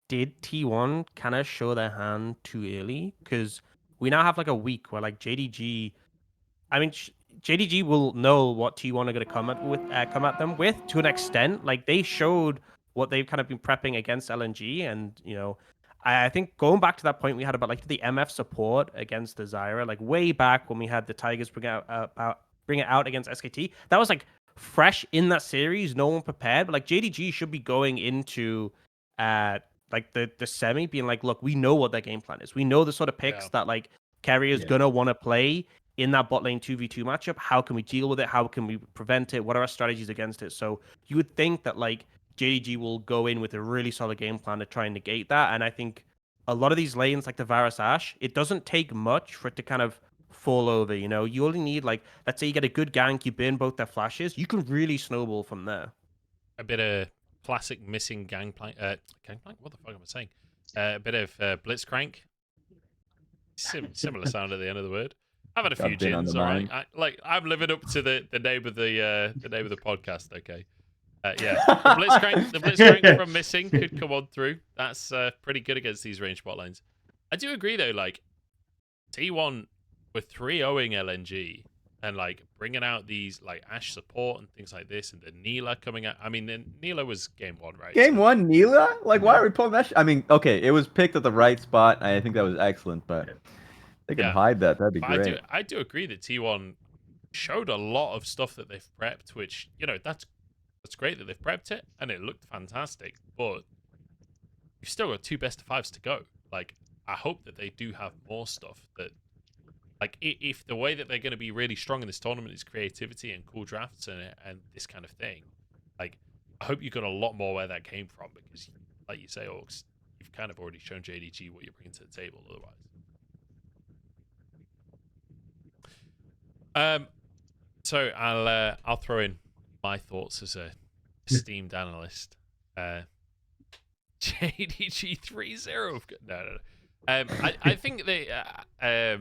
did T1 kind of show their hand too early? Because we now have like a week where like JDG, I mean, JDG will know what T1 are going to come at them with to an extent. Like they showed what they've kind of been prepping against LNG, and you know, I think going back to that point we had about like the MF support against the Zyra, like way back when we had the Tigers bring it out against SKT. That was like fresh in that series, no one prepared. But like JDG should be going into like the semi being like, look, we know what their game plan is. We know the sort of picks that like Carrier's gonna want to play in that bot lane 2v2 matchup. How can we deal with it? How can we prevent it? What are our strategies against it? So you would think that like JDG will go in with a really solid game plan to try and negate that. And I think a lot of these lanes, like the Varus Ashe, it doesn't take much for it to kind of fall over. You know, you only need like, let's say you get a good gank, you burn both their flashes, you can really snowball from there. A bit of classic missing gangplank. Gangplank? What the fuck am I saying? A bit of Blitzcrank. Similar sound at the end of the word. I've had a few gins, all right. I'm living up to the name of the podcast. Okay, yeah. The Blitzcrank from missing could come on through. That's pretty good against these range bot lanes. I do agree though. Like T1 with 3-0ing LNG and like bringing out these like Ashe support and things like this, and the Neela coming out. I mean, the Neela was game 1, right? Game 1 Neela? Like, why are we pulling that? I mean, okay, it was picked at the right spot. I think that was excellent, but they can hide that. That'd be great. I do agree that T1 showed a lot of stuff that they've prepped, which, you know, that's great that they've prepped it and it looked fantastic, but you've still got 2 best of 5s to go. Like, I hope that they do have more stuff that, like, if the way that they're going to be really strong in this tournament is creativity and cool drafts and this kind of thing, like, I hope you got a lot more where that came from, because, like you say, Aux, you've kind of already shown JDG what you're bringing to the table otherwise. So I'll throw in my thoughts as a esteemed analyst. JDG 3-0. No. I think they. I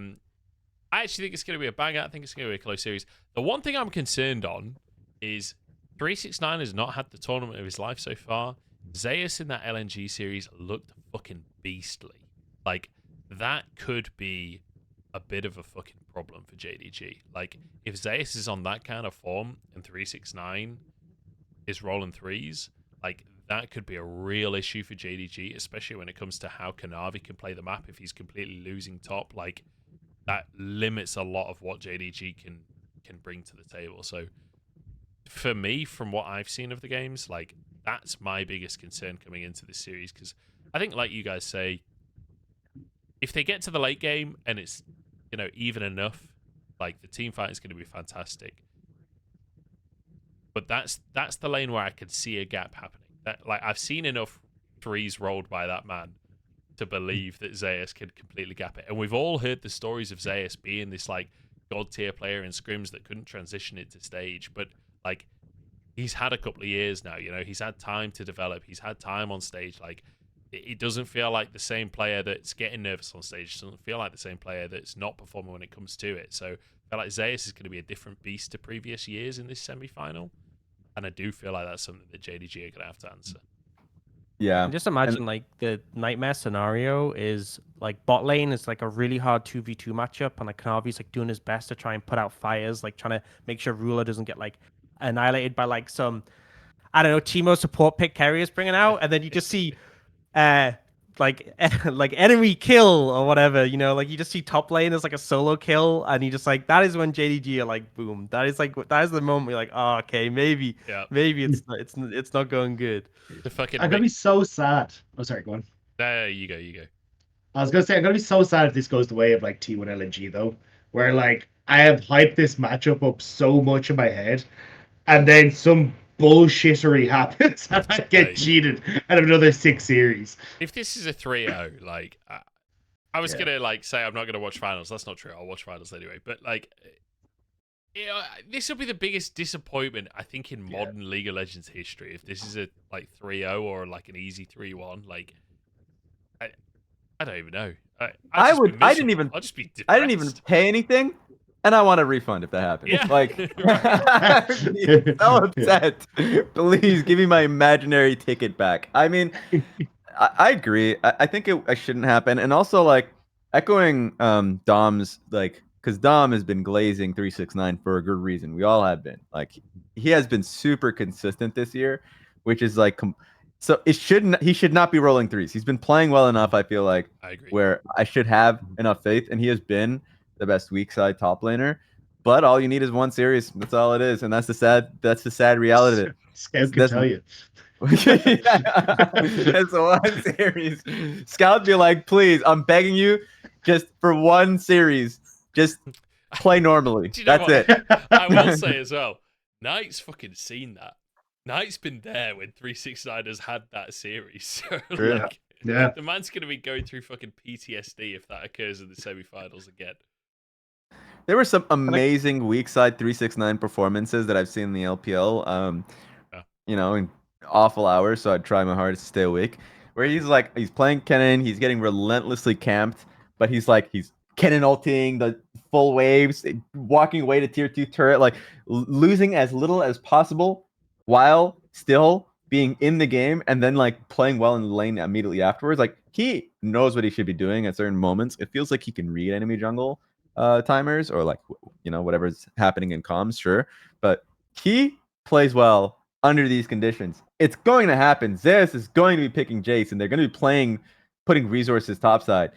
actually think it's going to be a banger. I think it's going to be a close series. The one thing I'm concerned on is 369 has not had the tournament of his life so far. Zeus in that LNG series looked fucking beastly. Like, that could be a bit of a fucking problem for JDG. Like, if Zeus is on that kind of form and 369 is rolling threes, like, that could be a real issue for JDG, especially when it comes to how Kanavi can play the map if he's completely losing top. Like, that limits a lot of what JDG can bring to the table. So, for me, from what I've seen of the games, like, that's my biggest concern coming into this series, because I think, like you guys say, if they get to the late game and it's, you know, even enough, like, the team fight is going to be fantastic. But that's the lane where I could see a gap happening. That, like, I've seen enough threes rolled by that man to believe that Zeus could completely gap it. And we've all heard the stories of Zeus being this, like, god tier player in scrims that couldn't transition it to stage. But, like, he's had a couple of years now, you know, he's had time to develop. He's had time on stage. Like, it doesn't feel like the same player that's getting nervous on stage. It doesn't feel like the same player that's not performing when it comes to it. So I feel like Zeus is going to be a different beast to previous years in this semi-final. And I do feel like that's something that JDG are going to have to answer. Yeah. Just imagine, like, the nightmare scenario is, like, bot lane is, like, a really hard 2v2 matchup, and, like, Kanavi's, like, doing his best to try and put out fires, like, trying to make sure Ruler doesn't get, like, annihilated by, like, some, I don't know, Teemo support pick carriers bringing out, and then you just see, like enemy kill or whatever, you know, like, you just see top lane as, like, a solo kill, and you just, like, that is when JDG are like, boom, that is the moment you're like, oh, okay, maybe it's not going good. The fucking I'm gonna be so sad. Oh, sorry, go on. There you go. I was gonna say I'm gonna be so sad if this goes the way of, like, T1 LNG though, where, like, I have hyped this matchup up so much in my head, and then some bullshittery happens and I get cheated out of another 6 series. If this is a 3-0, like, I was gonna, like, say I'm not gonna watch finals. That's not true. I'll watch finals anyway. But, like, you know, this will be the biggest disappointment, I think, in modern League of Legends history. If this is a, like, 3-0 or, like, an easy 3-1, like, I don't even know. I'll just be depressed. I didn't even pay anything, and I want a refund if that happens. Yeah. Like, I'd be so upset. Please give me my imaginary ticket back. I mean, I agree. I think it shouldn't happen. And also, like, echoing Dom's, like, because Dom has been glazing 369 for a good reason. We all have been. Like, he has been super consistent this year, which is, like, so he should not be rolling threes. He's been playing well enough, I feel like, I agree, where I should have enough faith, and he has been the best weak side top laner. But all you need is one series. That's all it is, and that's the sad reality of it. Scout can tell you. That's one series. Scout be like, please, I'm begging you, just for one series, just play normally. That's it. I will say as well, Knight's fucking seen that. Knight's been there when 369 has had that series. So, like, the man's going to be going through fucking PTSD if that occurs in the semi-finals again. There were some amazing weak side 369 performances that I've seen in the LPL. You know, in awful hours, so I'd try my hardest to stay awake. Where he's playing Kennen, he's getting relentlessly camped, but he's Kennen ulting the full waves, walking away to tier 2 turret, like, losing as little as possible while still being in the game, and then, like, playing well in the lane immediately afterwards. Like, he knows what he should be doing at certain moments. It feels like he can read enemy jungle timers, or, like, you know, whatever's happening in comms, sure. But he plays well under these conditions. It's going to happen. Zeus is going to be picking Jace, and they're going to be putting resources topside.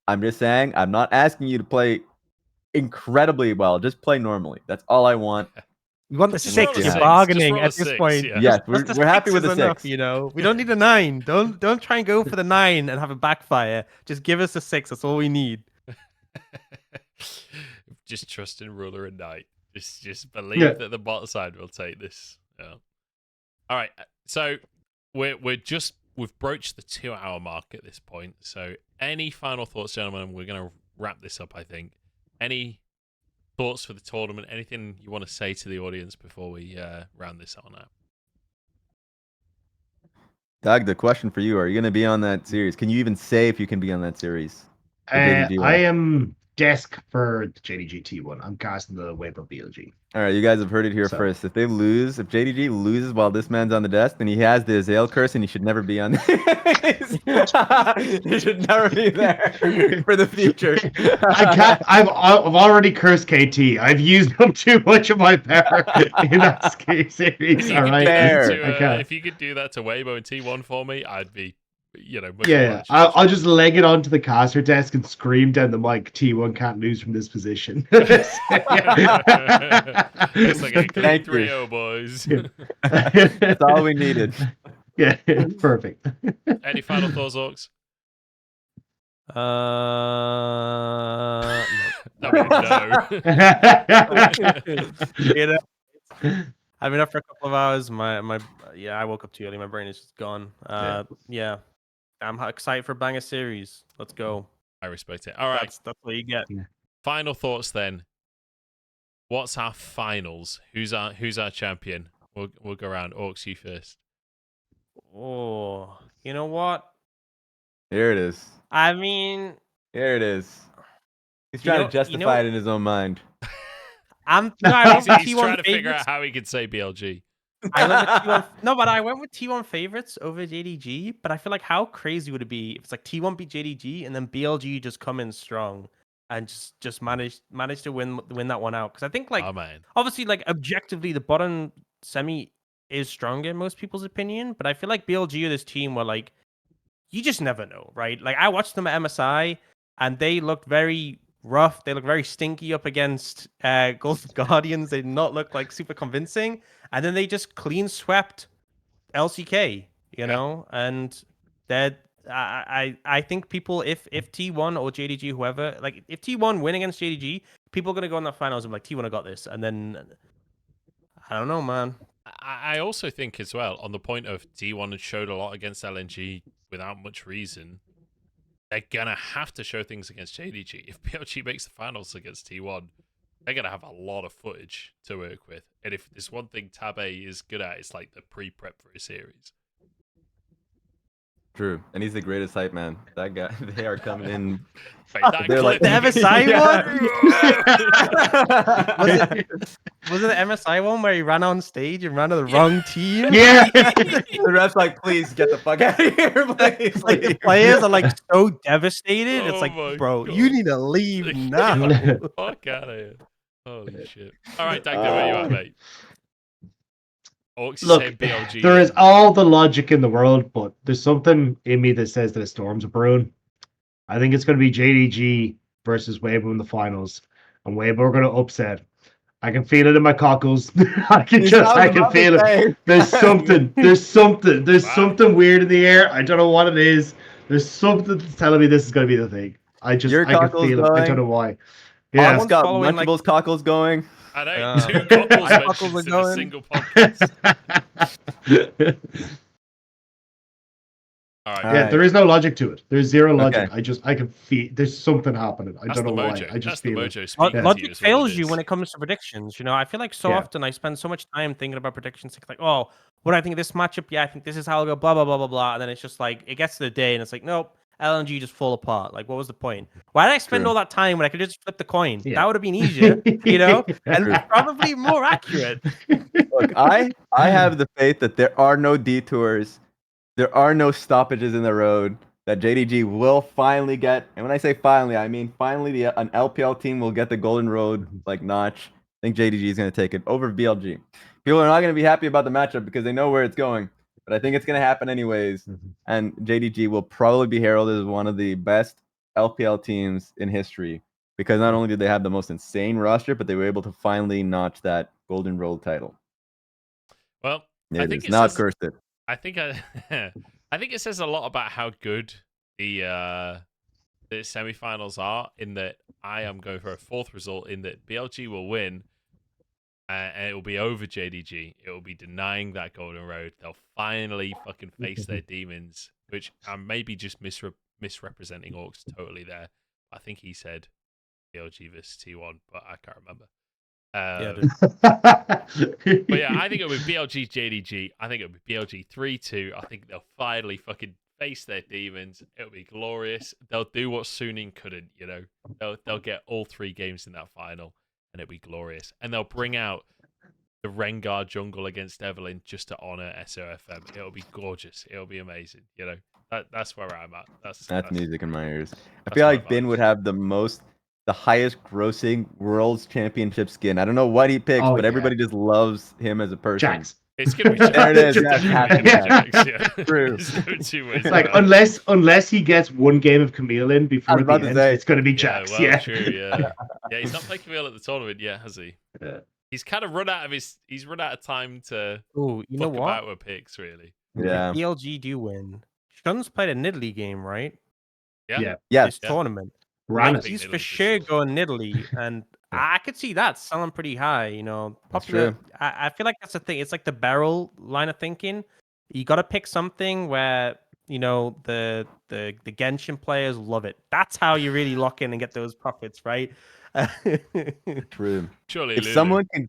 I'm just saying, I'm not asking you to play incredibly well. Just play normally. That's all I want. We want the Just roll 6. a You're 6. bargaining Just roll a at this 6, point. yeah. Yes, Just the we're happy 6 with is the enough, 6. you know. We don't need a 9. Don't try and go for the 9 and have a backfire. Just give us a 6. That's all we need. Just trust in ruler and knight. Just Yeah. believe that the bot side will take this. Yeah. All right. So we've broached the 2-hour mark at this point. So any final thoughts, gentlemen? We're gonna wrap this up, I think. Any thoughts for the tournament? Anything you want to say to the audience before we round this on out? Doug, the question for you: are you going to be on that series? Can you even say if you can be on that series? The JDG one. I am desk for the JDGT one. I'm casting the Weibo BLG. All right, you guys have heard it here So- first. If JDG loses while this man's on the desk, then he has the Azale curse and he should never be on this. He should never be there for the future. I've already cursed KT. I've used up too much of my power in that series. All right. Fair. If you could do that to Weibo and T1 for me, I'd be, much Yeah, I'll just leg it onto the caster desk and scream down the mic. T1 can't lose from this position. It's like a clean Thank you. 3-0, boys. That's all we needed. Yeah, perfect. Any final thoughts, Aux? No. I mean, no. You know, I've been up for a couple of hours. I woke up too early. My brain is just gone. Yeah. I'm excited for Banger Series. Let's go. I respect it. All right. That's what you get. Final thoughts then. What's our finals? Who's our champion? We'll go around. Aux, you first. Oh, you know what? Here it is. I mean, Here it is. He's trying to justify it in his own mind. I went with He's T1 trying to figure favorites. out how he could say BLG. I went with T1. No, but I went with T1 favorites over JDG. But I feel like how crazy would it be if it's like T1 beat JDG and then BLG just come in strong and just manage to win that one out? Because I think Oh man. obviously like objectively the bottom semi is stronger in most people's opinion, but I feel like BLG are this team where like you just never know, right? Like I watched them at MSI and they looked very rough. They looked very stinky up against Golden Guardians. They did not look like super convincing. And then they just clean swept LCK, you know? And that I think people if T1 or JDG, whoever, like if T1 win against JDG, people are gonna go in the finals and be like T1 I got this. And then I don't know, man. I also think as well, on the point of T1 had showed a lot against LNG without much reason, they're gonna have to show things against JDG. If BLG makes the finals against T1, they're gonna have a lot of footage to work with. And if there's one thing Tab A is good at, it's like the pre-prep for a series. True. And he's the greatest hype man. That guy, they are coming in. Wait, that They're like- The MSI Yeah. Was it the MSI one where he ran on stage and ran to the wrong team? Yeah. The ref's like, please get the fuck out of here, please. Like the leave." players are like so devastated. It's Oh like, my bro, God. you need to leave now. Fuck out of here. Holy shit. All right, Dagda, where you at, mate? Aux is Look, saying BLG. there is all the logic in the world, but there's something in me that says that a storm's a brewing. I think it's going to be JDG versus Weibo in the finals, and Weibo are going to upset. I can feel it in my cockles. I can feel it. There's something weird in the air. I don't know what it is. There's something that's telling me this is going to be the thing. I can feel it. I don't know why. Yeah, Yeah. it's got following, like- Lunchables cockles going. I know, Yeah. 2 couples Couples mentions are in a going. single podcast. All right. Yeah, there is no logic to it. There's zero logic. Okay. I can feel there's something happening. I That's don't know the why. mojo. I just That's the feel it. mojo speaking to you Logic is what fails it you is. when it comes to predictions. You know, I feel like so Yeah. often I spend so much time thinking about predictions. It's like, oh, what do I think of this matchup? Yeah, I think this is how I'll go. Blah blah blah blah blah. And then it's just like it gets to the day, and it's like, nope, LNG just fall apart. Like, what was the point? Why did I spend True. all that time when I could just flip the coin? Yeah. That would have been easier, you know, and True. probably more accurate. Look, I have the faith that there are no detours, there are no stoppages in the road. That JDG will finally get, and when I say finally, I mean finally an LPL team will get the golden road like notch. I think JDG is going to take it over BLG. People are not going to be happy about the matchup because they know where it's going, but I think it's going to happen anyways. And JDG will probably be heralded as one of the best LPL teams in history because not only did they have the most insane roster, but they were able to finally notch that Golden Roll title. Well, It I think is it not says, cursed. I think I think it says a lot about how good the semifinals are. In that, I am going for a fourth result. In that, BLG will win, and it will be over JDG. It will be denying that Golden Road. They'll finally fucking face their demons, which I'm maybe just misrepresenting Orcs totally there. I think he said BLG versus T1, but I can't remember. But yeah, I think it'll be BLG JDG. I think it'll be BLG 3-2. I think they'll finally fucking face their demons. It'll be glorious. They'll do what Suning couldn't, you know. They'll get all 3 games in that final, and it'll be glorious. And they'll bring out the Rengar jungle against Evelyn just to honor SOFM. It'll be gorgeous. It'll be amazing. You know, that's where I'm at. That's music in my ears. I that's feel my like Bin vibes. would have the highest grossing Worlds Championship skin. I don't know what he picks, but everybody just loves him as a person. Jax. It's gonna be There it is. It's Yes, definitely Jax. Jax, yeah. True. There's no 2 ways Like about it. unless he gets one game of Camille in I before was the about to end, say. it's going to be Jax. Well, Yeah, true, yeah. Yeah, he's not played Camille at the tournament yet, has he? Yeah. He's kind of run out of time to Oh, you know fuck what? about with picks, really. Yeah. BLG do win. Shun's played a Nidalee game, right? Yeah. Yes. This tournament. Rannis. He's Nidalee for for sure sure. going Nidalee, and I could see that selling pretty high. You know, That's popular. true. I feel like that's the thing. It's like the barrel line of thinking. You got to pick something where you know the Genshin players love it. That's how you really lock in and get those profits, right? True. Surely If Lulu.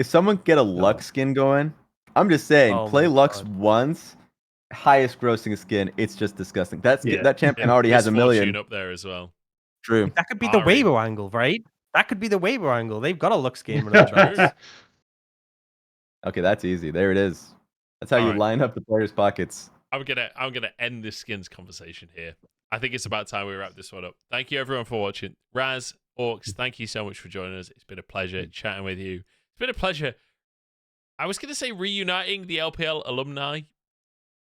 someone get a Lux skin going, I'm just saying, Oh play my Lux God. once, highest grossing skin. It's just disgusting. Yeah. That champion already has a million. Misfortune up there as well. True. That could be the Ari. Weibo angle, right? That could be the Weibo angle. They've got a Lux game under their belts. Okay, that's easy. There it is. That's how you Alright. line up the players' pockets. I'm gonna end this skins conversation here. I think it's about time we wrap this one up. Thank you everyone for watching. Raz, Orcs, thank you so much for joining us. It's been a pleasure chatting with you. It's been a pleasure. I was gonna say reuniting the LPL alumni.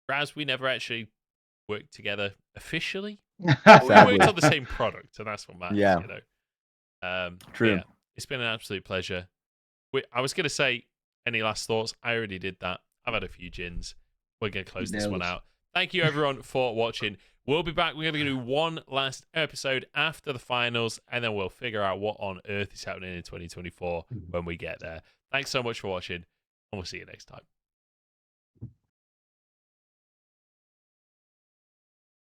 Raz, we never actually worked together officially. But we Sadly. worked on the same product, and that's what matters. Yeah. You know. True. Yeah, it's been an absolute pleasure. I was gonna say any last thoughts. I already did that. I've had a few gins. We're going to close this one out. Thank you, everyone, for watching. We'll be back. We're going to do one last episode after the finals, and then we'll figure out what on earth is happening in 2024 when we get there. Thanks so much for watching, and we'll see you next time.